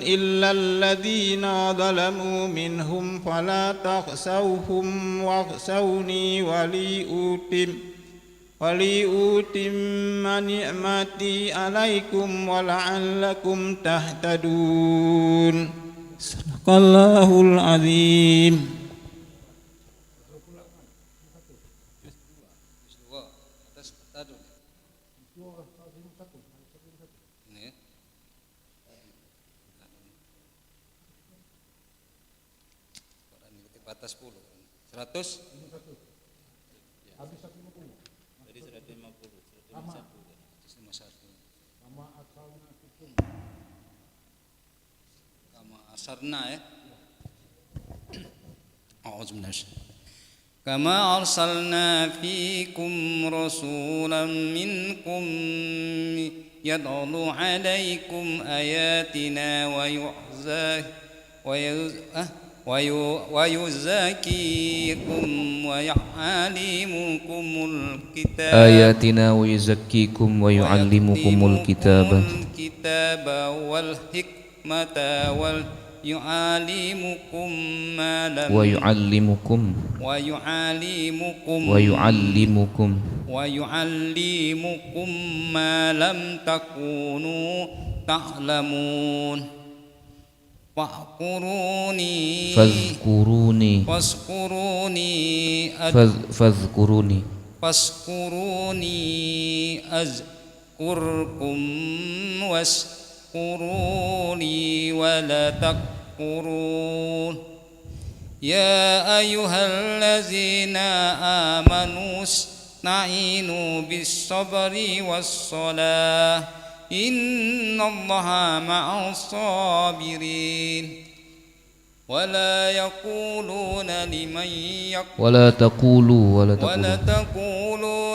إلا الذين ظلموا منهم فلا تخشوهم واخشوني ولأتم نعمتي عليكم ولعلكم تهتدون صدق الله العظيم. Batas 10 100 habis 150 jadi 150 kama asarna ya kama arsalna fikum rasulan minkum yad'u alaikum ayatina ويزكيكم ويعلمكم الكتاب آياتنا ويزكيكم ويعلمكم الكتاب والحكمة ويعلمكم ما لم تكونوا تعلمون فاذكروني أذكركم واشكروني ولا تكفرون. يا أيها الذين آمنوا استعينوا بالصبر والصلاة إن الله مع الصابرين. ولا تقولوا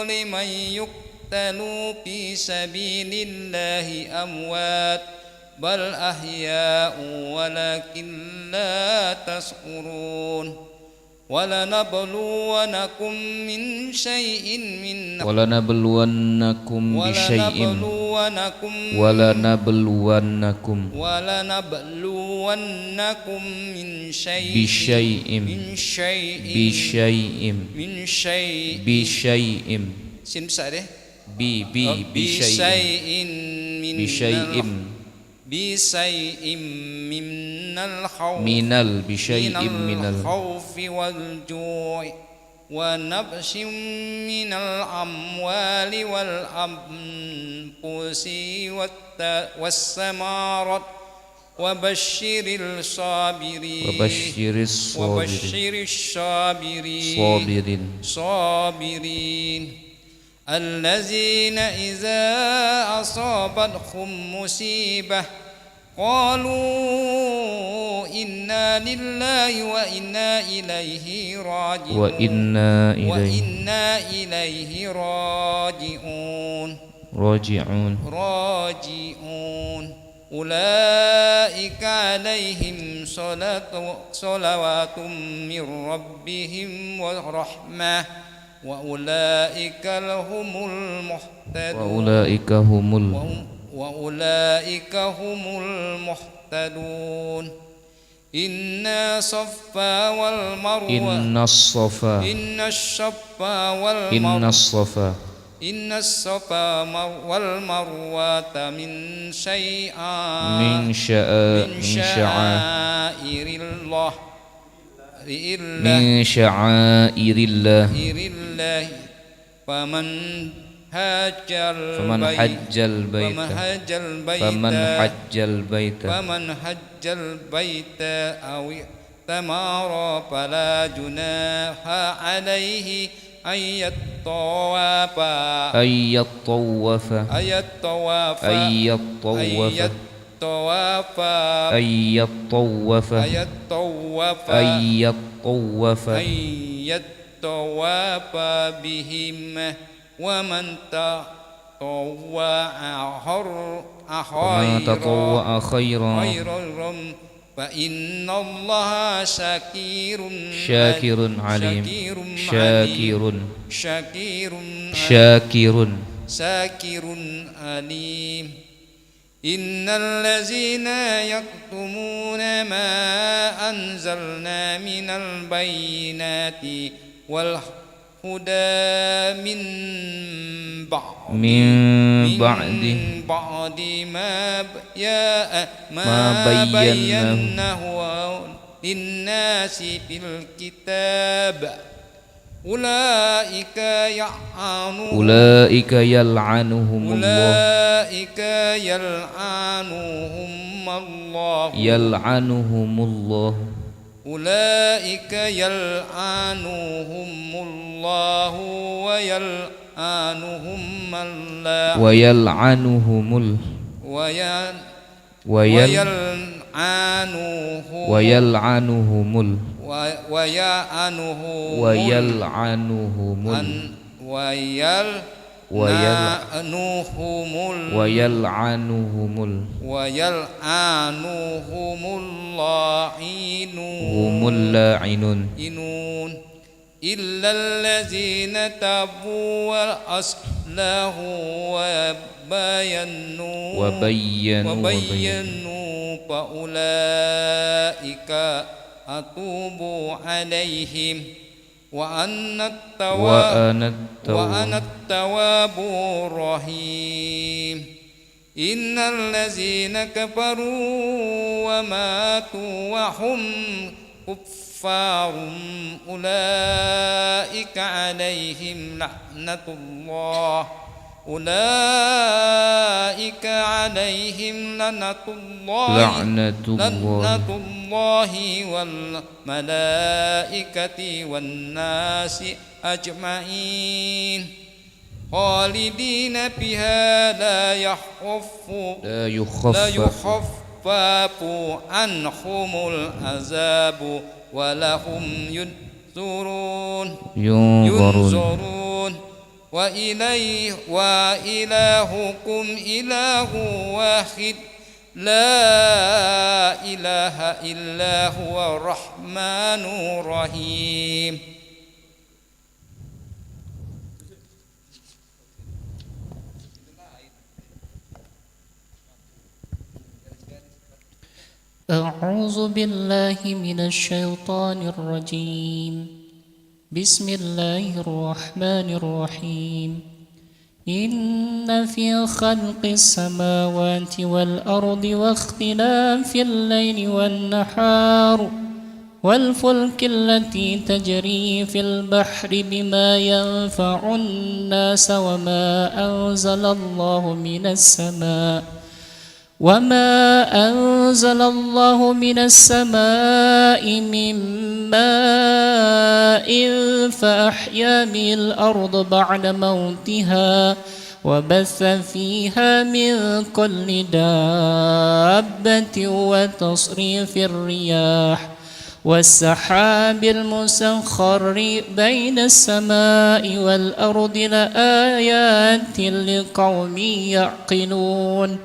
لمن يقتل في سبيل الله أموات بل أحياء ولكن لا تشعرون. ولنبلونكم بشيء من الخوف والجوع ونبش من الأموال والأنفس والثمرات وبشر الصابرين الذين إذا أصابتهم مصيبة قالوا إنا لله وإنا إليه راجعون. أولئك عليهم صلوات من ربهم ورحمة وأولئك هم المهتدون. إن الصفا والمروة من شعائر الله فمن حج البيت أو اعتمر فلا جناح عليه أن يطوف أن يطوف أن يطوف أن يطوف أن يطوف أن يطوف أن يطوف أن يطوف بهم ومن تطوع خيرا فإن الله شاكر عليم شاكر عليم إن الذين يكتمون ما أنزلنا من البينات والهدى من بعد ما بيناه للناس في الكتاب أولئك يلعنهم الله أولئك يلعنهم الله ويلعنهم اللاعنون إلا الذين تابوا وأصلحوا وبينوا فأولئك أتوب عليهم وأنا التواب الرحيم إن الذين كفروا وماتوا وهم كفار أولئك عليهم لعنة الله والملائكة والناس أجمعين خالدين فيها لا يخفف عنهم العذاب ولهم ينظرون وإلهكم إله واحد لا إله إلا هو الرحمن الرحيم. أعوذ بالله من الشيطان الرجيم. بسم الله الرحمن الرحيم. إن في خلق السماوات والأرض واختلاف الليل والنهار والفلك التي تجري في البحر بما ينفع الناس وما أنزل الله من السماء من ماء فأحيا به الأرض بعد موتها وبث فيها من كل دابة وتصريف الرياح والسحاب المسخر بين السماء والأرض لآيات لقوم يعقلون.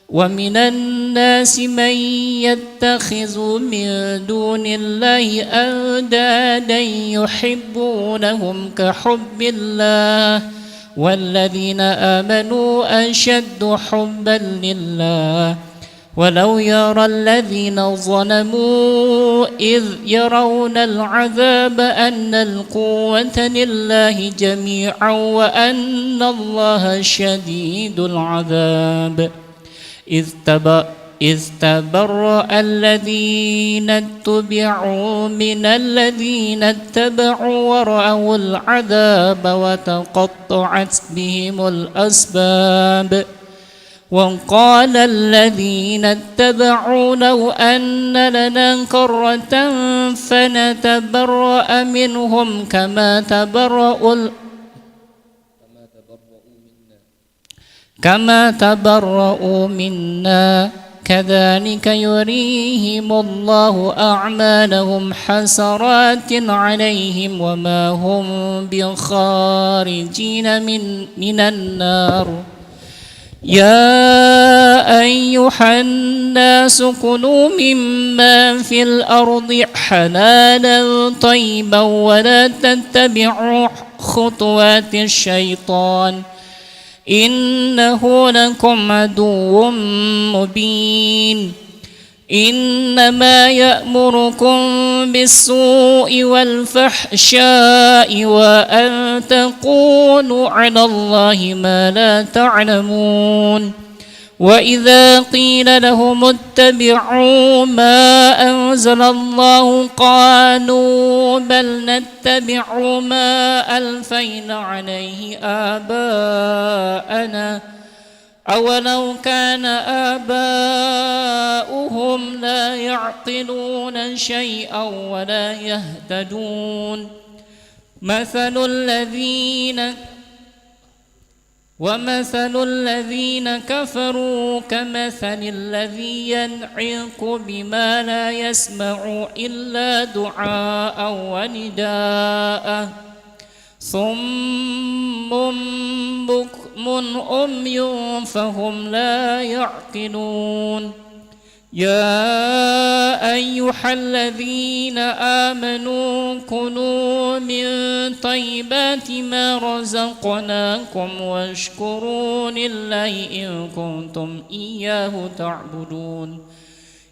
ومن الناس من يتخذ من دون الله أندادا يحبونهم كحب الله والذين آمنوا أشد حبا لله ولو يرى الذين ظلموا إذ يرون العذاب أن القوة لله جميعا وأن الله شديد العذاب. إذ تبرأ الذين اتبعوا من الذين اتبعوا ورأوا العذاب وتقطعت بهم الأسباب. وقال الذين اتبعوا لو أن لنا كرة فنتبرأ منهم كما تبرؤوا منا كذلك يريهم الله أعمالهم حسرات عليهم وما هم بخارجين من النار. يا أيها الناس كلوا مما في الأرض حلالا طيبا ولا تتبعوا خطوات الشيطان إنه لكم عدو مبين. إنما يأمركم بالسوء والفحشاء وأن تقولوا على الله ما لا تعلمون. وإذا قيل لهم اتبعوا ما أنزل الله قالوا بل نتبع ما ألفينا عليه آباءنا أولو كان آباؤهم لا يعقلون شيئا ولا يهتدون. ومثل الذين كفروا كمثل الذي ينعق بما لا يسمع إلا دعاء ونداء صم بكم أمي فهم لا يعقلون. يا أيها الذين آمنوا كلوا من طيبات ما رزقناكم واشكروا لله إن كنتم إياه تعبدون.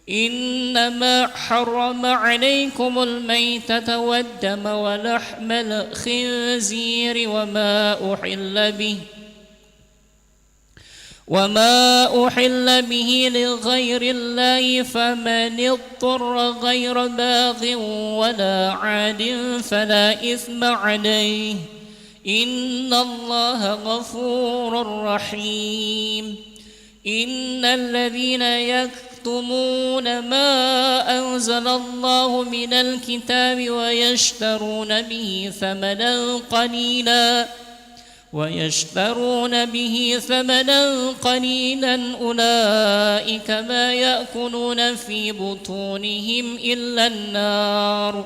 إنما حرم عليكم الميتة والدم ولحم الخنزير وما أحل به لغير الله فمن اضطر غير باغ ولا عاد فلا إثم عليه إن الله غفور رحيم. إن الذين يكتمون ما أنزل الله من الكتاب ويشترون به ثمنا قليلا أولئك ما يأكلون في بطونهم إلا النار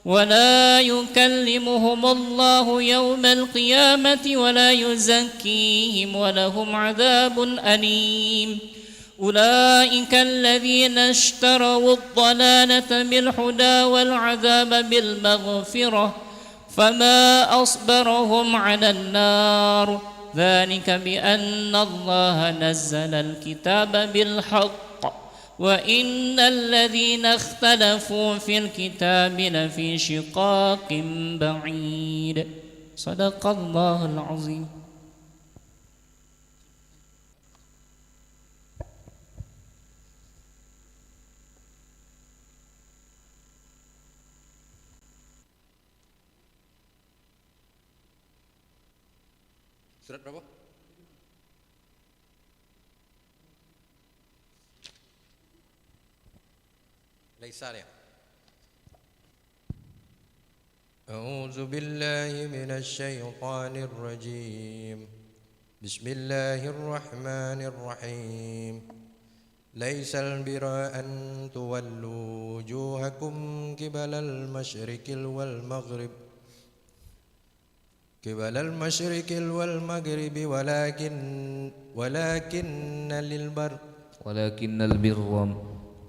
ولا يكلمهم الله يوم القيامة ولا يزكيهم ولهم عذاب أليم. أولئك الذين اشتروا الضلالة بالهدى والعذاب بالمغفرة فما أصبرهم على النار ذلك بأن الله نزل الكتاب بالحق وإن الذين اختلفوا في الكتاب لفي شقاق بعيد. صدق الله العظيم. Surat berapa? Laisal ya. أعوذ بالله من الشيطان الرجيم. بسم الله الرحمن الرحيم. ليس البر أن تولوا وجوهكم قبل المشرق والمغرب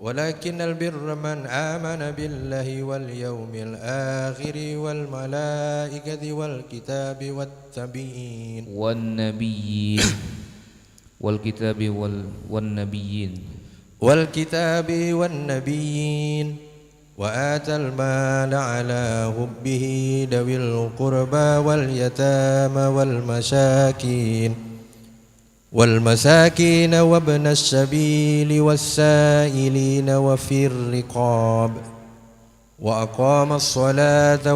ولكن البر من آمن بالله واليوم الآخر والملائكة والكتاب والنبيين وآتى المال على حبه ذوي القربى واليتامى والمساكين وابن السبيل والسائلين وفي الرقاب وأقام الصلاة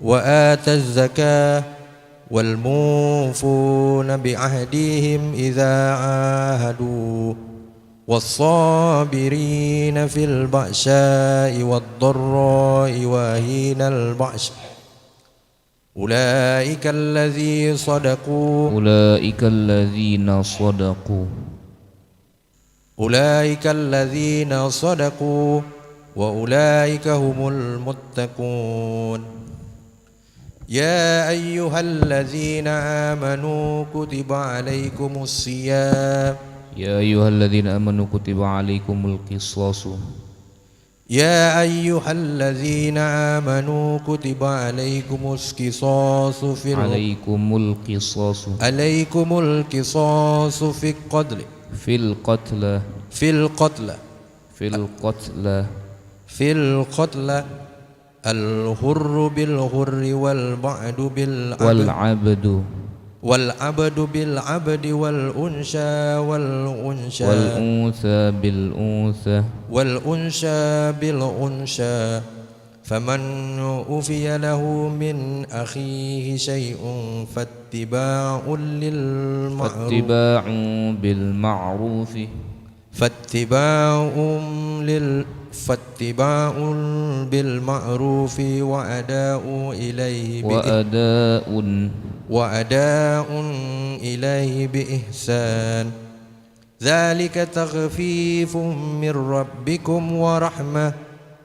وآتى الزكاة والموفون بعهدهم إذا عاهدوا والصابرين في البأساء والضراء وحين البأس أولئك الذين صدقوا وأولئك هم المتقون يا أيها الذين آمنوا كتب عليكم الصيام يا أيها الذين آمنوا كتب عليكم القصاص يا أيها الذين آمنوا كتب عليكم القصاص في القتلى الحر بالحر والعبد بالعبد والأنثى بالأنثى فمن أوفي له من أخيه شيء فاتباع بالمعروف وأداء إليه بإحسان ذلك تخفيف من ربكم ورحمة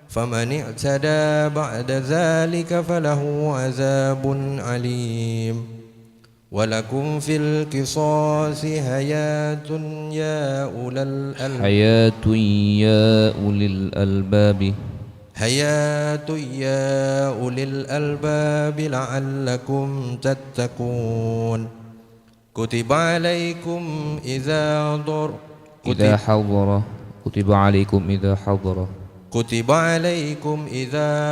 فمن اعتدى بعد ذلك فله عذاب عليم ولكم في القصاص حياة يا أولي الألباب لعلكم تتقون كتب عليكم إذا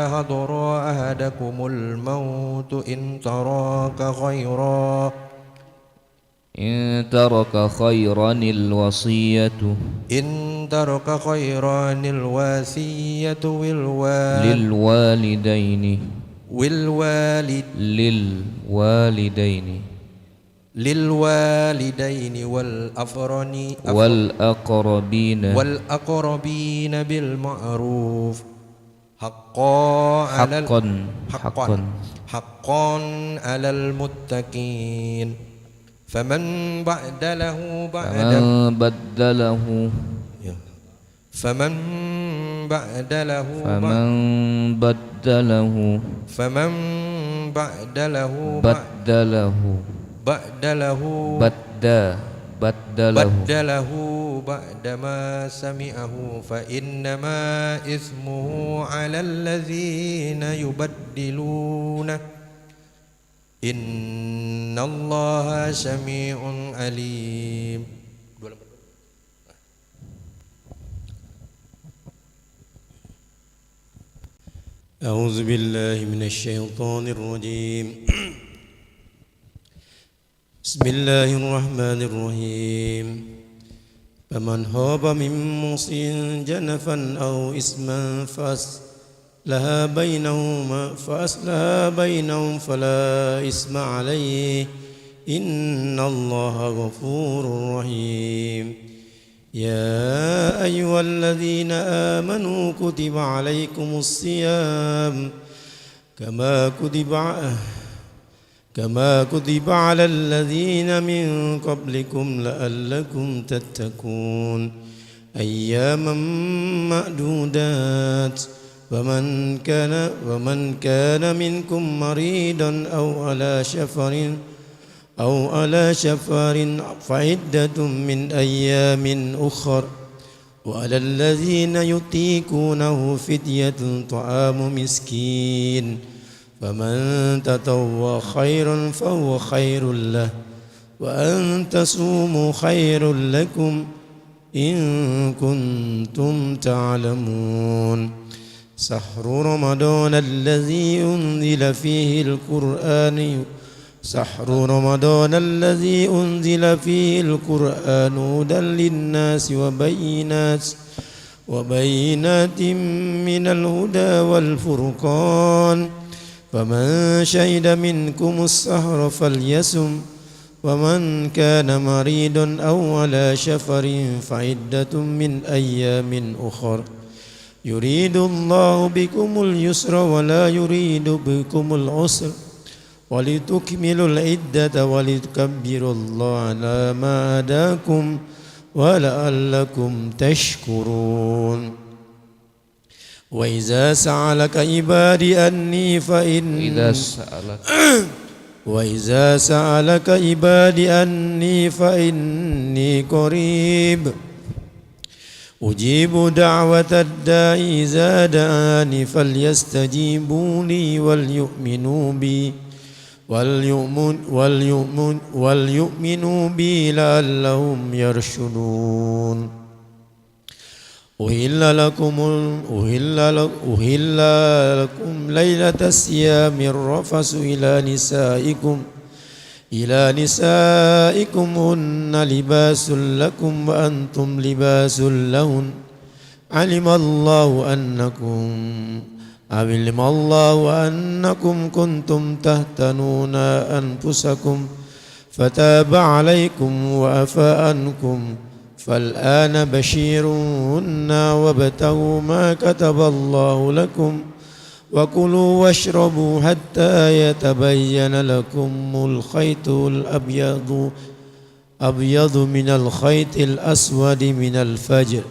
حضر أحدكم الموت إن ترك خيرا الوصية للوالدين والأقربين بالمعروف حقا على المتقين فمن بدله بعدما سمعه فإنما إثمه على الذين يبدلونه إن الله سميع عليم. أعوذ بالله من الشيطان الرجيم. بسم الله الرحمن الرحيم. فمن هاب من موصٍ جنفا أو إثما فأصلح بينهم فلا إثم عليه إن الله غفور رحيم. يا أيها الذين آمنوا كتب عليكم الصيام كما كتب على الذين من قبلكم لعلكم تتقون أياما معدودات ومن كان منكم مريضا أو على شفر فعدة من أيام أخر وعلى الذين يطيقونه فدية طعام مسكين فمن تطوع خيرا فهو خير له وأن تصوموا خير لكم إن كنتم تعلمون. شهر رمضان الذي أنزل فيه القرآن هدى للناس وبينات من الهدى والفرقان فمن شهد منكم السهر فليصم ومن كان مريضا أو على شفر فعدة من أيام أخر يريد الله بكم اليسر ولا يريد بكم العسر ولتكملوا العدة ولتكبروا الله على ما هداكم ولعلكم تشكرون وإذا سألك عبادي أني وإذا سألك عبادي أني فإني قريب أجيب دعوة الداعي إذا دعاني فليستجيبوا لي وليؤمنوا بي لعلهم يرشدون أهل لكم ليلة الصيام الرفث إلى نسائكم هن لباس لكم وأنتم لباس لهن علم الله أنكم كنتم تختنون أنفسكم فتاب عليكم وعفى عنكم فالآن بشيرهن وابتغوا ما كتب الله لكم وكلوا واشربوا حتى يتبين لكم الخيط الأبيض من الخيط الأسود من الفجر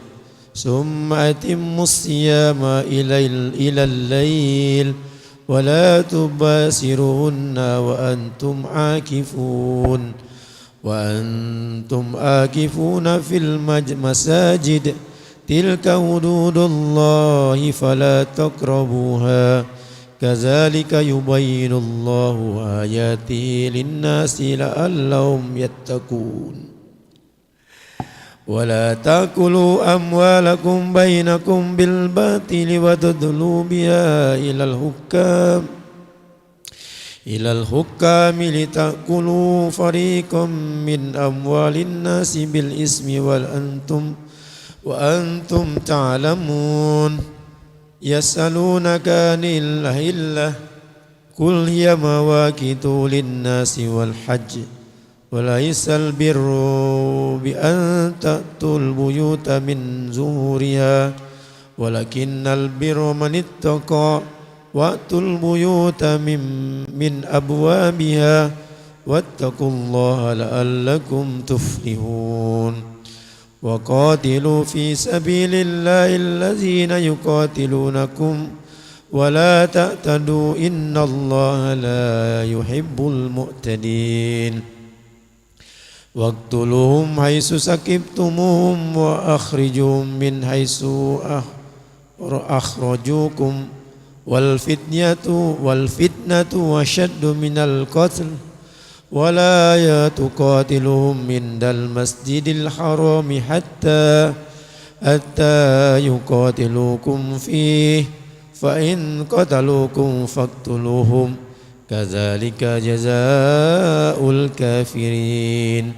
ثم أتموا الصيام إلى الليل ولا تباشرهن وأنتم عاكفون في المساجد تلك حدود الله فلا تقربوها كذلك يبين الله آياته للناس لعلهم يتقون ولا تأكلوا أموالكم بينكم بالباطل وتدلوا بها إلى الحكام لتأكلوا فريقا من أموال الناس بالإثم وأنتم تعلمون يسألونك عن الأهلة قل هي مواقيت للناس والحج وليس البر بأن تأتوا البيوت من ظهورها ولكن البر من اتقى وأتوا البيوت من أبوابها واتقوا الله لعلكم تفلحون وقاتلوا في سبيل الله الذين يقاتلونكم ولا تعتدوا إن الله لا يحب المعتدين واقتلوهم حيث سكبتموهم وأخرجوهم من حيث أخرجوكم والفتنة أشد من القتل ولا تقاتلهم عند المسجد الحرام حتى يقاتلوكم فيه فإن قتلوكم فاقتلوهم كذلك جزاء الكافرين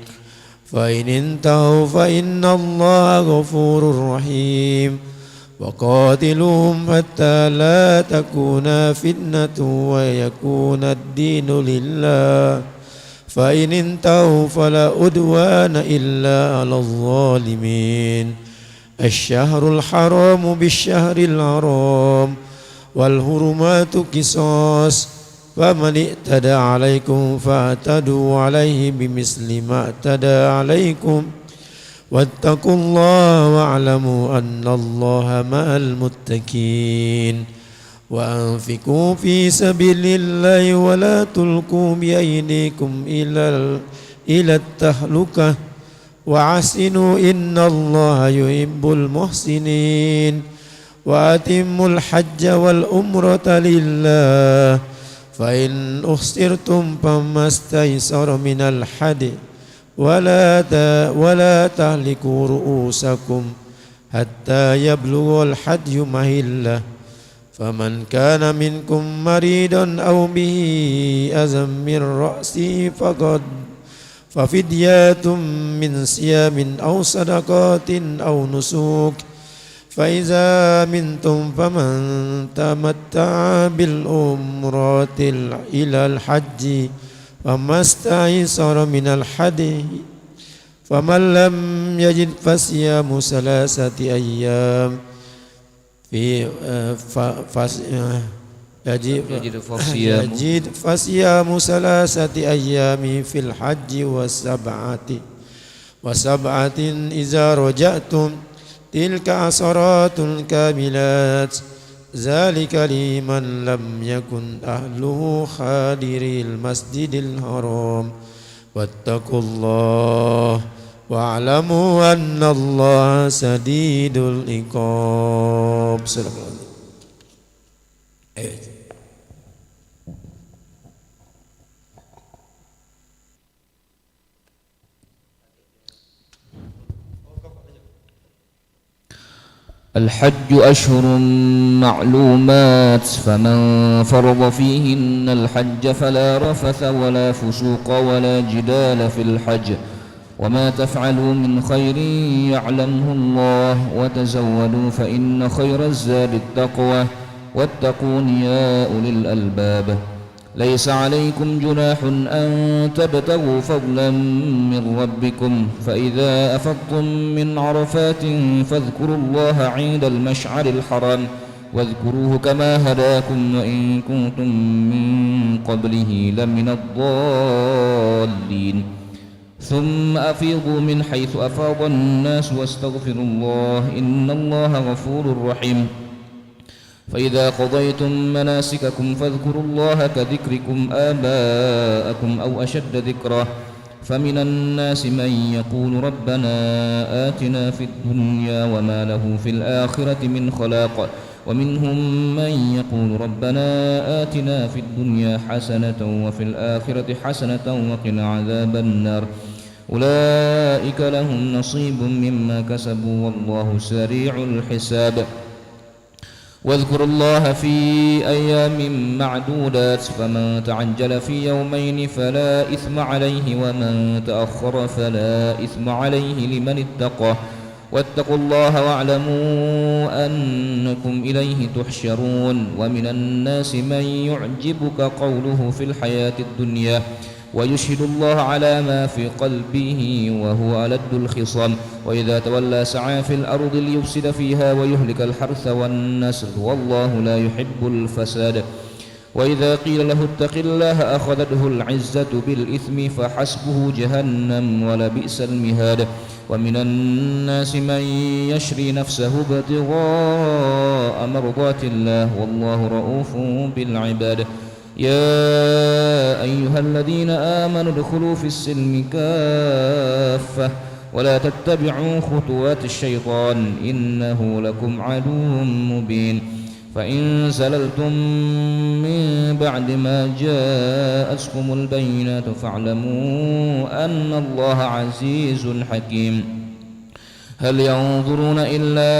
فإن انتهوا فإن الله غفور رحيم وقاتلوهم حتى لا تكون فتنة ويكون الدين لله فإن انتهوا فلا عدوان إلا على الظالمين الشهر الحرام بالشهر الحرام والحرمات قصاص فمن اعتدى عليكم فاعتدوا عليه بمثل ما اعتدى عليكم واتقوا الله واعلموا أن الله مع المتقين وأنفقوا في سبيل الله ولا تلقوا بأيديكم إلى التهلكة وأحسنوا إن الله يحب المحسنين وأتموا الحج والعمرة لله فإن أحصرتم فما استيسر من الحج ولا تهلكوا رؤوسكم حتى يبلغ الحج محله فمن كان منكم مريضا أو به أذى من رأسه ففدية من صيام أو صدقات أو نسك فإذا منتم فمن تمتع بالعمرة إلى الحج فما استيسر من الحدي فمن لم يجد فصيام 3 أيام يجد فصيام 3 أيام في الحج وسبعة إذا رجعتم تلك 10 كاملات ذلك لمن لم يكن أهله حاضر المسجد الحرام واتقوا الله واعلموا أن الله شديد العقاب. الحج أشهر معلومات فمن فرض فيهن الحج فلا رفث ولا فسوق ولا جدال في الحج وما تفعلوا من خير يعلمه الله وتزودوا فإن خير الزاد التقوى واتقون يا أولي الألباب. ليس عليكم جناح أن تبتغوا فضلا من ربكم فإذا أفضتم من عرفات فاذكروا الله عند المشعر الحرام واذكروه كما هداكم وإن كنتم من قبله لمن الضالين. ثم أفيضوا من حيث أفاض الناس واستغفروا الله إن الله غفور رحيم. فإذا قضيتم مناسككم فاذكروا الله كذكركم آباءكم أو أشد ذكرا فمن الناس من يقول ربنا آتنا في الدنيا وما له في الآخرة من خلاق ومنهم من يقول ربنا آتنا في الدنيا حسنة وفي الآخرة حسنة وقنا عذاب النار أولئك لهم نصيب مما كسبوا والله سريع الحساب. واذكروا الله في أيام معدودات فمن تعجل في يومين فلا إثم عليه ومن تأخر فلا إثم عليه لمن اتقى واتقوا الله واعلموا أنكم إليه تحشرون. ومن الناس من يعجبك قوله في الحياة الدنيا ويشهد الله على ما في قلبه وهو ألد الخصام وإذا تولى سعى في الأرض ليفسد فيها ويهلك الحرث والنسل والله لا يحب الفساد. وإذا قيل له اتق الله أخذته العزة بالإثم فحسبه جهنم ولبئس المهاد. ومن الناس من يشري نفسه ابتغاء مرضات الله والله رؤوف بالعباد. يا أيها الذين آمنوا ادخلوا في السلم كافة ولا تتبعوا خطوات الشيطان إنه لكم عدو مبين. فإن زللتم من بعد ما جاءتكم البينات فاعلموا أن الله عزيز حكيم. هل ينظرون إلا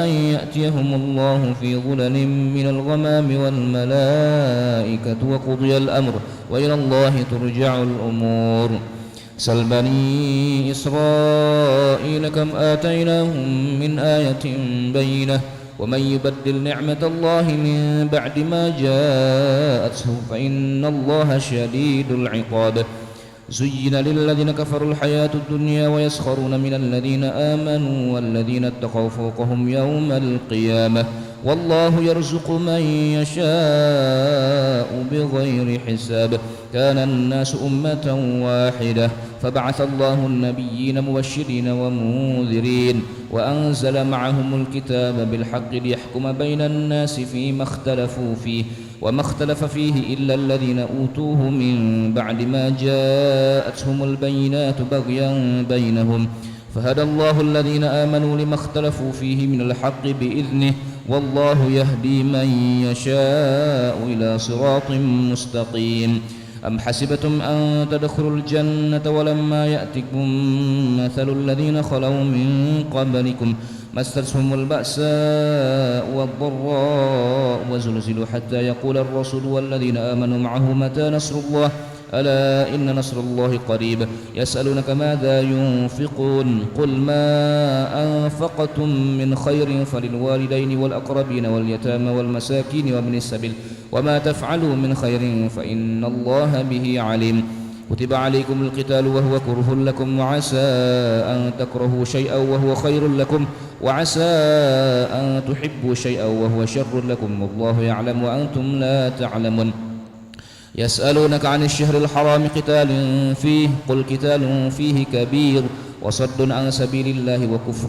أن يأتيهم الله في ظلل من الغمام والملائكة وقضي الأمر وإلى الله ترجع الأمور. سل بني إسرائيل كم آتيناهم من آية بينة ومن يبدل نعمة الله من بعد ما جاءته فإن الله شديد العقاب. زين للذين كفروا الحياة الدنيا ويسخرون من الذين آمنوا والذين اتقوا فوقهم يوم القيامة والله يرزق من يشاء بغير حساب. كان الناس أمة واحدة فبعث الله النبيين مبشرين ومنذرين وأنزل معهم الكتاب بالحق ليحكم بين الناس فيما اختلفوا فيه وما اختلف فيه إلا الذين أوتوه من بعد ما جاءتهم البينات بغيا بينهم فهدى الله الذين آمنوا لما اختلفوا فيه من الحق بإذنه والله يهدي من يشاء إلى صراط مستقيم. أم حسبتم أن تدخلوا الجنة ولما يأتكم مثل الذين خلوا من قبلكم مستهم البأساء والضراء وزلزلوا حتى يقول الرسول والذين آمنوا معه متى نصر الله ألا إن نصر الله قريب يسألونك ماذا ينفقون قل ما أنفقتم من خير فللوالدين والأقربين واليتامى والمساكين وابن السبيل وما تفعلوا من خير فإن الله به عليم كتب عليكم القتال وهو كره لكم وعسى أن تكرهوا شيئا وهو خير لكم وعسى أن تحبوا شيئا وهو شر لكم والله يعلم وأنتم لا تعلمون يسألونك عن الشهر الحرام قتال فيه قل قتال فيه كبير وصد عن سبيل الله وكفر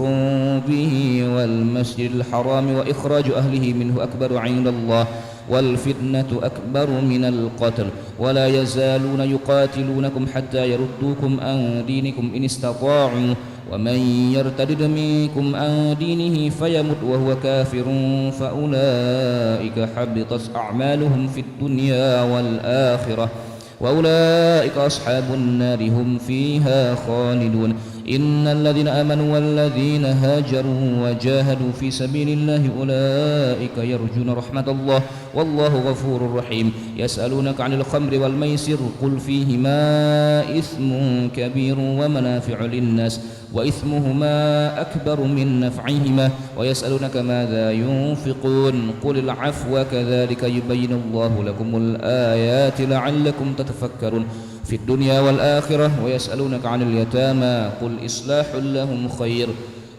به والمسجد الحرام وإخراج أهله منه أكبر عند الله والفتنة أكبر من القتل ولا يزالون يقاتلونكم حتى يردوكم عن دينكم إن استطاعوا ومن يرتد منكم عن دينه فيمت وهو كافر فأولئك حبطت أعمالهم في الدنيا والآخرة وأولئك أصحاب النار هم فيها خالدون إن الذين آمنوا والذين هاجروا وجاهدوا في سبيل الله أولئك يرجون رحمة الله والله غفور رحيم يسألونك عن الخمر والميسر قل فيهما إثم كبير ومنافع للناس وإثمهما أكبر من نفعهما ويسألونك ماذا ينفقون قل العفو كذلك يبين الله لكم الآيات لعلكم تتفكرون في الدنيا والآخرة ويسألونك عن اليتامى قل إصلاح لهم خير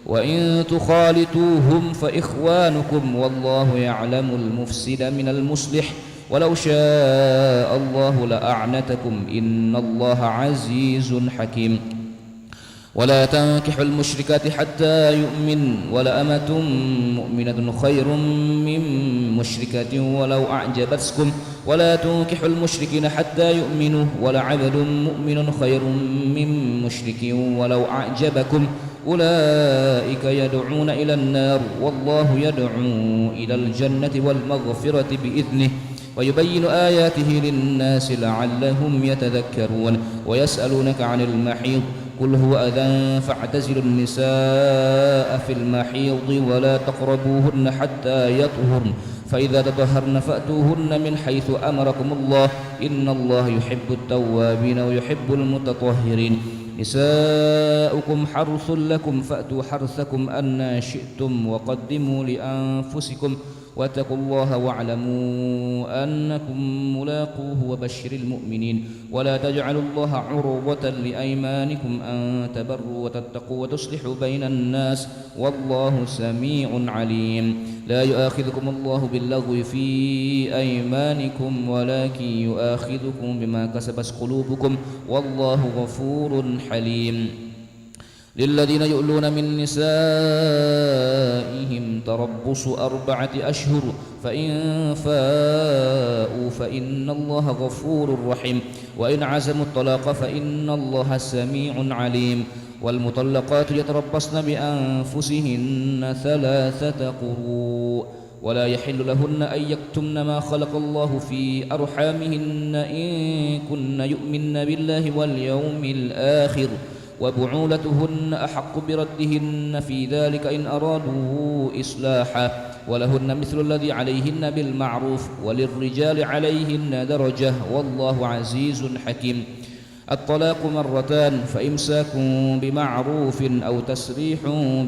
وإن تخالطوهم فإخوانكم والله يعلم المفسد من المصلح ولو شاء الله لأعنتكم إن الله عزيز حكيم ولا تنكحوا المشركات حتى يؤمن ولأمة مؤمنة خير من مشركة ولو أعجبتكم ولا تنكحوا المشركين حتى يؤمنوا ولعبد مؤمن خير من مشرك ولو أعجبكم أولئك يدعون إلى النار والله يدعو إلى الجنة والمغفرة بإذنه ويبين آياته للناس لعلهم يتذكرون ويسألونك عن المحيض قل هو أذى فاعتزلوا النساء في المحيض ولا تقربوهن حتى يطهرن فإذا تطهرن فأتوهن من حيث أمركم الله إن الله يحب التوابين ويحب المتطهرين نساؤكم حرث لكم فأتوا حرثكم أن شئتم وقدموا لأنفسكم واتقوا الله واعلموا أنكم ملاقوه وبشر المؤمنين ولا تجعلوا الله عرضة لأيمانكم أن تبروا وتتقوا وتصلحوا بين الناس والله سميع عليم لا يؤاخذكم الله باللغو في أيمانكم ولكن يؤاخذكم بما كسبت قلوبكم والله غفور حليم للذين يؤلون من نسائهم تربص 4 أشهر فإن فاءوا فإن الله غفور رحيم وإن عزموا الطلاق فإن الله سميع عليم والمطلقات يتربصن بأنفسهن 3 قروء ولا يحل لهن أن يكتمن ما خلق الله في أرحامهن إن كن يؤمن بالله واليوم الآخر وبعولتهن أحق بردهن في ذلك إن أرادوا إصلاحا ولهن مثل الذي عليهن بالمعروف وللرجال عليهن درجة والله عزيز حكيم الطلاق 2 فإمساك بمعروف أو تسريح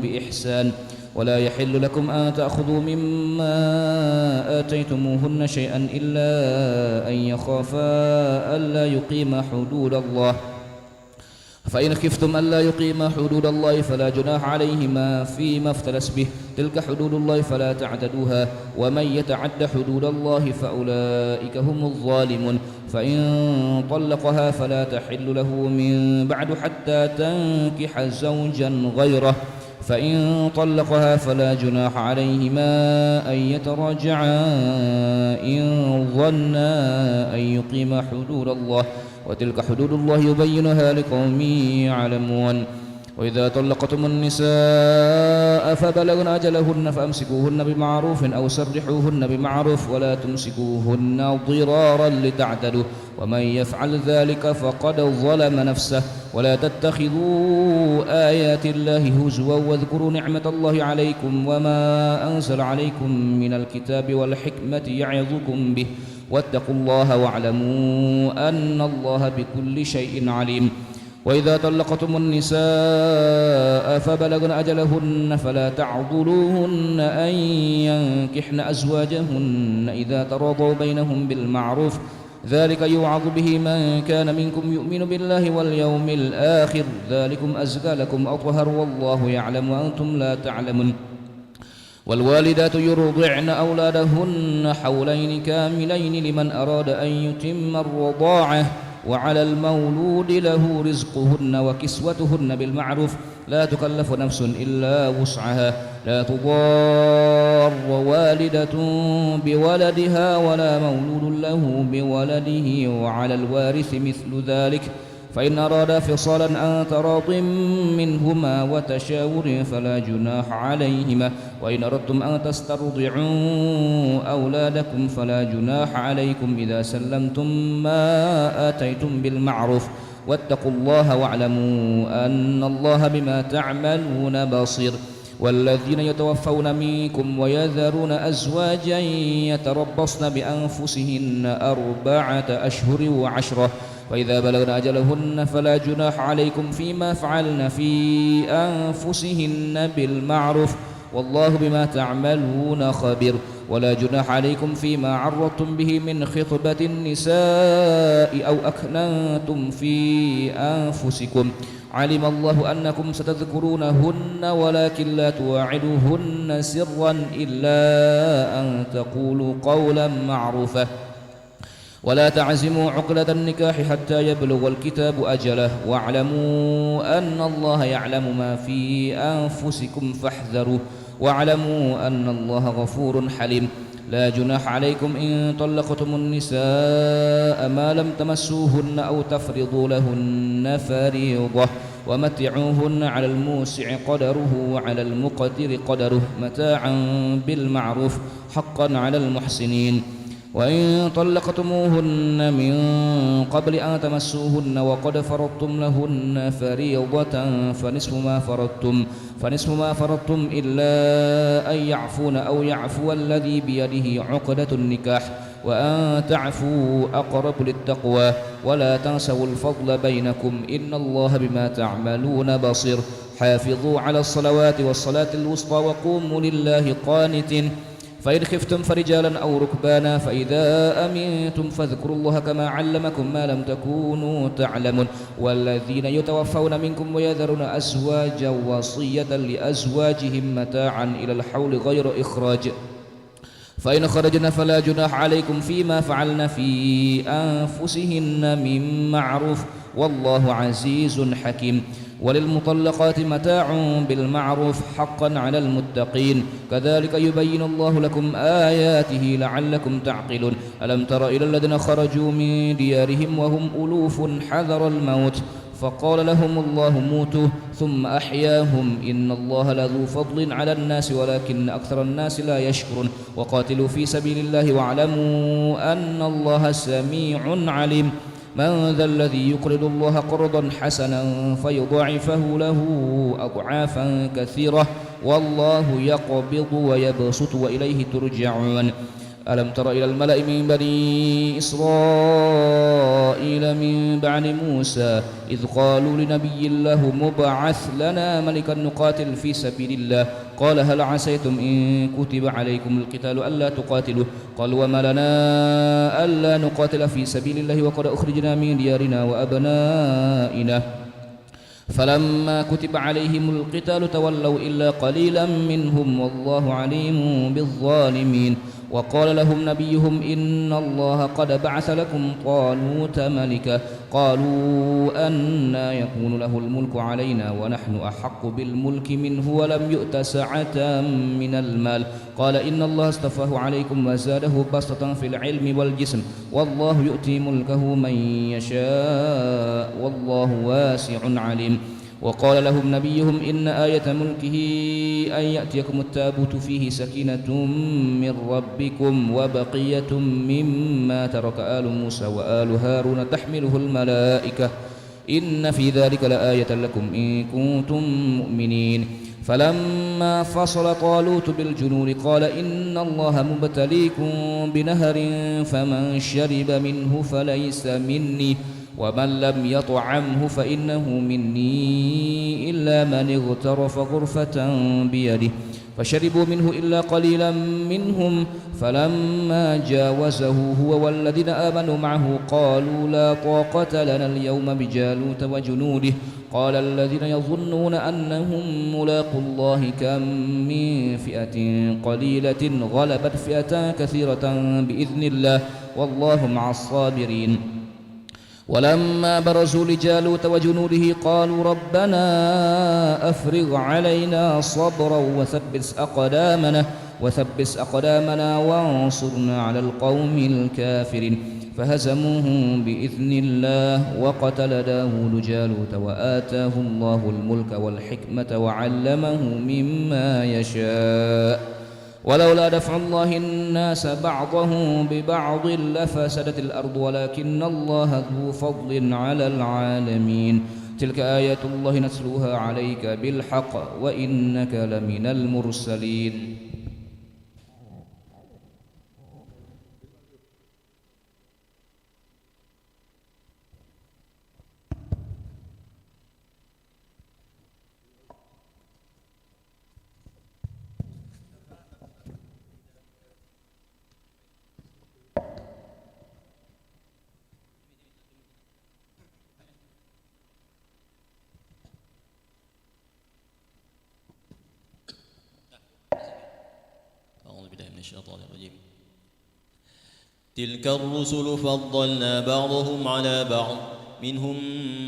بإحسان ولا يحل لكم أن تأخذوا مما آتيتموهن شيئا إلا أن يخافا ألا يقيما حدود الله فإن خفتم ألا يقيما حدود الله فلا جناح عليهما فيما افترس به تلك حدود الله فلا تعتدوها ومن يتعد حدود الله فأولئك هم الظالمون فإن طلقها فلا تحل له من بعد حتى تنكح زوجا غيره فإن طلقها فلا جناح عليهما أن يتراجعا إن ظنا أن يقيما حدود الله وتلك حدود الله يبينها لقوم يعلمون وإذا طلقتم النساء فبلغن أجلهن فأمسكوهن بمعروف أو سرحوهن بمعروف ولا تمسكوهن ضرارا لتعتدوا ومن يفعل ذلك فقد ظلم نفسه ولا تتخذوا آيات الله هزوا واذكروا نعمة الله عليكم وما أنزل عليكم من الكتاب والحكمة يعظكم به واتقوا الله واعلموا أن الله بكل شيء عليم وإذا طلقتم النساء فبلغن أجلهن فلا تعضلوهن أن ينكحن أزواجهن إذا تراضوا بينهم بالمعروف ذلك يوعظ به من كان منكم يؤمن بالله واليوم الآخر ذلكم أزكى لكم أطهر والله يعلم وأنتم لا تعلمون والوالدات يرضعن أولادهن حولين كاملين لمن أراد أن يتم الرضاعة وعلى المولود له رزقهن وكسوتهن بالمعروف لا تكلف نفس إلا وسعها لا تضار والدة بولدها ولا مولود له بولده وعلى الوارث مثل ذلك فإن أرادا فصالا عن تراض منهما وتشاور فلا جناح عليهما وإن أردتم أن تسترضعوا أولادكم فلا جناح عليكم إذا سلمتم ما آتيتم بالمعروف واتقوا الله واعلموا أن الله بما تعملون بصير والذين يتوفون منكم ويذرون أزواجا يتربصن بأنفسهن 4 أشهر و10 وإذا بلغن أجلهن فلا جناح عليكم فيما فعلن في أنفسهن بالمعروف والله بما تعملون خبير ولا جناح عليكم فيما عرضتم به من خطبة النساء أو أكننتم في أنفسكم علم الله أنكم ستذكرونهن ولكن لا تواعدوهن سرا إلا أن تقولوا قولا معروفا ولا تعزموا عقدة النكاح حتى يبلغ الكتاب أجله واعلموا أن الله يعلم ما في أنفسكم فاحذروا واعلموا أن الله غفور حليم لا جناح عليكم إن طلقتم النساء ما لم تمسوهن أو تفرضوا لهن فريضة ومتعوهن على الموسع قدره وعلى المقتر قدره متاعا بالمعروف حقا على المحسنين وإن طلقتموهن من قبل أن تمسوهن وقد فرضتم لهن فريضة فنصف ما فرضتم إلا أن يعفون أو يعفو الذي بيده عقدة النكاح وأن تعفوا أقرب للتقوى ولا تنسوا الفضل بينكم إن الله بما تعملون بصير حافظوا على الصلوات والصلاة الوسطى وقوموا لله قانتين فإن خفتم فرجالا أو ركبانا فإذا أمنتم فاذكروا الله كما علمكم ما لم تكونوا تعلمون والذين يتوفون منكم ويذرون أزواجا وصية لأزواجهم متاعا إلى الحول غير إخراج فإن خرجن فلا جناح عليكم فيما فعلن في أنفسهن من معروف والله عزيز حكيم وللمطلقات متاع بالمعروف حقا على المتقين كذلك يبين الله لكم آياته لعلكم تعقلون ألم تر إلى الذين خرجوا من ديارهم وهم ألوف حذر الموت فقال لهم الله موتوا ثم أحياهم إن الله لذو فضل على الناس ولكن أكثر الناس لا يشكرون وقاتلوا في سبيل الله واعلموا أن الله سميع عليم من ذا الذي يقرض الله قرضا حسنا فيضاعفه له أضعافا كثيرة والله يقبض ويبسط وإليه ترجعون ألم تر إلى الملأ من بني إسرائيل من بعد موسى إذ قالوا لنبي له مبعث لنا ملكا نقاتل في سبيل الله قال هل عسيتم إن كتب عليكم القتال ألا تقاتلوا قال وما لنا ألا نقاتل في سبيل الله وقد أخرجنا من ديارنا وأبنائنا فلما كتب عليهم القتال تولوا إلا قليلا منهم والله عليم بالظالمين وقال لهم نبيهم إن الله قد بعث لكم طالوت ملكا قالوا أنى يكون له الملك علينا ونحن أحق بالملك منه ولم يؤت سعة من المال قال إن الله اصطفاه عليكم وزاده بسطة في العلم والجسم والله يؤتي ملكه من يشاء والله واسع عليم وقال لهم نبيهم إن آية ملكه أن يأتيكم التابوت فيه سكينة من ربكم وبقية مما ترك آل موسى وآل هارون تحمله الملائكة إن في ذلك لآية لكم إن كنتم مؤمنين فلما ولما فصل طالوت بالجنود قال إن الله مبتليكم بنهر فمن شرب منه فليس مني ومن لم يطعمه فإنه مني إلا من اغترف غرفة بيده فشربوا منه إلا قليلا منهم فلما جاوزه هو والذين آمنوا معه قالوا لا طاقة لنا اليوم بجالوت وجنوده قال الذين يظنون أنهم ملاقوا الله كم من فئة قليلة غلبت فئة كثيرة بإذن الله والله مع الصابرين ولما برزوا لجالوت وجنوده قالوا ربنا أفرغ علينا صبرا وثبت أقدامنا وانصرنا على القوم الكافرين فهزموهم بإذن الله وقتل داود جالوت وآتاه الله الملك والحكمة وعلمه مما يشاء ولولا دفع الله الناس بعضهم ببعض لفسدت الأرض ولكن الله ذو فضل على العالمين تلك آيات الله نتلوها عليك بالحق وإنك لمن المرسلين الشيطان الرجيم تلك الرسل فضلنا بعضهم على بعض منهم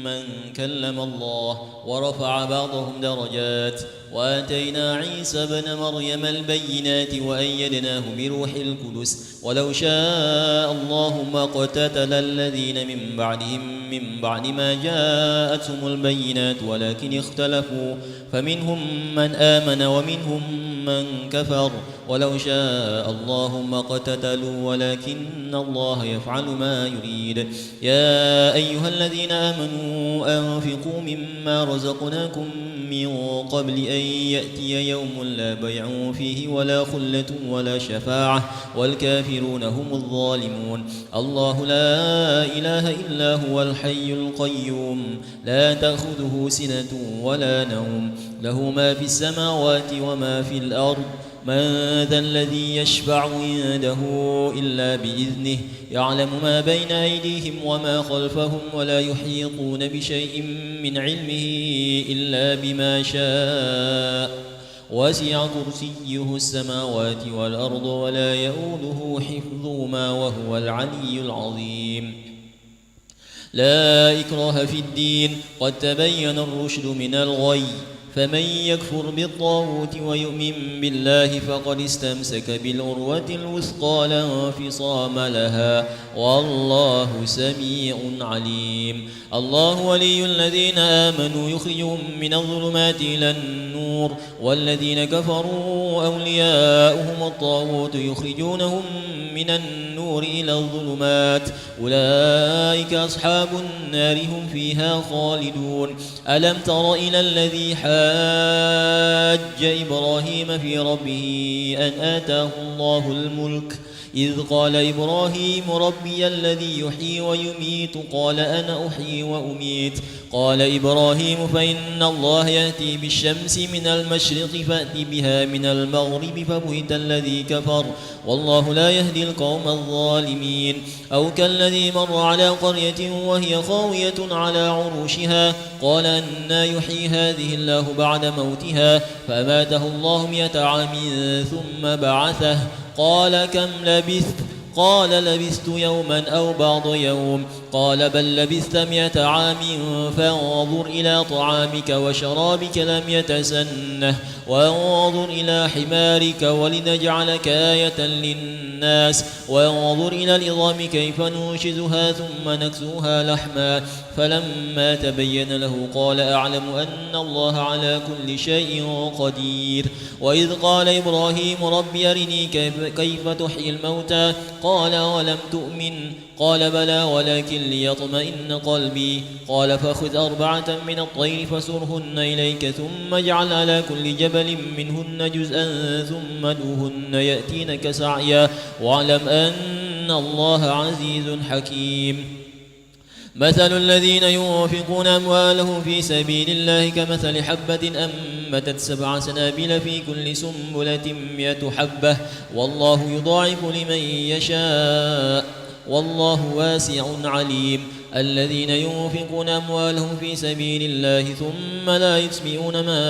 من كلم الله ورفع بعضهم درجات وآتينا عيسى ابن مريم البينات وأيدناه بروح القدس ولو شاء الله ما اقتتل الذين من بعدهم من بعد ما جاءتهم البينات ولكن اختلفوا فمنهم من آمن ومنهم من كفر ولو شاء الله ما اقتتلوا ولكن الله يفعل ما يريد يا أيها الذين آمنوا أنفقوا مما رزقناكم من قبل أن يأتي يوم لا بيع فيه ولا خلة ولا شفاعة والكافرون هم الظالمون الله لا إله إلا هو الحي القيوم لا تأخذه سنة ولا نوم له ما في السماوات وما في الأرض من ذا الذي يشفع عنده إلا بإذنه يعلم ما بين أيديهم وما خلفهم ولا يحيطون بشيء من علمه إلا بما شاء وسع كرسيه السماوات والأرض ولا يؤوده حفظهما وهو العلي العظيم لا إكراه في الدين قد تبين الرشد من الغي فمن يكفر بالطاغوت ويؤمن بالله فقد استمسك بالعروة الوثقى لا انفصام لها والله سميع عليم الله ولي الذين آمنوا يخرجهم من الظلمات إلى النور والذين كفروا أولياؤهم الطاغوت يخرجونهم من النور إلى الظلمات أولئك أصحاب النار هم فيها خالدون ألم تر إلى الذي حاج إبراهيم في ربه أن آتاه الله الملك إذ قال إبراهيم ربي الذي يحيي ويميت قال أنا أحيي وأميت قال إبراهيم فإن الله يأتي بالشمس من المشرق فأت بها من المغرب فبهت الذي كفر والله لا يهدي القوم الظالمين أو كالذي مر على قرية وهي خاوية على عروشها قال أنى يحيي هذه الله بعد موتها فأماته الله 100 عام ثم بعثه قال كم لبثت قال لبثت يوما أو بعض يوم قال بل لبثت 100 عام فانظر إلى طعامك وشرابك لم يتسنه وانظر إلى حمارك ولنجعلك آية للناس وانظر إلى العظام كيف ننشزها ثم نكسوها لحما فلما تبين له قال أعلم أن الله على كل شيء قدير وإذ قال إبراهيم رب أرني كيف تحيي الموتى قال ولم تؤمن قال بلى ولكن ليطمئن قلبي قال فخذ 4 من الطير فسرهن إليك ثم اجعل على كل جبل منهن جزءا ثم ادعوهن يأتينك سعيا واعلم أن الله عزيز حكيم. مثل الذين ينفقون أموالهم في سبيل الله كمثل حبة أنبتت 7 سنابل في كل سنبلة 100 حبة والله يضاعف لمن يشاء والله واسع عليم. الذين ينفقون أموالهم في سبيل الله ثم لا يتبعون ما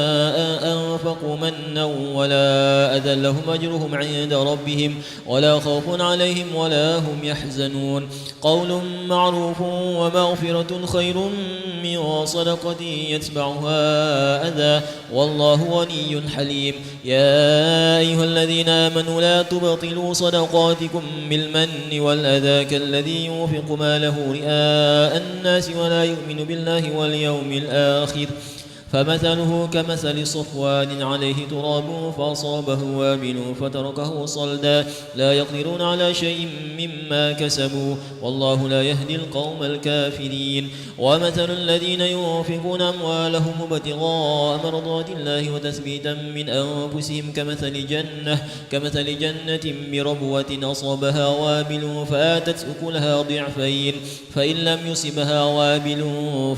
أنفقوا منا ولا أذى لهم أجرهم عند ربهم ولا خوف عليهم ولا هم يحزنون. قول معروف ومغفرة خير من صدقة يتبعها أذى والله غني حليم. يا أيها الذين آمنوا لا تبطلوا صدقاتكم بالمن والأذى كالذي ينفق ماله رئاء الناس ولا يؤمن بالله واليوم الآخر فمثله كمثل صفوان عليه تراب فأصابه وابل فتركه صلدا لا يقدرون على شيء مما كسبوا والله لا يهدي القوم الكافرين. ومثل الذين ينفقون أموالهم ابتغاء مرضات الله وتثبيتا من أنفسهم كمثل جنة بربوة أصابها وابل فآتت أكلها ضعفين فإن لم يصبها وابل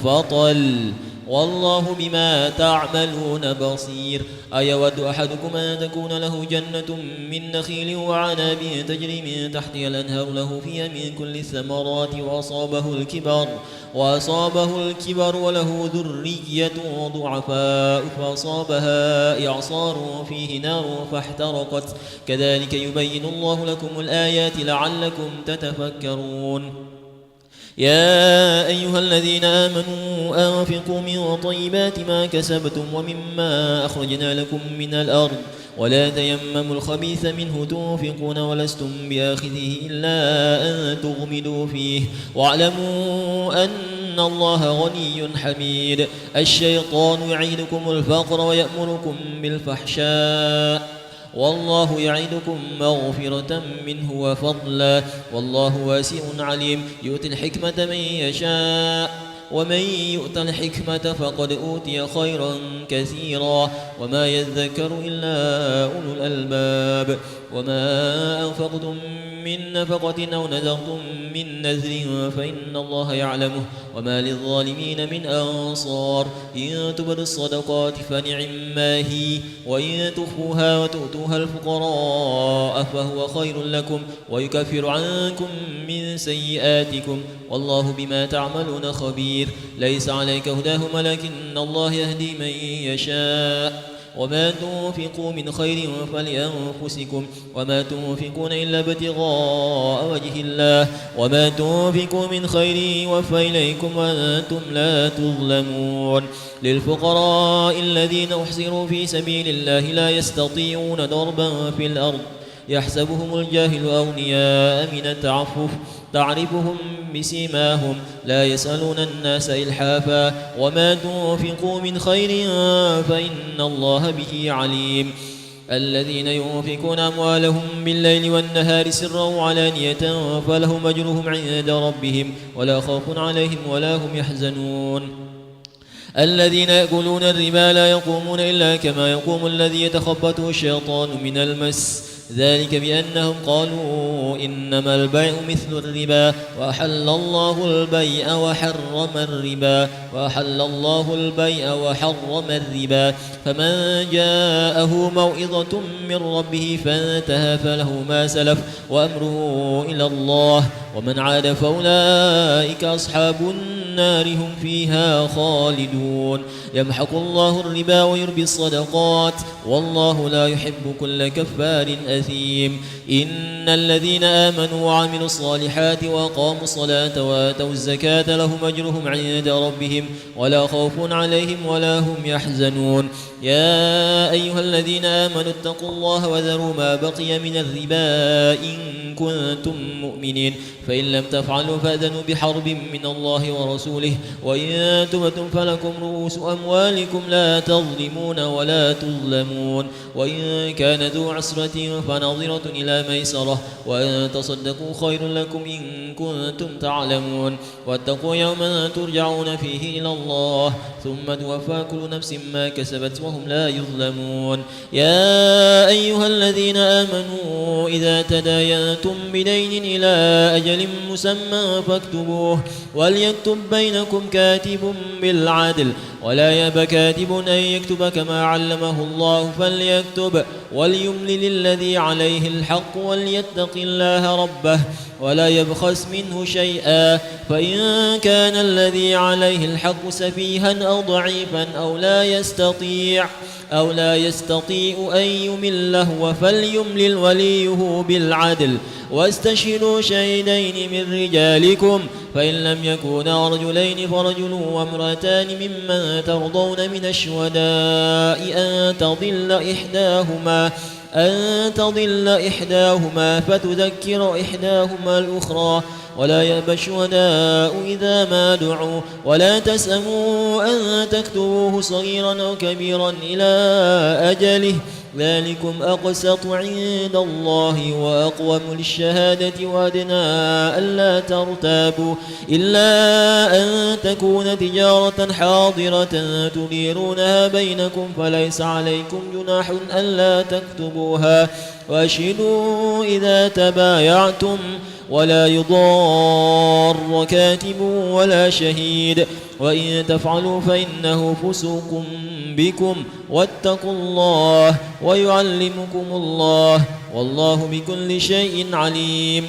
فطل والله بما تعملون بصير. أيود أحدكم أن تكون له جنة من نخيل وعناب تجري من تحتها الأنهار له فيها من كل الثمرات وأصابه الكبر وله ذرية ضعفاء فأصابها إعصار فيه نار فاحترقت كذلك يبين الله لكم الآيات لعلكم تتفكرون. يا أيها الذين آمنوا أنفقوا من طيبات ما كسبتم ومما أخرجنا لكم من الأرض ولا تيمموا الخبيث منه تنفقون ولستم بآخذه إلا أن تغمدوا فيه واعلموا أن الله غني حميد. الشيطان يعيدكم الفقر ويأمركم بالفحشاء والله يعدكم مغفرة منه وفضلا والله واسع عليم. يؤتي الحكمة من يشاء ومن يؤت الحكمة فقد أوتي خيرا كثيرا وما يذكر إلا أولو الألباب. وما أنفقتم من نفقة أو نذرتم من نذر فإن الله يعلمه وما للظالمين من أنصار. إن تبدوا الصدقات فنعما هي وإن تخفوها وتؤتوها الفقراء فهو خير لكم ويكفر عنكم من سيئاتكم والله بما تعملون خبير. ليس عليك هداهم ولكن الله يهدي من يشاء وما تنفقوا من خير فلأنفسكم وما تنفقون إلا ابتغاء وجه الله وما تنفقوا من خير يوفى إليكم وأنتم لا تظلمون. للفقراء الذين أحصروا في سبيل الله لا يستطيعون ضربا في الأرض يحسبهم الجاهل أغنياء من التعفف تعرفهم بسيماهم لا يسألون الناس إلحافا وما تنفقوا من خير فإن الله به عليم. الذين ينفقون أموالهم بالليل والنهار سرا وعلانية فلهم أجرهم عند ربهم ولا خوف عليهم ولا هم يحزنون. الذين يأكلون الربا لا يقومون إلا كما يقوم الذي يتخبطه الشيطان من المس ذلك بأنهم قالوا إنما البيع مثل الربا وأحل الله البيع وحرم الربا فمن جاءه موعظة من ربه فانتهى فله ما سلف وأمره إلى الله ومن عاد فأولئك أصحاب النار هم فيها خالدون. يمحق الله الربا ويربي الصدقات والله لا يحب كل كفار أثيم. إن الذين آمنوا وعملوا الصالحات وأقاموا الصلاة وآتوا الزكاة لهم أجرهم عند ربهم ولا خوف عليهم ولا هم يحزنون. يا أيها الذين آمنوا اتقوا الله وذروا ما بقي من الربا إن كنتم مؤمنين فإن لم تفعلوا فأذنوا بحرب من الله ورسوله وإن تبتم فلكم رؤوس أموالكم لا تظلمون ولا تظلمون وإن كان ذو عسرة فنظرة إلى ميسرة وأن تصدقوا خير لكم إن كنتم تعلمون واتقوا يوما ترجعون فيه إلى الله ثم توفى كل نفس ما كسبت وهم لا يظلمون يا أيها الذين آمنوا إذا تداينتم بدين إلى أجل مسمى فاكتبوه وليكتب بينكم كاتب بالعدل ولا يأب كاتب أن يكتب كما علمه الله فليكتب وليملل الذي عليه الحق وليتق الله ربه ولا يبخس منه شيئا فإن كان الذي عليه الحق سفيها أو ضعيفا أو لا يستطيع أن يمله فليملل وليه بالعدل واستشهدوا شهيدين من رجالكم فإن لم يكونا رجلين فرجل وامرأتان ممن ترضون من الشهداء أن تضل إحداهما فتذكر إحداهما الأخرى ولا يأبى الشهداء إذا ما دعوا ولا تسأموا أن تكتبوه صغيرا أو كبيرا إلى أجله ذلكم أقسط عند الله وأقوم للشهادة وأدنى ألا ترتابوا إلا أن تكون تجارة حاضرة تديرونها بينكم فليس عليكم جناح ألا تكتبوها وأشهدوا إذا تبايعتم ولا يضار كاتب ولا شهيد وإن تفعلوا فإنه فسوق بكم واتقوا الله ويعلمكم الله والله بكل شيء عليم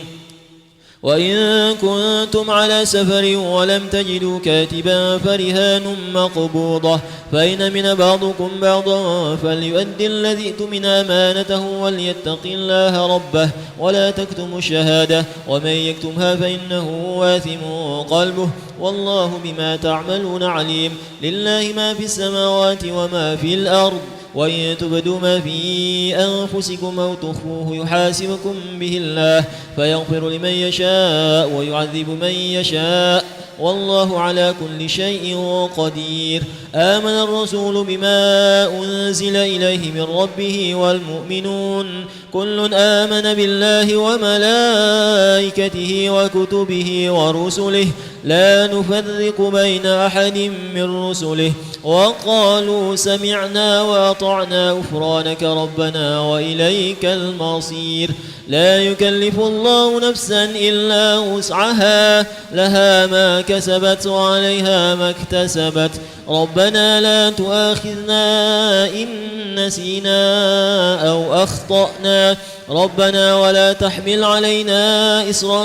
وإن كنتم على سفر ولم تجدوا كاتبا فرهان مقبوضة فإن من بعضكم بعضا فليؤدي الذي اؤتمن أمانته وليتق الله ربه ولا تكتموا الشهادة ومن يكتمها فإنه آثم قلبه والله بما تعملون عليم لله ما في السماوات وما في الأرض وإن تبدوا ما في أنفسكم أو تخفوه يحاسبكم به الله فيغفر لمن يشاء ويعذب من يشاء والله على كل شيء قدير آمن الرسول بما أنزل إليه من ربه والمؤمنون كل آمن بالله وملائكته وكتبه ورسله لا نفرق بين أحد من رسله وقالوا سمعنا وأطعنا غفرانك ربنا وإليك المصير لا يكلف الله نفسا إلا وسعها لها ما كسبت وعليها ما اكتسبت ربنا لا تؤاخذنا إن نسينا أو أخطأنا ربنا ولا تحمل علينا إصرا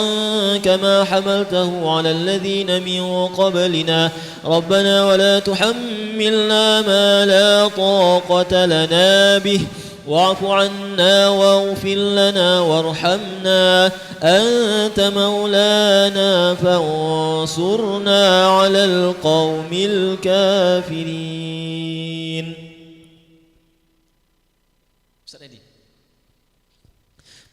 كما حملته على الذين من قبلنا ربنا ولا تحملنا ما لا طاقة لنا به واعف عنا واغفر لنا وارحمنا أنت مولانا فانصرنا على القوم الكافرين.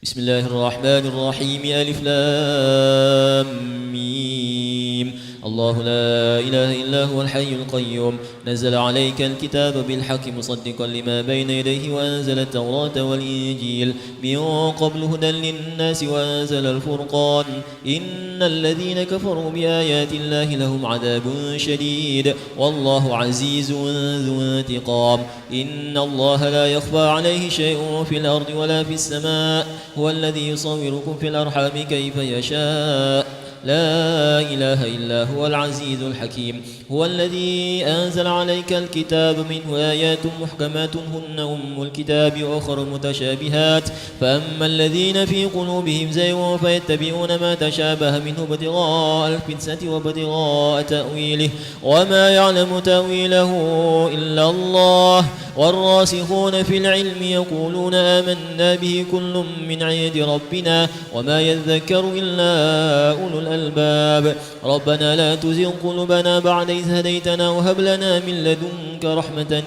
بسم الله الرحمن الرحيم ألف لام ميم الله لا إله إلا هو الحي القيوم نزل عليك الكتاب بالحق مصدقا لما بين يديه وأنزل التوراة والإنجيل من قبل هدى للناس وأنزل الفرقان إن الذين كفروا بآيات الله لهم عذاب شديد والله عزيز ذو انتقام إن الله لا يخفى عليه شيء في الأرض ولا في السماء هو الذي يصوركم في الأرحام كيف يشاء لا إله إلا هو العزيز الحكيم هو الذي أنزل عليك الكتاب منه آيات محكمات هن أم الكتاب وأخر متشابهات فأما الذين في قلوبهم زيغ فيتبعون ما تشابه منه ابتغاء الفتنة وابتغاء تأويله وما يعلم تأويله إلا الله والراسخون في العلم يقولون آمنا به كل من عند ربنا وما يذكر إلا أولو الألباب ربنا لا تزغ قلوبنا بعد إذ هديتنا وهب لنا من لدنك رحمة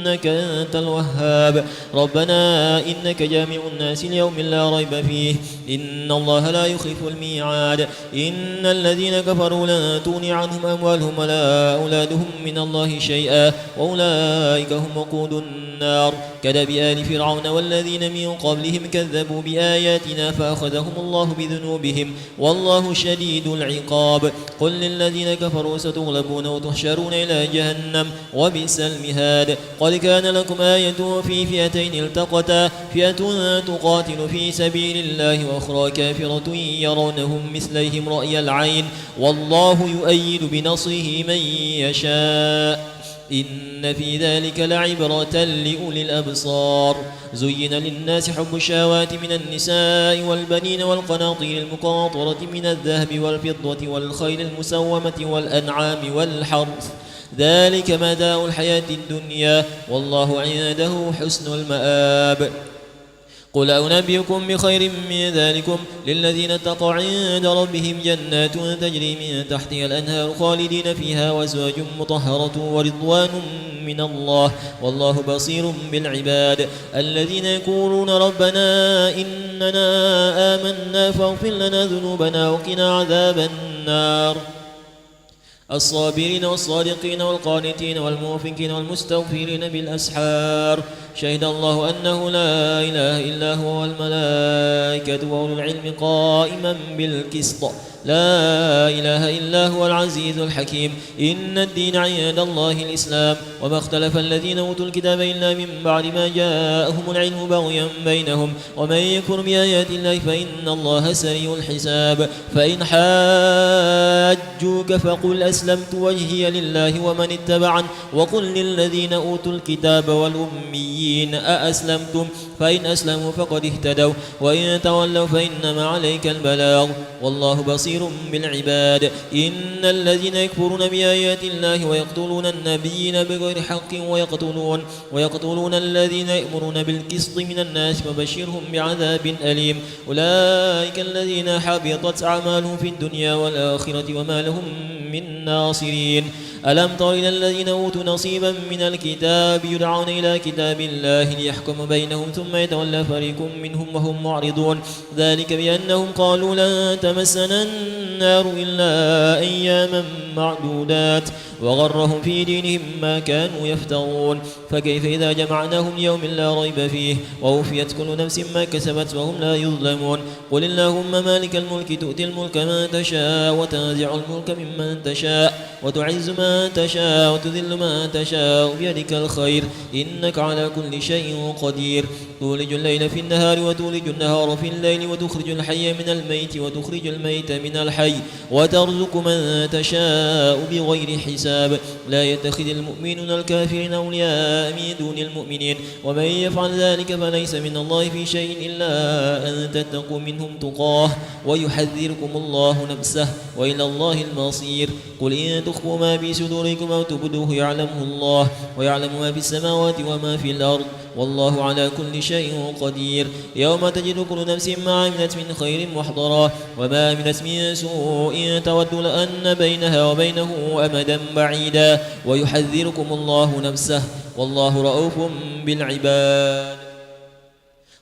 إنك أنت الوهاب ربنا إنك جامع الناس ليوم لا ريب فيه إن الله لا يخلف الميعاد إن الذين كفروا لن تغني عنهم أموالهم ولا أولادهم من الله شيئا وأولئك هم وقود النار كدأب آل فرعون والذين من قبلهم كذبوا بآياتنا فأخذهم الله بذنوبهم والله شديد العقاب قل للذين كفروا ستغلبون وتحشرون إلى جهنم وبئس المهاد قد كان لكم آية في فئتين التقتا فئة تقاتل في سبيل الله وأخرى كافرة يرونهم مثليهم رأي العين والله يؤيد بنصره من يشاء إن في ذلك لعبرة لأولي الأبصار زين للناس حب الشهوات من النساء والبنين والقناطير المقنطرة من الذهب والفضة والخيل المسومة والأنعام والحرث ذلك متاع الحياة الدنيا والله عنده حسن المآب قل أنبئكم بخير من ذلكم للذين اتقوا عند ربهم جنات تجري من تحتها الأنهار خالدين فيها وأزواج مطهرة ورضوان من الله والله بصير بالعباد الذين يقولون ربنا إننا آمنا فاغفر لنا ذنوبنا وقنا عذاب النار الصابرين والصادقين والقانتين والموفقين والمستغفرين بالأسحار شهد الله أنه لا إله إلا هو والملائكة وأولو العلم قائما بالقسط لا إله إلا هو العزيز الحكيم إن الدين عند الله الإسلام وما اختلف الذين أوتوا الكتاب إلا من بعد ما جاءهم العلم بغيا بينهم ومن يكفر بآيات الله فإن الله سريع الحساب فإن حاجوك فقل أسلمت وجهي لله ومن اتبعن وقل للذين أوتوا الكتاب والأميين أأسلمتم فإن أسلموا فقد اهتدوا وإن تولوا فإنما عليك البلاغ والله بصير بالعباد إن الذين يكفرون بآيات الله ويقتلون النبيين بغير حق ويقتلون الذين يأمرون بالقسط من الناس فبشرهم بعذاب أليم أولئك الذين حبطت أعمالهم في الدنيا والآخرة وما لهم من ناصرين ألم تر إلى الذين أوتوا نصيبا من الكتاب يدعون إلى كتاب الله ليحكم بينهم ثم يتولى فريق منهم وهم معرضون ذلك بأنهم قالوا لن تمسنا النار إلا أياما معدودات وغرهم في دينهم ما كانوا يفترون فكيف إذا جمعناهم ليوم لا ريب فيه ووفيت كل نفس ما كسبت وهم لا يظلمون قل اللهم مالك الملك تؤتي الملك من تشاء وتنزع الملك ممن تشاء وتعز من تشاء وتذل من تشاء بيدك الخير إنك على كل شيء قدير تولج الليل في النهار وتولج النهار في الليل وتخرج الحي من الميت وتخرج الميت من الحي وترزق من تشاء بغير حساب لا يتخذ المؤمنون الكافرين أولياء من دون المؤمنين ومن يفعل ذلك فليس من الله في شيء إلا أن تتقوا منهم تقاه ويحذركم الله نفسه وإلى الله المصير قل إن تخفوا ما في صدوركم أو تبدوه يعلمه الله ويعلم ما في السماوات وما في الأرض والله على كل شيء قدير يوم تجد كل نفس ما عملت من خير محضرا وما عملت من سوء تود أن بينها وبينه أمدا بعيدا ويحذركم الله نفسه والله رؤوف بالعباد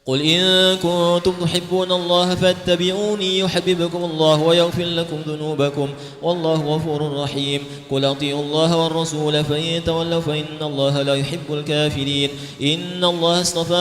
قل إن كنتم تحبون الله فاتبعوني يحببكم الله ويغفر لكم ذنوبكم والله غفور رحيم قل أطيعوا الله والرسول فإن تولوا فإن الله لا يحب الكافرين إن الله اصطفى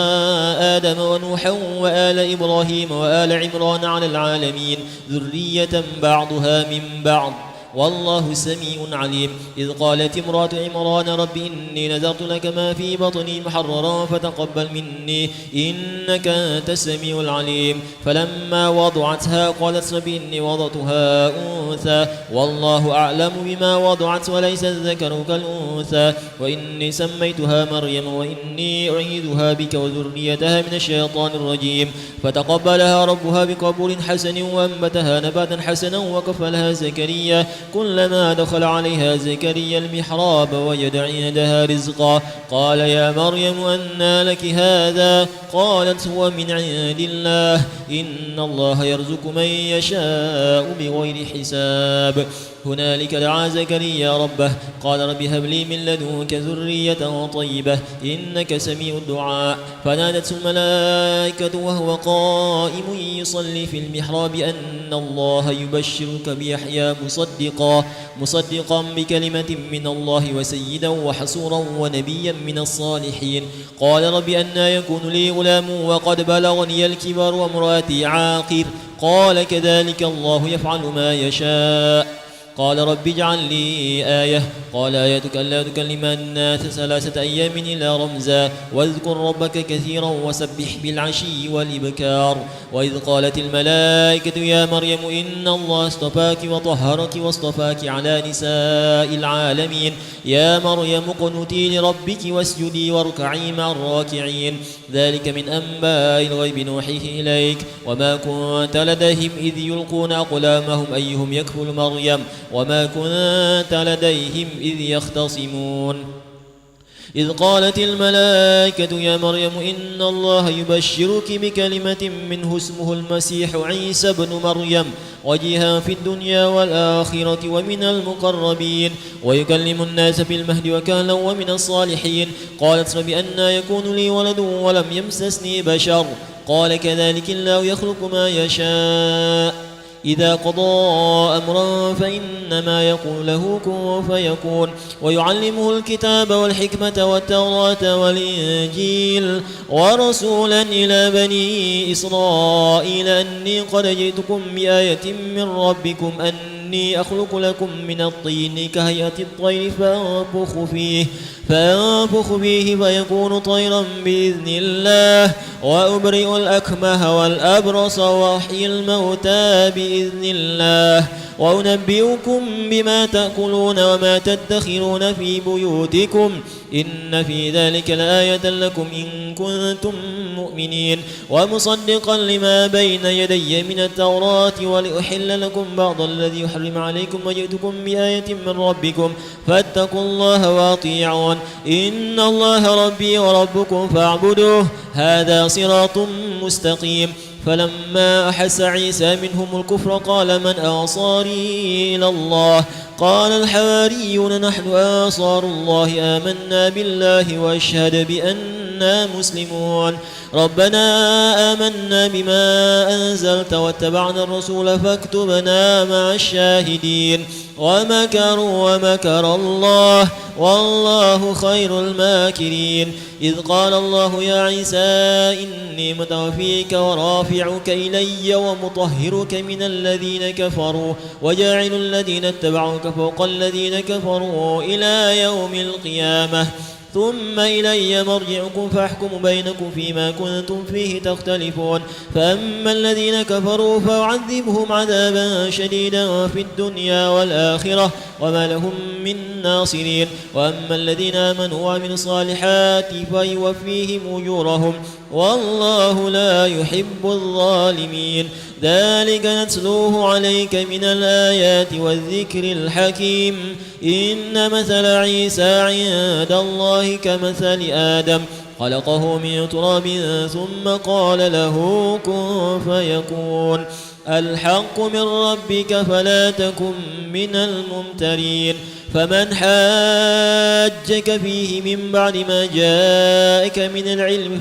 آدم ونوحا وآل إبراهيم وآل عمران على العالمين ذرية بعضها من بعض والله سميع عليم إذ قالت امرأة عمران رب إني نذرت لك ما في بطني محررا فتقبل مني إنك أنت السميع العليم فلما وضعتها قالت رب إني وضعتها أنثى والله أعلم بما وضعت وليس الذكر كالأنثى وإني سميتها مريم وإني أعيذها بك وذريتها من الشيطان الرجيم فتقبلها ربها بقبول حسن وأنبتها نباتا حسنا وكفلها زكريا كلما دخل عليها زكريا المحراب وجد عندها رزقا قال يا مريم أنى لك هذا قالت هو من عند الله إن الله يرزق من يشاء بغير حساب هنالك دعا زكريا ربه قال رب هب لي من لدنك ذرية طيبة إنك سميع الدعاء فنادته الملائكة وهو قائم يصلي في المحراب أن الله يبشرك بيحيى مصدقا بكلمة من الله وسيدا وحصورا ونبيا من الصالحين قال رب أنى يكون لي غلام وقد بلغني الكبر وامرأتي عاقر قال كذلك الله يفعل ما يشاء قال رب اجعل لي آية قال آيتك ألا تكلم الناس 3 أيام إلا رمزا واذكر ربك كثيرا وسبح بالعشي والإبكار وإذ قالت الملائكة يا مريم إن الله اصطفاك وطهرك واصطفاك على نساء العالمين يا مريم اقنتي لربك واسجدي واركعي مع الراكعين ذلك من أنباء الغيب نوحيه إليك وما كنت لديهم إذ يلقون أقلامهم أيهم يكفل مريم وما كنت لديهم إذ يختصمون إذ قالت الملائكة يا مريم إن الله يبشرك بكلمة منه اسمه المسيح عيسى بن مريم وجيها في الدنيا والآخرة ومن المقربين ويكلم الناس في المهد وكهلا ومن الصالحين قالت رب أنى يكون لي ولد ولم يمسسني بشر قال كذلك الله يخلق ما يشاء إذا قضى أمرا فإنما يقول له كن فيكون ويعلمه الكتاب والحكمة والتوراة والإنجيل ورسولا إلى بني إسرائيل أني قد جئتكم بآية من ربكم أني أخلق لكم من الطين كهيئة الطير فأنفخ فيه فيكون طيرا بإذن الله وأبرئ الأكمه والأبرص وأحيي الموتى بإذن الله وأنبئكم بما تأكلون وما تدخرون في بيوتكم إن في ذلك لآية لكم إن كنتم مؤمنين ومصدقا لما بين يدي من التوراة ولأحل لكم بعض الذي يحرم عليكم وجئتكم بآية من ربكم فاتقوا الله وأطيعون إن الله ربي وربكم فاعبدوه هذا صراط مستقيم فلما أحس عيسى منهم الكفر قال من أنصاري إلى الله قال الحواريون نحن أنصار الله آمنا بالله واشهد بأننا مسلمون ربنا آمنا بما أنزلت واتبعنا الرسول فاكتبنا مع الشاهدين ومكروا ومكر الله والله خير الماكرين إذ قال الله يا عيسى إني متوفيك ورافعك إلي ومطهرك من الذين كفروا وجاعل الذين اتبعوك فوق الذين كفروا إلى يوم القيامة ثم إلي مرجعكم فاحكم بينكم فيما كنتم فيه تختلفون فأما الذين كفروا فأعذبهم عذابا شديدا في الدنيا والآخرة وما لهم من ناصرين وأما الذين آمنوا وعملوا الصالحات فيوفيهم أجورهم والله لا يحب الظالمين ذلك نتلوه عليك من الآيات والذكر الحكيم إن مثل عيسى عند الله كمثل آدم خلقه من تراب ثم قال له كن فيكون الحق من ربك فلا تكن من الممترين فمن حاجك فيه من بعد ما جاءك من العلم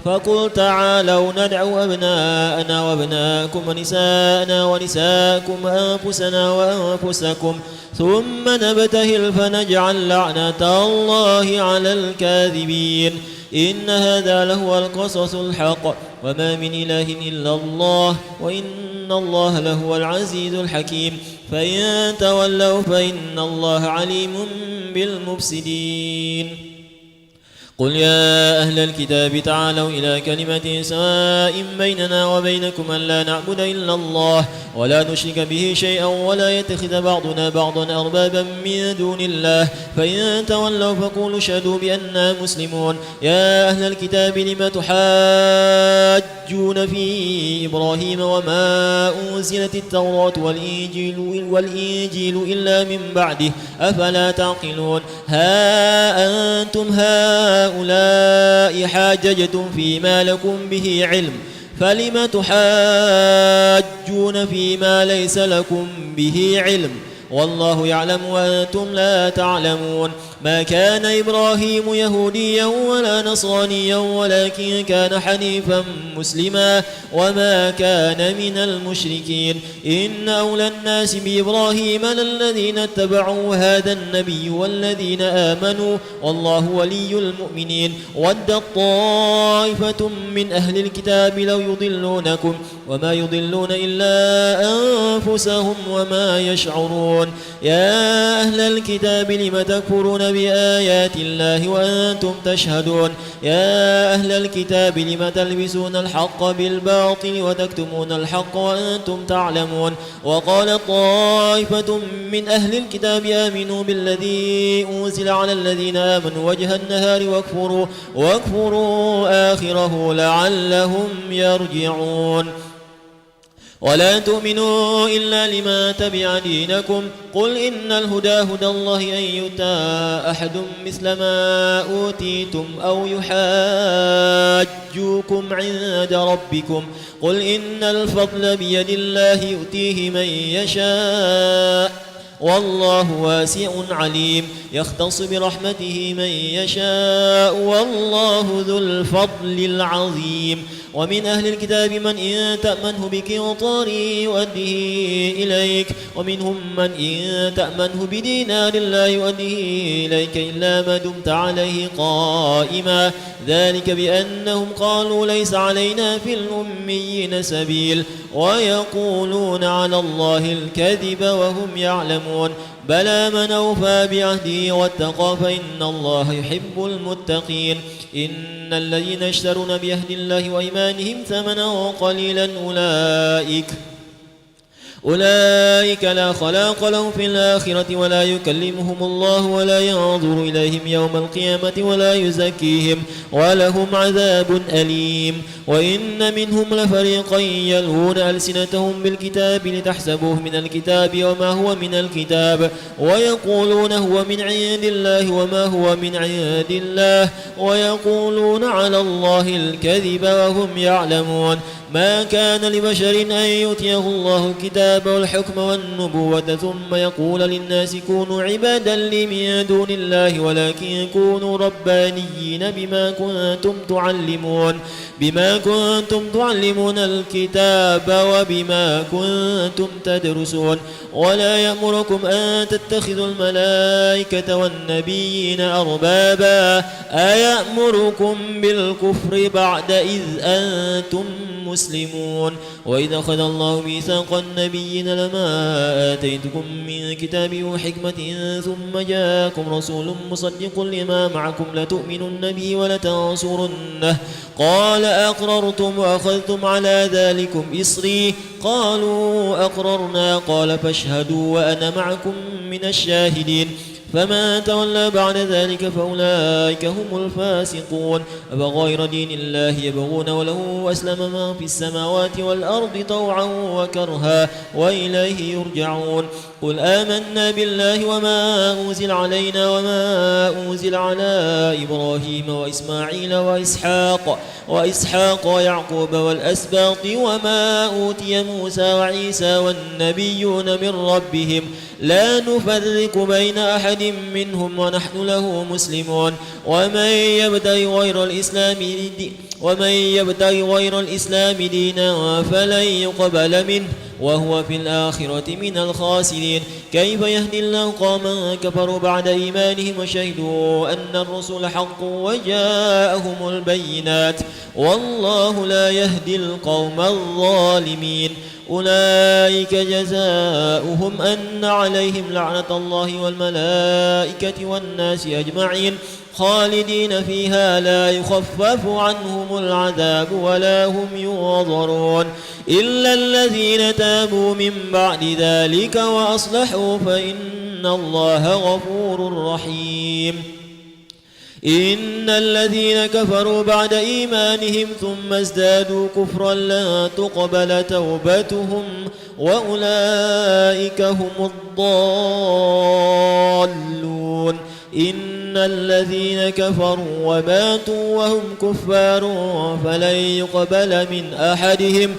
فقل تعالوا ندعو أبناءنا وأبناءكم ونساءنا ونساءكم وأنفسنا وأنفسكم ثم نبتهل فنجعل لعنة الله على الكاذبين إن هذا لهو القصص الحق وما من إله إلا الله وإن الله لهو العزيز الحكيم فإن تولوا فإن الله عليم بالمفسدين قل يا أهل الكتاب تعالوا إلى كلمة سواء بيننا وبينكم ألا نعبد إلا الله ولا نشرك به شيئا ولا يتخذ بعضنا بعضا أربابا من دون الله فإن تولوا فقولوا اشهدوا بأننا مسلمون يا أهل الكتاب لم تحاجون في إبراهيم وما أنزلت التوراة والإنجيل إلا من بعده أفلا تعقلون ها أنتم هؤلاء حاججتم فيما لكم به علم فلم تحاجون فيما ليس لكم به علم والله يعلم وأنتم لا تعلمون ما كان إبراهيم يهوديا ولا نصرانيا ولكن كان حنيفا مسلما وما كان من المشركين إن أولى الناس بإبراهيم للذين اتبعوا هذا النبي والذين آمنوا والله ولي المؤمنين ودت طائفة من أهل الكتاب لو يضلونكم وما يضلون إلا أنفسهم وما يشعرون يا أهل الكتاب لم تكفرون بآيات الله وأنتم تشهدون يا أهل الكتاب لم تلبسون الحق بالباطل وتكتمون الحق وأنتم تعلمون وقال طائفة من أهل الكتاب آمنوا بالذي أنزل على الذين آمنوا وجه النهار واكفروا آخره لعلهم يرجعون ولا تؤمنوا إلا لما تبع دينكم قل إن الهدى هدى الله أن يؤتى أحد مثل ما أوتيتم أو يحاجوكم عند ربكم قل إن الفضل بيد الله يؤتيه من يشاء والله واسع عليم يختص برحمته من يشاء والله ذو الفضل العظيم ومن أهل الكتاب من إن تأمنه بقنطار يؤديه إليك ومنهم من إن تأمنه بدينار لا يؤديه إليك إلا ما دمت عليه قائما ذلك بأنهم قالوا ليس علينا في الأميين سبيل ويقولون على الله الكذب وهم يعلمون بلى من أوفى بعهده واتقى فإن الله يحب المتقين إن الذين يشترون بعهد الله وإيمانهم ثمنا قليلا أولئك لا خلاق لهم في الآخرة ولا يكلمهم الله ولا ينظر إليهم يوم القيامة ولا يزكيهم ولهم عذاب أليم وإن منهم لفريقا يلوون ألسنتهم بالكتاب لتحسبوه من الكتاب وما هو من الكتاب ويقولون هو من عند الله وما هو من عند الله ويقولون على الله الكذب وهم يعلمون ما كان لبشر أن يؤتيه الله الكتاب والحكم والنبوة ثم يقول للناس كونوا عبادا لي من دون الله ولكن كونوا ربانيين بما كنتم تعلمون الكتاب وبما كنتم تدرسون ولا يأمركم أن تتخذوا الملائكة والنبيين أربابا أيأمركم بالكفر بعد إذ أنتم مسلمون وإذا أخذ الله ميثاق النبيين لما آتيتكم من كتاب وحكمة ثم جاءكم رسول مصدق لما معكم لتؤمنن به ولتنصرنه قال أقررتم وأخذتم على ذلكم إصري قالوا أقررنا قال فاشهدوا وأنا معكم من الشاهدين فما تولى بعد ذلك فأولئك هم الفاسقون أفغير دين الله يبغون وله أسلم من في السماوات والأرض طوعا وكرها وإليه يرجعون قل آمنا بالله وما أنزل علينا وما أنزل على إبراهيم وإسماعيل وإسحاق ويعقوب والأسباط وما أوتي موسى وعيسى والنبيون من ربهم لا نفرق بين أحد منهم ونحن له مسلمون ومن يبتغي غير الإسلام دينا فلن يقبل منه وهو في الآخرة من الخاسرين كيف يهدي الله قوما كفروا بعد إيمانهم وشهدوا أن الرسل حق وجاءهم البينات والله لا يهدي القوم الظالمين أولئك جزاؤهم أن عليهم لعنة الله والملائكة والناس أجمعين خالدين فيها لا يخفف عنهم العذاب ولا هم ينظرون إلا الذين تابوا من بعد ذلك وأصلحوا فإن الله غفور رحيم إن الذين كفروا بعد إيمانهم ثم ازدادوا كفرا لا تقبل توبتهم وأولئك هم الضالون إن الذين كفروا وماتوا وهم كفار فلن يقبل من أحدهم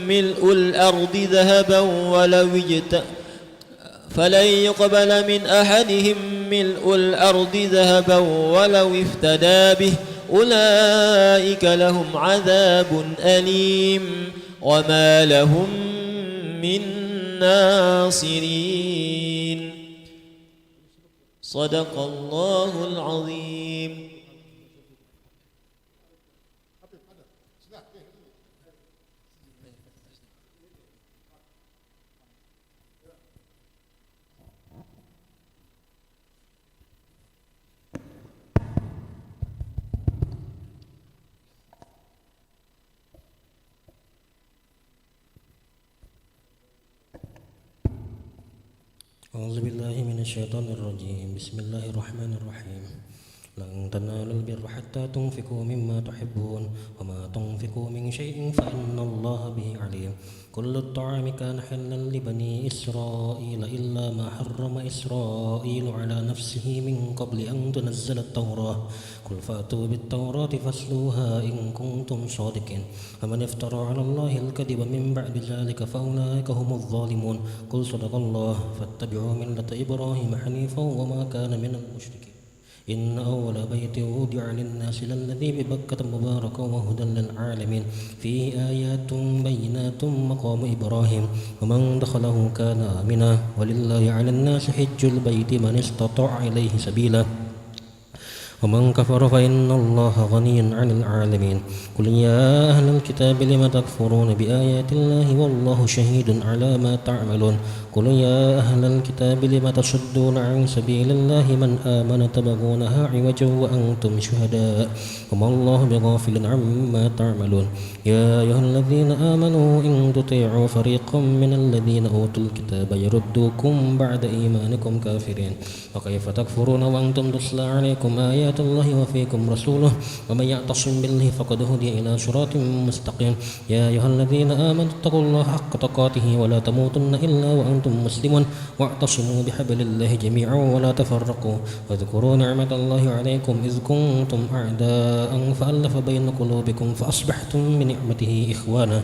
ملء الأرض ذهبا ولو افتدى به أولئك لهم عذاب أليم وما لهم من ناصرين. صدق الله العظيم. أعوذ بالله من الشيطان الرجيم. بسم الله الرحمن الرحيم. لن تنالوا البر حتى تنفقوا مما تحبون وما تنفقوا من شيء فإن الله به عليم. كل الطعام كان حلا لبني إسرائيل إلا ما حرم إسرائيل على نفسه من قبل أن تنزل التوراة. قل فأتوا بالتوراة فاسلوها إن كنتم صادقين. فمن افترى على الله الكذب من بعد ذلك فأولئك هم الظالمون. قل صدق الله فاتبعوا ملة إبراهيم حنيفا وما كان من المشركين. إن أول بيت وضع للناس للذي ببكة مباركا وهدى للعالمين فيه آيات بينات مقام إبراهيم ومن دخله كان آمنا ولله على الناس حج البيت من استطاع إليه سبيلا ومن كفر فإن الله غني عن العالمين. قل يا أهل الكتاب لم تكفرون بآيات الله والله شهيد على ما تعملون. قل يا أهل الكتاب لم تصدون عن سبيل الله من آمن تبغونها عوجا وأنتم شهداء وما الله بغافل عما تعملون. يا أيها الذين آمنوا إن تطيعوا فريقا من الذين أوتوا الكتاب يردوكم بعد إيمانكم كافرين وكيف تكفرون وأنتم تتلى عليكم آيات الله وفيكم رسوله ومن يعتصم بالله فقد هدي إلى صراط مستقيم. يا أيها الذين آمنوا اتقوا الله حق تقاته ولا تموتن إلا وأنتم مسلمون واعتصموا بحبل الله جميعا ولا تفرقوا واذكروا نعمة الله عليكم إذ كنتم أعداء فألف بين قلوبكم فأصبحتم بنعمته إخوانا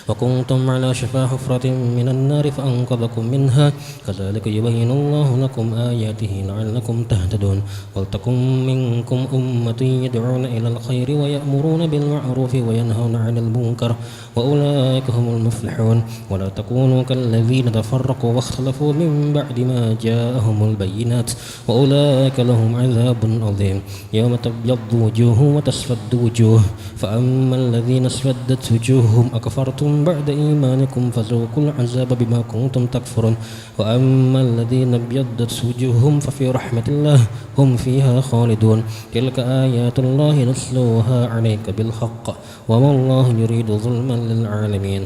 وكنتم على شفا حفرة من النار فأنقذكم منها كذلك يبين الله لكم آياته لعلكم تهتدون. ولتكن منكم أمة يدعون إلى الخير ويأمرون بالمعروف وينهون عن المنكر وأولئك هم المفلحون. ولا تكونوا كالذين تفرقوا واختلفوا من بعد ما جاءهم البينات وأولئك لهم عذاب عظيم. يوم تبيض وجوه وتسود وجوه فأما الذين اسودت وجوههم أكفرتم بعد إيمانكم فذوقوا العذاب بما كنتم تكفرون. وأما الذين ابيضت وجوههم ففي رحمة الله هم فيها خالدون. تلك آيات الله نتلوها عليك بالحق وما الله يريد ظلما للعالمين.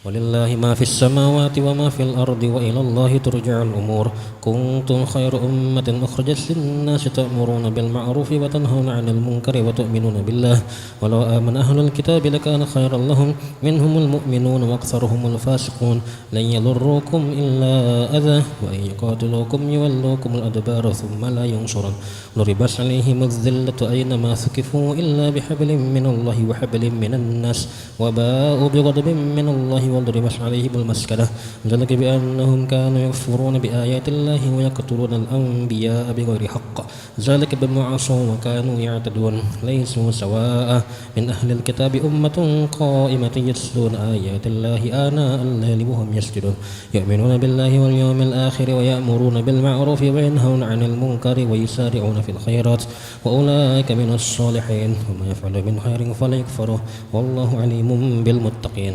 ولله ما في السماوات وما في الأرض وإلى الله ترجع الأمور. كنتم خير أمة أخرجت للناس تأمرون بالمعروف وتنهون عن المنكر وتؤمنون بالله ولو آمن أهل الكتاب لكان خيرا لهم منهم المؤمنون وأكثرهم الفاسقون. لن يضروكم إلا أذى وإن يقاتلوكم يولوكم الأدبار ثم لا ينصرون. ضربت عليهم الذلة أينما ثقفوا إلا بحبل من الله وحبل من الناس وباءوا بغضب من الله وضربت عليهم المسكنة ذلك بأنهم كانوا يكفرون بآيات الله ويقتلون الأنبياء بغير حق ذلك بما عصوا وكانوا يعتدون. ليسوا سواء من أهل الكتاب أمة قائمة يتلون آيات الله آناء الليل وهم يسجدون يؤمنون بالله واليوم الآخر ويأمرون بالمعروف وينهون عن المنكر ويسارعون في الخيرات وأولئك من الصالحين وما يفعل من خير فليكفره والله عليم بالمتقين.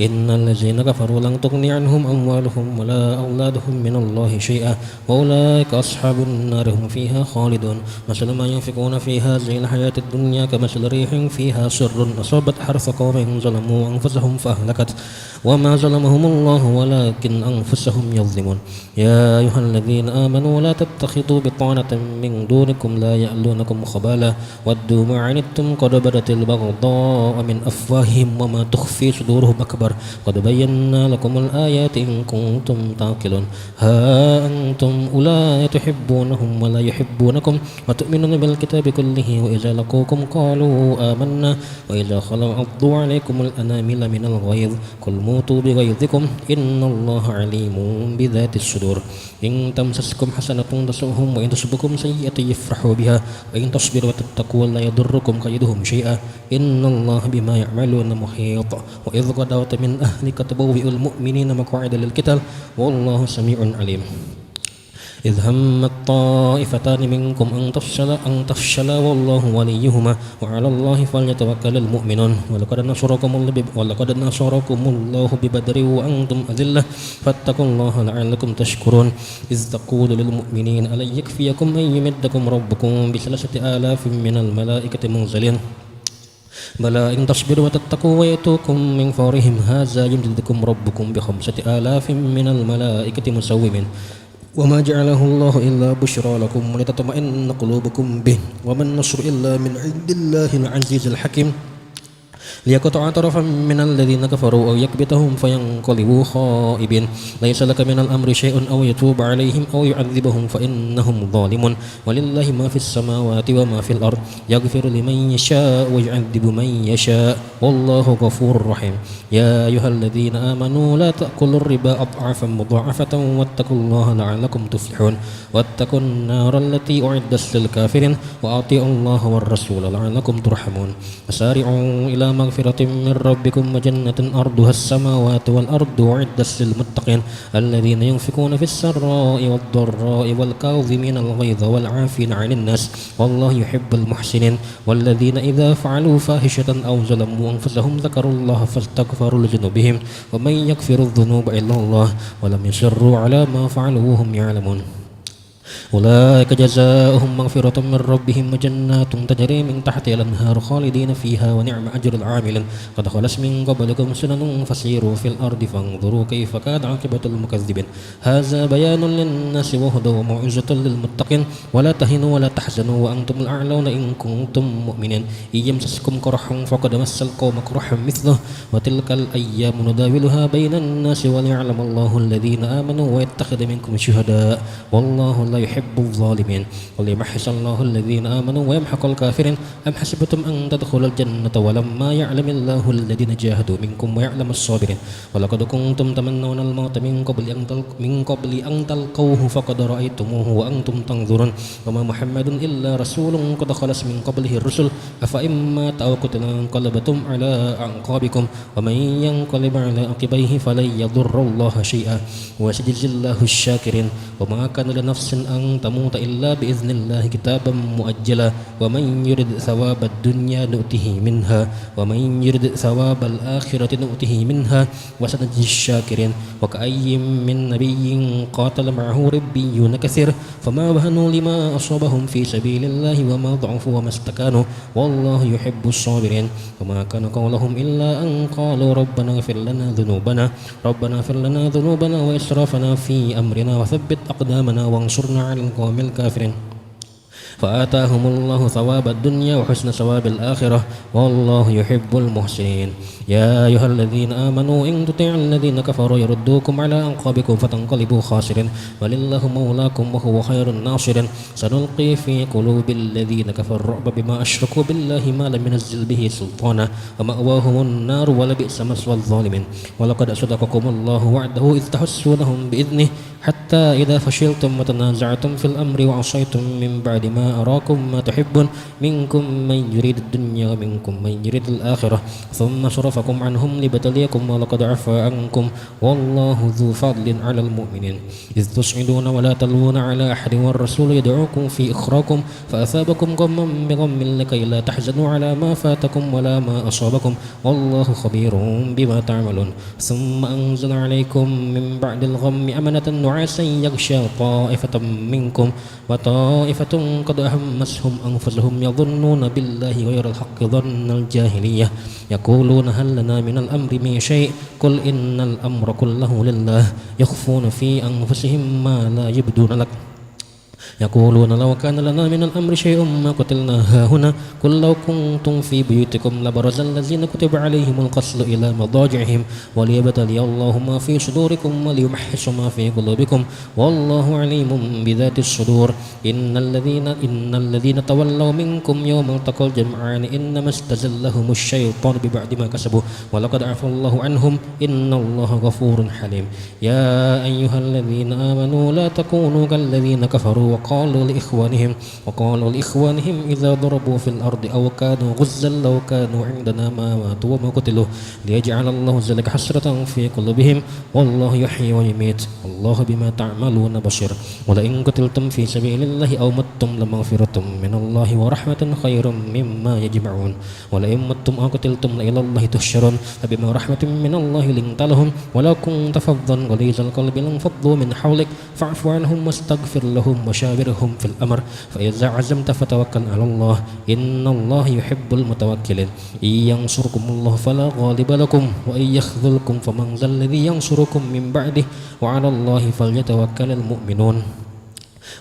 إن الذين كفروا لن تغني عنهم أموالهم ولا أولادهم من الله شيئا وأولئك أصحاب النار هم فيها خالدون. مثل ما ينفقون في هذه الحياة الدنيا كمثل ريح فيها سر أصابت حرث قوم ظلموا أنفسهم فأهلكت وما ظلمهم الله ولكن أنفسهم يظلمون. يا أيها الذين آمنوا لا تتخذوا بطانة من دونكم لا يألونكم خبالا ودوا ما عنتم قد بدت البغضاء من أفواههم وما تخفي صدورهم أكبر قد بينا لكم الآيات إن كنتم تعقلون ها أنتم أولئك تحبونهم ولا يحبونكم وتؤمنون بالكتاب كله وإذا لقوكم قالوا آمنا وإذا خلوا عضوا عليكم الأنامل من الغيظ قل موتوا بغيظكم إن الله عليم بذات الصدور إن تمسسكم حسنة تسؤهم وإن تصبكم سيئة يفرحوا بها وإن تصبروا وتتقوا لا يضركم كيدهم شيئا إن الله بما يعملون محيط وإذ غدوت من أهلك تبوئ المؤمنين مقاعد للقتال والله سميع عليم إذ هم الطائفتان منكم أن تفشلا والله وليهما وعلى الله فليتوكل المؤمنون ولقد نصركم الله ببدر وأنتم أذلة فاتقوا الله لعلكم تشكرون إذ تقول للمؤمنين ألن يكفيكم أن يمدكم ربكم ب3,000 من الملائكة منزلين بلى إن تصبروا وتتقوا ويأتوكم من فورهم هذا يمددكم ربكم ب5,000 من الملائكة مسومين وما جعله الله إلا بشرى لكم ولتطمئن قلوبكم به وما النصر إلا من عند الله العزيز الحكيم ليقطع طرفا من الذين كفروا أو يكبتهم فينقلبوا خائبين ليس لك من الأمر شيء أو يتوب عليهم أو يعذبهم فإنهم ظالمون ولله ما في السماوات وما في الأرض يغفر لمن يشاء ويعذب من يشاء والله غفور رحيم يا أيها الذين آمنوا لا تأكلوا الربا أضعافا مضاعفة واتقوا الله لعلكم تفلحون واتقوا النار التي أعدت للكافرين وأطيعوا الله والرسول لعلكم ترحمون وسارعوا إلى مغفرة من ربكم وجنة أرضها السماوات والأرض أعدت للمتقين الذين ينفقون في السراء والضراء والكاظمين الغيظ والعافين عن الناس والله يحب المحسنين والذين إذا فعلوا فاحشة أو ظلموا أنفسهم ذكروا الله فاستغفروا لذنوبهم ومن يغفر الذنوب إلا الله ولم يصروا على ما فعلوا وهم يعلمون أولئك جزاؤهم مغفرة من ربهم وجنات تجري من تحتها الأنهار خالدين فيها ونعم أجر العاملين قد خلت من قبلكم سنن فسيروا في الأرض فانظروا كيف كان عاقبة المكذبين هذا بيان للناس وهدى وموعظة للمتقين ولا تهنوا ولا تحزنوا وأنتم الأعلون إن كنتم مؤمنين إن يمسسكم قرح فقد مس القوم قرح مثله وتلك الأيام نداولها بين الناس وليعلم الله الذين آمنوا ويتخذ منكم شهداء والله لا يحب الظالمين وليمحص الله الذين آمنوا ويمحق الكافرين أم حسبتم أن تدخلوا الجنة ولما يعلم الله الذين جاهدوا منكم ويعلم الصابرين ولقد كنتم تمنون الموت من قبل أن تلقوه فقد رأيتموه وأنتم تنظرون وما محمد إلا رسول قد خلت من قبله الرسل أفإن مات أو قتل انقلبتم على أعقابكم ومن ينقلب على عقبيه فلن يضر الله شيئا وسيجزي الله الشاكرين وما كان لنفس أن تموت إلا بإذن الله كتابا مؤجلا ومن يرد ثواب الدنيا نؤته منها ومن يرد ثواب الآخرة نؤته منها وسنجزي الشاكرين وكأي من نبي قاتل معه ربيون كثير فما وهنوا لما أصابهم في سبيل الله وما ضعفوا وما استكانوا والله يحب الصابرين وما كان قولهم إلا أن قالوا ربنا اغفر لنا ذنوبنا وإسرافنا في أمرنا وثبت أقدامنا وانصرنا على القوم الكافرين فآتاهم الله ثواب الدنيا وحسن ثواب الآخرة والله يحب المحسنين يا أيها الذين آمنوا إن تطيعوا الذين كفروا يردوكم على أعقابكم فتنقلبوا خاسرين ولله مولاكم وهو خير الناصرين سنلقي في قلوب الذين كفروا الرعب بما أشركوا بالله ما لم ينزل به سلطانا ومأواهم النار ولبئس مثوى الظالمين ولقد صدقكم الله وعده إذ تحسونهم بإذنه حتى إذا فشلتم وتنازعتم في الأمر وعصيتم من بعد ما أراكم ما تحبون منكم من يريد الدنيا ومنكم من يريد الآخرة ثم صرفكم عنهم ليبتليكم ولقد عفا عنكم والله ذو فضل على المؤمنين إذ تصعدون ولا تلوون على أحد والرسول يدعوكم في إخراكم فأثابكم غما بغم لكي لا تحزنوا على ما فاتكم ولا ما أصابكم والله خبير بما تعملون ثم أنزل عليكم من بعد الغم أمنة نعاسا يغشى طائفة منكم وطائفة قد أهمسهم أنفسهم يظنون بالله غير الحق ظن الجاهلية يقولون هل لنا من الأمر من شيء قل إن الأمر كله لله يخفون في أنفسهم ما لا يبدون لك يقولون لو كان لنا من الأمر شيء ما قتلنا هاهنا قل لو كنتم في بيوتكم لبرز الذين كتب عليهم القتل إلى مضاجعهم وليبتلي الله ما في صدوركم وليمحص ما في قلوبكم والله عليم بذات الصدور إن الذين تولوا منكم يوم التقى الجمعان إنما استزلهم الشيطان ببعد ما كسبوا ولقد عفى الله عنهم إن الله غفور حليم يا أيها الذين آمنوا لا تكونوا كالذين كفروا وقالوا لإخوانهم إذا ضربوا في الأرض أو كانوا غزا لو كانوا عندنا ما ماتوا وما قتلوا ليجعل الله ذلك حسرة في قلوبهم والله يحيي ويميت والله بما تعملون بصير ولئن قتلتم في سبيل الله أو متم لمغفرة من الله ورحمة خير مما يجمعون ولئن متم أو قتلتم إلى الله تحشرون فبما رحمة من الله لنت لهم ولو كنت فظا غليظ القلب لانفضوا من حولك فاعف عنهم واستغفر لهم وشاورهم في الأمر فإذا عزمت فتوكل على الله إن الله يحب المتوكلين إن ينصركم الله فلا غالب لكم وإن يخذلكم فمن ذا الذي ينصركم من بعده وعلى الله فليتوكل المؤمنون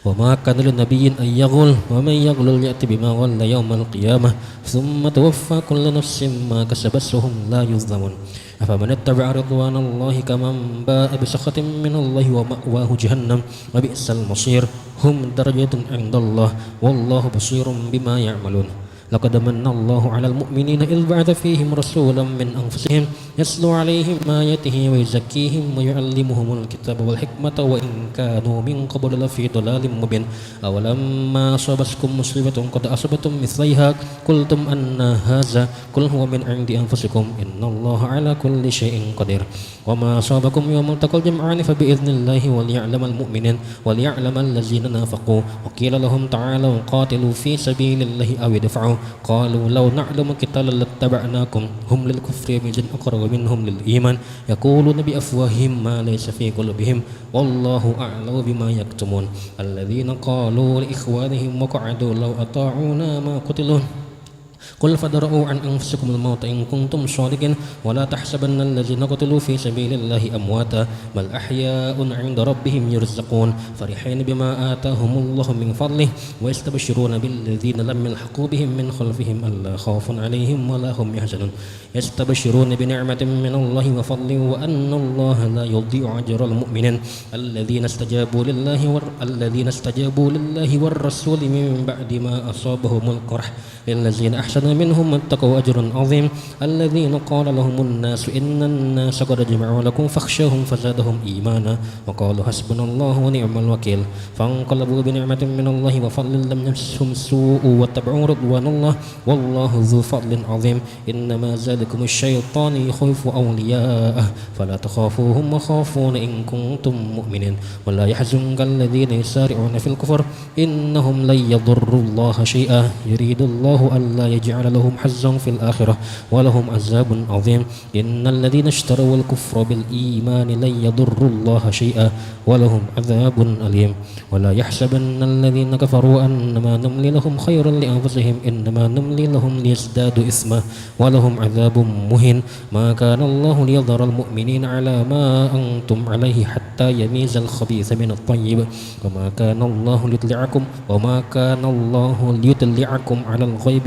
وما كان لنبي أن يغل ومن يغل يأتي بما غل يوم القيامة ثم توفى كل نفس ما كسبت وهم لا يظلمون أفمن اتبع رضوان الله كمن باء بسخط من الله ومأواه جهنم وبئس المصير هم درجة عند الله والله بصير بما يعملون لقد من الله على المؤمنين إذ بعث فيهم رسولا من أنفسهم يتلو عليهم آياته ويزكيهم ويعلمهم الكتاب والحكمة وإن كانوا من قبل لفي ضلال مبين أولما أصابتكم مصيبة قد أصبتم مثليها قلتم أن هذا قل هو من عند أنفسكم إن الله على كل شيء قدير وما أصابكم يوم التقى الجمعان فبإذن الله وليعلم المؤمنين وليعلم الذين نافقوا وقيل لهم تعالوا قاتلوا في سبيل الله أو ادفعوا قالوا لو نعلم قتالا لاتبعناكم هم للكفر يميل أقرب منهم للإيمان يقولون بأفواههم ما ليس في قلوبهم والله أعلم بما يكتمون الذين قالوا لإخوانهم وقعدوا لو أطاعونا ما قتلوا قل فادرؤوا عن أنفسكم الموت إن كنتم صادقين ولا تحسبن الذين قتلوا في سبيل الله أمواتا بل أحياء عند ربهم يرزقون فرحين بما آتاهم الله من فضله ويستبشرون بالذين لم يلحقوا بهم من خلفهم ألا خوف عليهم ولا هم يحزنون يستبشرون بنعمة من الله وفضله وأن الله لا يضيع أجر المؤمنين الذين استجابوا لله والرسول من بعد ما أصابهم القرح للذين أحسنوا منهم اتقوا أجر عظيم الذين قال لهم الناس إن الناس قد جمعوا لكم فاخشوهم فزادهم إيمانا وقالوا حسبنا الله ونعم الوكيل فانقلبوا بنعمة من الله وفضل لم يمسهم سوء واتبعوا رضوان الله والله ذو فضل عظيم إنما ذلكم الشيطان يخوف أولياءه فلا تخافوهم وخافون إن كنتم مؤمنين ولا يحزنك الذين يسارعون في الكفر إنهم لن يضروا الله شيئا يريد الله ألا يجعل لهم حظا في الآخرة ولهم عذاب عظيم إن الذين اشتروا الكفر بالإيمان لن يضروا الله شيئا ولهم عذاب أليم ولا يحسبن الذين كفروا أنما نملي لهم خيرا لأنفسهم إنما نملي لهم ليزدادوا إثما ولهم عذاب مهين ما كان الله ليظهر المؤمنين على ما أنتم عليه حتى يميز الخبيث من الطيب وما كان الله ليطلعكم على الغيب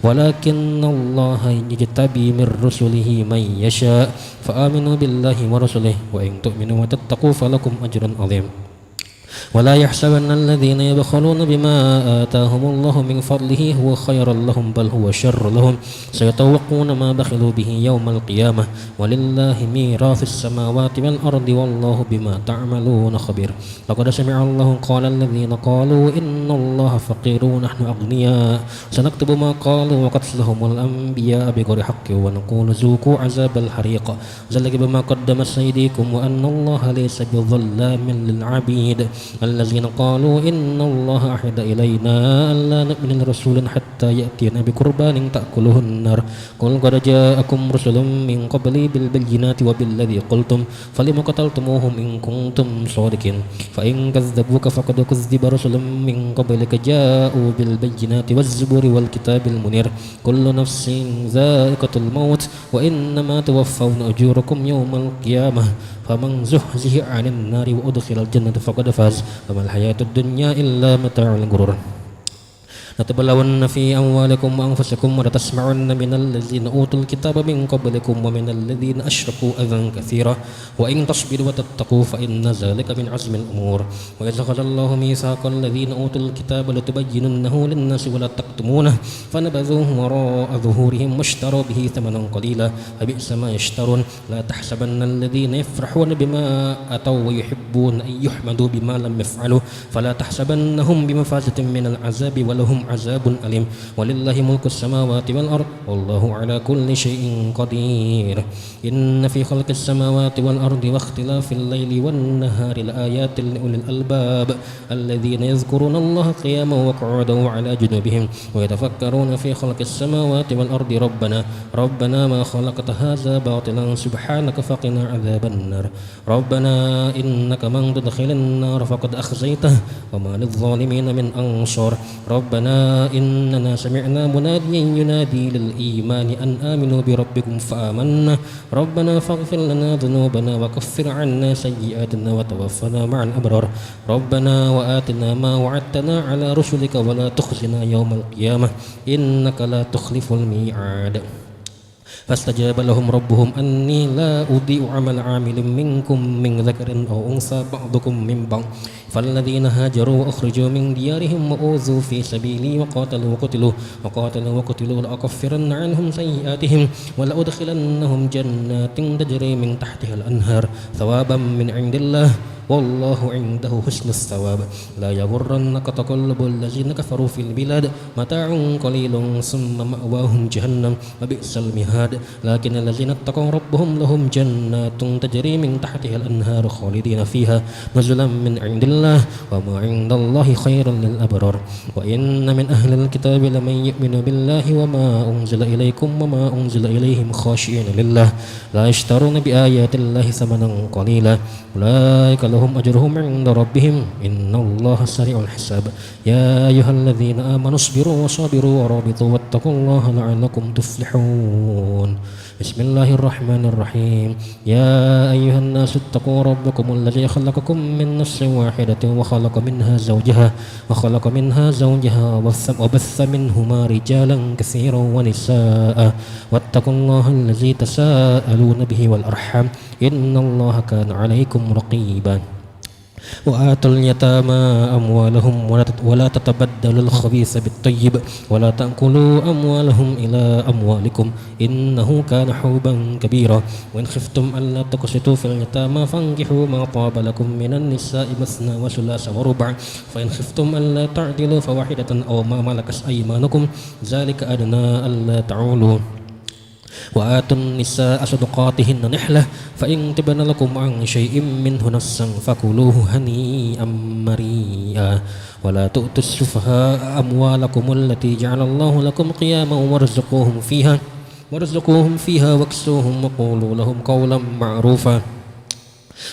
ولكن الله يجتبي من رسله من يشاء فآمنوا بالله ورسله وإن تؤمنوا وتتقوا فلكم أجر عظيم ولا يحسبن الذين يبخلون بما آتاهم الله من فضله هو خيرا لهم بل هو شر لهم سيطوقون ما بخلوا به يوم القيامة ولله ميراث السماوات والأرض والله بما تعملون خبير لقد سمع الله قال الذين قالوا إن الله فقير ونحن أغنياء سنكتب ما قالوا وقتلهم الأنبياء بغير حق ونقول ذوقوا عذاب الحريق ذلك بما قدمت أيديكم وأن الله ليس بظلام للعبيد الذين قالوا إن الله أحد إلينا ألا نؤمن لرسول حتى يأتينا بقربان تأكله النار قل قد جاءكم رسل من قبلي بالبينات وبالذي قلتم فلم قتلتموهم إن كنتم صادقين فإن كذبوك فقد كذب رسل من قبلك جاءوا بالبينات والزبور والكتاب المنير كل نفس ذائقة الموت وإنما توفون أجوركم يوم القيامة فمن زحزح عن النار وأدخل الجنة فقد فاز الناس وما الحياة الدنيا إلا متاع الغرور لتبلون في أموالكم وأنفسكم ولتسمعن من الذين أوتوا الكتاب من قبلكم ومن الذين أشركوا أذى كثيرا وإن تصبروا وتتقوا فإن ذلك من عزم الأمور وإذ أخذ الله ميثاق الذين أوتوا الكتاب لتبيننه للناس ولا تكتمونه فنبذوه وراء ظهورهم واشتروا به ثمنا قليلا فبئس ما يشترون لا تحسبن الذين يفرحون بما أتوا ويحبون أن يحمدوا بما لم يفعلوا فلا تحسبنهم بمفازة من العذاب ولهم عذاب أليم ولله ملك السماوات والأرض والله على كل شيء قدير إن في خلق السماوات والأرض واختلاف الليل والنهار لآيات لأولي الألباب الذين يذكرون الله قياما وقعودا وعلى جنوبهم ويتفكرون في خلق السماوات والأرض ربنا ما خلقت هذا باطلا سبحانك فقنا عذاب النار ربنا إنك من تدخل النار فقد أخزيته وما للظالمين من أنصار ربنا إننا سمعنا مناديا ينادي للإيمان أن آمنوا بربكم فآمنا ربنا فاغفر لنا ذنوبنا وكفر عنا سيئاتنا وتوفنا مع الأبرار ربنا وآتنا ما وعدتنا على رسلك ولا تخزنا يوم القيامة إنك لا تخلف الميعاد فاستجاب لهم ربهم أني لا أضيع عمل عامل منكم من ذكر أو أنثى بعضكم من بعض فالذين هاجروا وأخرجوا من ديارهم وأوذوا في سبيلي وقاتلوا وقتلوا لأكفرن عنهم سيئاتهم ولأدخلنهم جنات تجري من تحتها الأنهار ثوابا من عند الله والله عنده حسن الثواب لا يغرنك تقلب الذين كفروا في البلاد متاع قليل ثم مأواهم جهنم وبئس المهاد لكن الذين اتقوا ربهم لهم جنات تجري من تحتها الأنهار خالدين فيها نزلا من عند الله وما عند الله خير للأبرار وإن من أهل الكتاب لمن يؤمن بالله وما أنزل إليكم وما أنزل إليهم خاشعين لله لا يشترون بآيات الله ثمنا قليلا أولئك لهم أجرهم عند ربهم إن الله سريع الحساب يا أيها الذين آمنوا اصبروا وصابروا ورابطوا واتقوا الله لعلكم تفلحون بسم الله الرحمن الرحيم يا أيها الناس اتقوا ربكم الذي خلقكم من نفس واحدة وخلق منها زوجها وبث منهما رجالا كثيرا ونساء واتقوا الله الذي تساءلون به والأرحام إن الله كان عليكم رقيبا وآتوا اليتامى أموالهم ولا تتبدلوا الخبيث بالطيب ولا تأكلوا أموالهم إلى أموالكم إنه كان حوبا كبيرا وإن خفتم ألا تقسطوا في اليتامى فانكحوا ما طاب لكم من النساء مثنى وثلاث ورباع فإن خفتم ألا تعدلوا فواحدة أو ما ملكت أيمانكم ذلك أدنى ألا تعولوا وآتوا النساء صدقاتهن نحلة فإن تبن لكم عن شيء منه نفسا فكلوه هنيئا مريئا ولا تؤتوا السفهاء أموالكم التي جعل الله لكم قياما وارزقوهم فيها واكسوهم وقولوا لهم قولا معروفا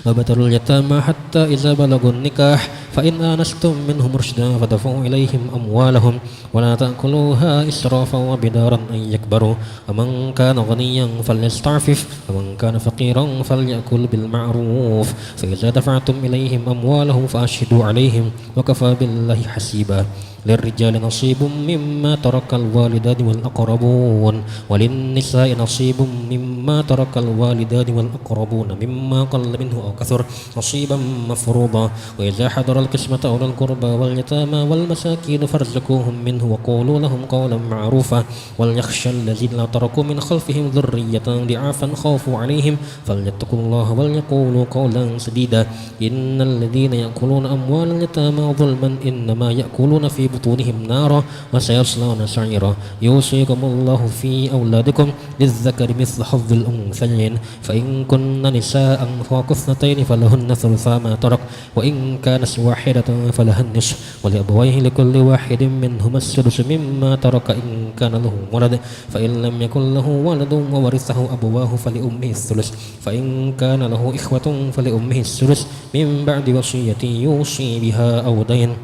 وابتلوا اليتامى حتى إذا بلغوا النكاح فإن آنستم منهم رشدا فدفعوا إليهم أموالهم ولا تأكلوها إسرافا وبدارا أن يكبروا ومن كان غنيا فليستعفف ومن كان فقيرا فليأكل بالمعروف فإذا دفعتم إليهم أموالهم فأشهدوا عليهم وكفى بالله حسيبا للرجال نصيب مما ترك الوالدان والأقربون وللنساء نصيب مما ترك الوالدان والأقربون مما قل منه أو كثر نصيبا مفروضا وإذا حضر القسمة أولى القربى واليتامى والمساكين فارزقوهم منه وقولوا لهم قولا معروفا وليخشى الذين لا تركوا من خلفهم ذرية ضعافا خوفوا عليهم فليتقوا الله وليقولوا قولا سديدا إن الذين يأكلون أموال اليتامى ظلما إنما يأكلون في بطونهم نارا وسيصلون سعيرا يوصيكم الله في أولادكم للذكر مثل حظ الأنثيين فإن كن نساء فوق اثنتين فلهن ثلثا ما ترك وإن كانت واحدة فلها النصف ولأبويه لكل واحد منهما السدس مما ترك إن كان له ولد فإن لم يكن له ولد وورثه أبواه فلأمه الثلث فإن كان له إخوة فلأمه الثلث من بعد وصية يوصي بها أو دين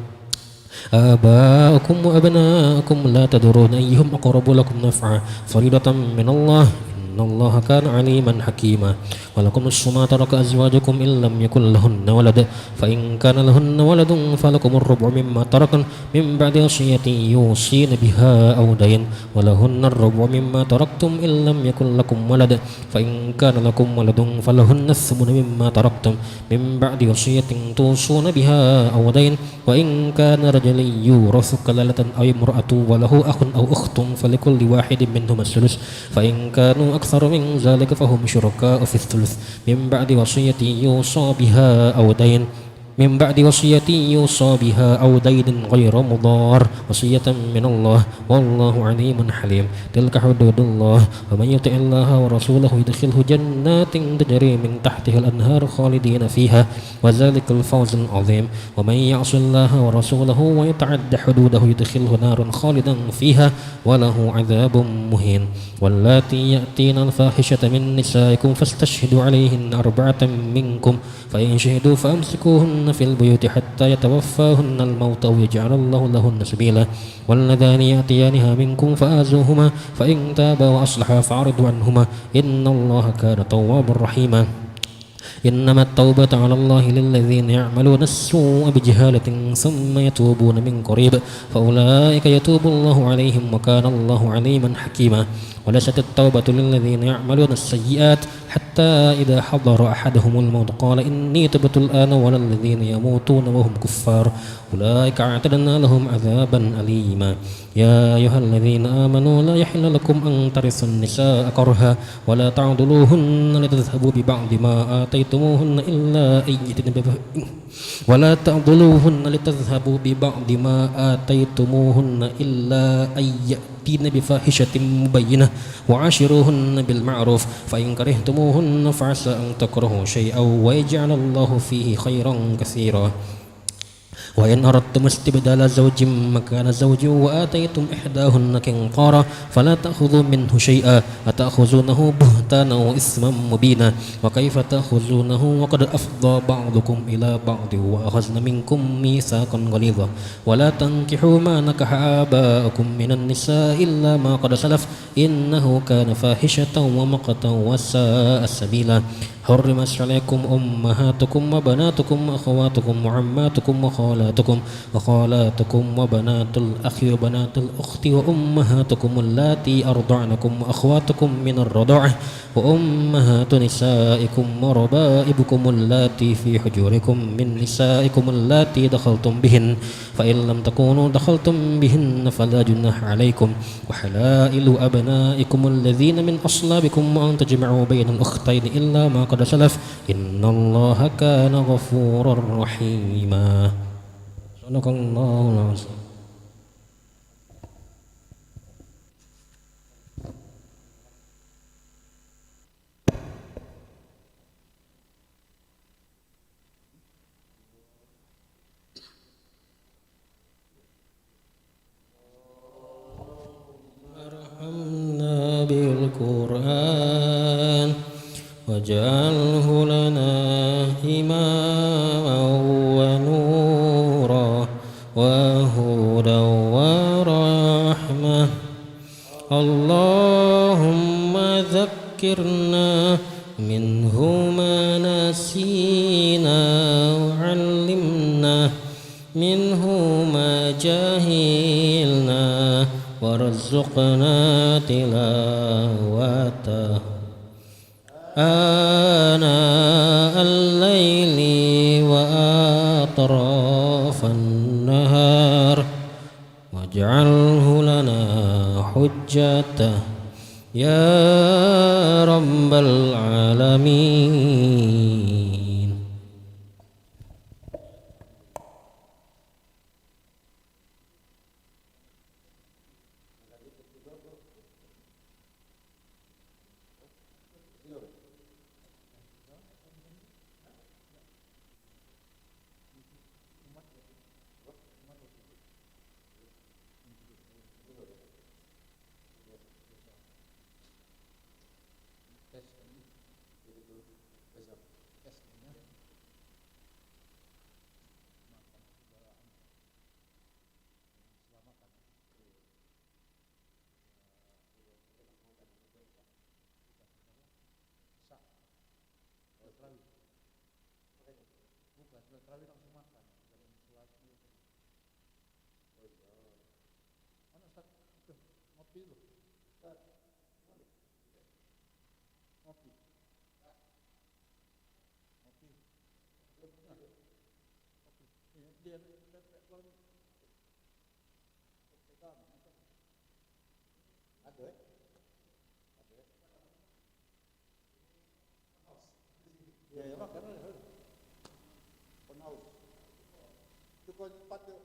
آباؤكم وأبناؤكم لا تدرون أيهم أقرب لكم نفعا فريضة من الله إن الله كان عليما حكيما ولكم نصف ما ترك أزواجكم إن لم يكن لهن ولد فإن كان لهن ولد فلكم الربع مما تركن من بعد وصية يوصين بها أو دين ولهن الربع مما تركتم إن لم يكن لكم ولد فإن كان لكم ولد فلهن الثمن مما تركتم من بعد وصية توصون بها أو دين وإن كان رجل يورث كلالة أو امرأة وله أخ أو أخت فلكل واحد منهما الثلث فإن كانوا أكثر من ذلك فهم شركاء في الثلث من بعد وصية يوصى بها أو دين من بعد وصية يوصى بها أو دين غير مضار وصية من الله والله عليم حليم تلك حدود الله ومن يطع الله ورسوله يدخله جنات تجري من تحتها الأنهار خالدين فيها وذلك الفوز العظيم ومن يعص الله ورسوله ويتعد حدوده يدخله نارا خالدا فيها وله عذاب مهين واللاتي يأتين الفاحشة من نسائكم فاستشهدوا عليهن 4 منكم فإن شهدوا فأمسكوهن في البيوت حتى يتوفاهن الموت أو يجعل الله لهن سبيلا واللذان يأتيانها منكم فآذوهما فإن تابا وأصلحا فأعرضوا عنهما إن الله كان توابا رحيما إنما التوبة على الله للذين يعملون السوء بجهالة ثم يتوبون من قريب فأولئك يتوب الله عليهم وكان الله عليما حكيما وليست التوبة للذين يعملون السيئات حتى إذا حضر أحدهم الموت قال إني تبت الآن ولا الذين يموتون وهم كفار أولئك أعتدنا لهم عذابا أليما يا أيها الذين آمنوا لا يحل لكم أن ترثوا النساء كرها ولا تعضلوهن لتذهبوا ببعض ما آتيتموهن إلا أن يأتين ولا تعضلوهن لتذهبوا ببعض ما آتيتموهن إلا أن يأتين بفاحشة مبينة وعاشروهن بالمعروف فإن كرهتموهن فعسى أن تكرهوا شيئا ويجعل الله فيه خيرا كثيرا وإن أردتم استبدال زوج مكان زوج وآتيتم إحداهن قنطارا فلا تأخذوا منه شيئا أتأخذونه بهتانا وإثما مبينا وكيف تأخذونه وقد أفضى بعضكم إلى بعض وأخذن منكم ميثاقا غليظا ولا تنكحوا ما نكح آباءكم من النساء إلا ما قد سلف إنه كان فاحشة ومقتا وساء سبيلا حرمت عليكم أمهاتكم وبناتكم وأخواتكم وعماتكم وخالاتكم وبنات الأخ وبنات الأخت وأمهاتكم اللاتي أرضعنكم وأخواتكم من الرضاعة وأمهات نسائكم وربائبكم اللاتي في حجوركم من نسائكم اللاتي دخلتم بهن فإن لم تكونوا دخلتم بهن فلا جناح عليكم وحلائل أبنائكم الذين من أصلابكم وأن تجمعوا بين الأختين إلا ما قد سلف إن الله كان غفورا رحيما صدق الله العظيم ارحمنا بالقرآن واجعله لنا إماما ونورا وهدى ورحمة اللهم ذكرنا منه ما نسينا وعلمنا منه ما جهلنا وارزقنا تلاوته آناء الليل وأطراف النهار واجعله لنا حجة يا رب العالمين Setelah terawih langsung makan, jangan sholat dulu. Oh iya. Mana Ustaz? Itu, ngopi dulu. Ustaz, ngopi. Ngopi. Ngopi. Dia keluar. Pegang. Ada. Ada. Ya, ya, makan. Penaus. Itu kau cepat tu.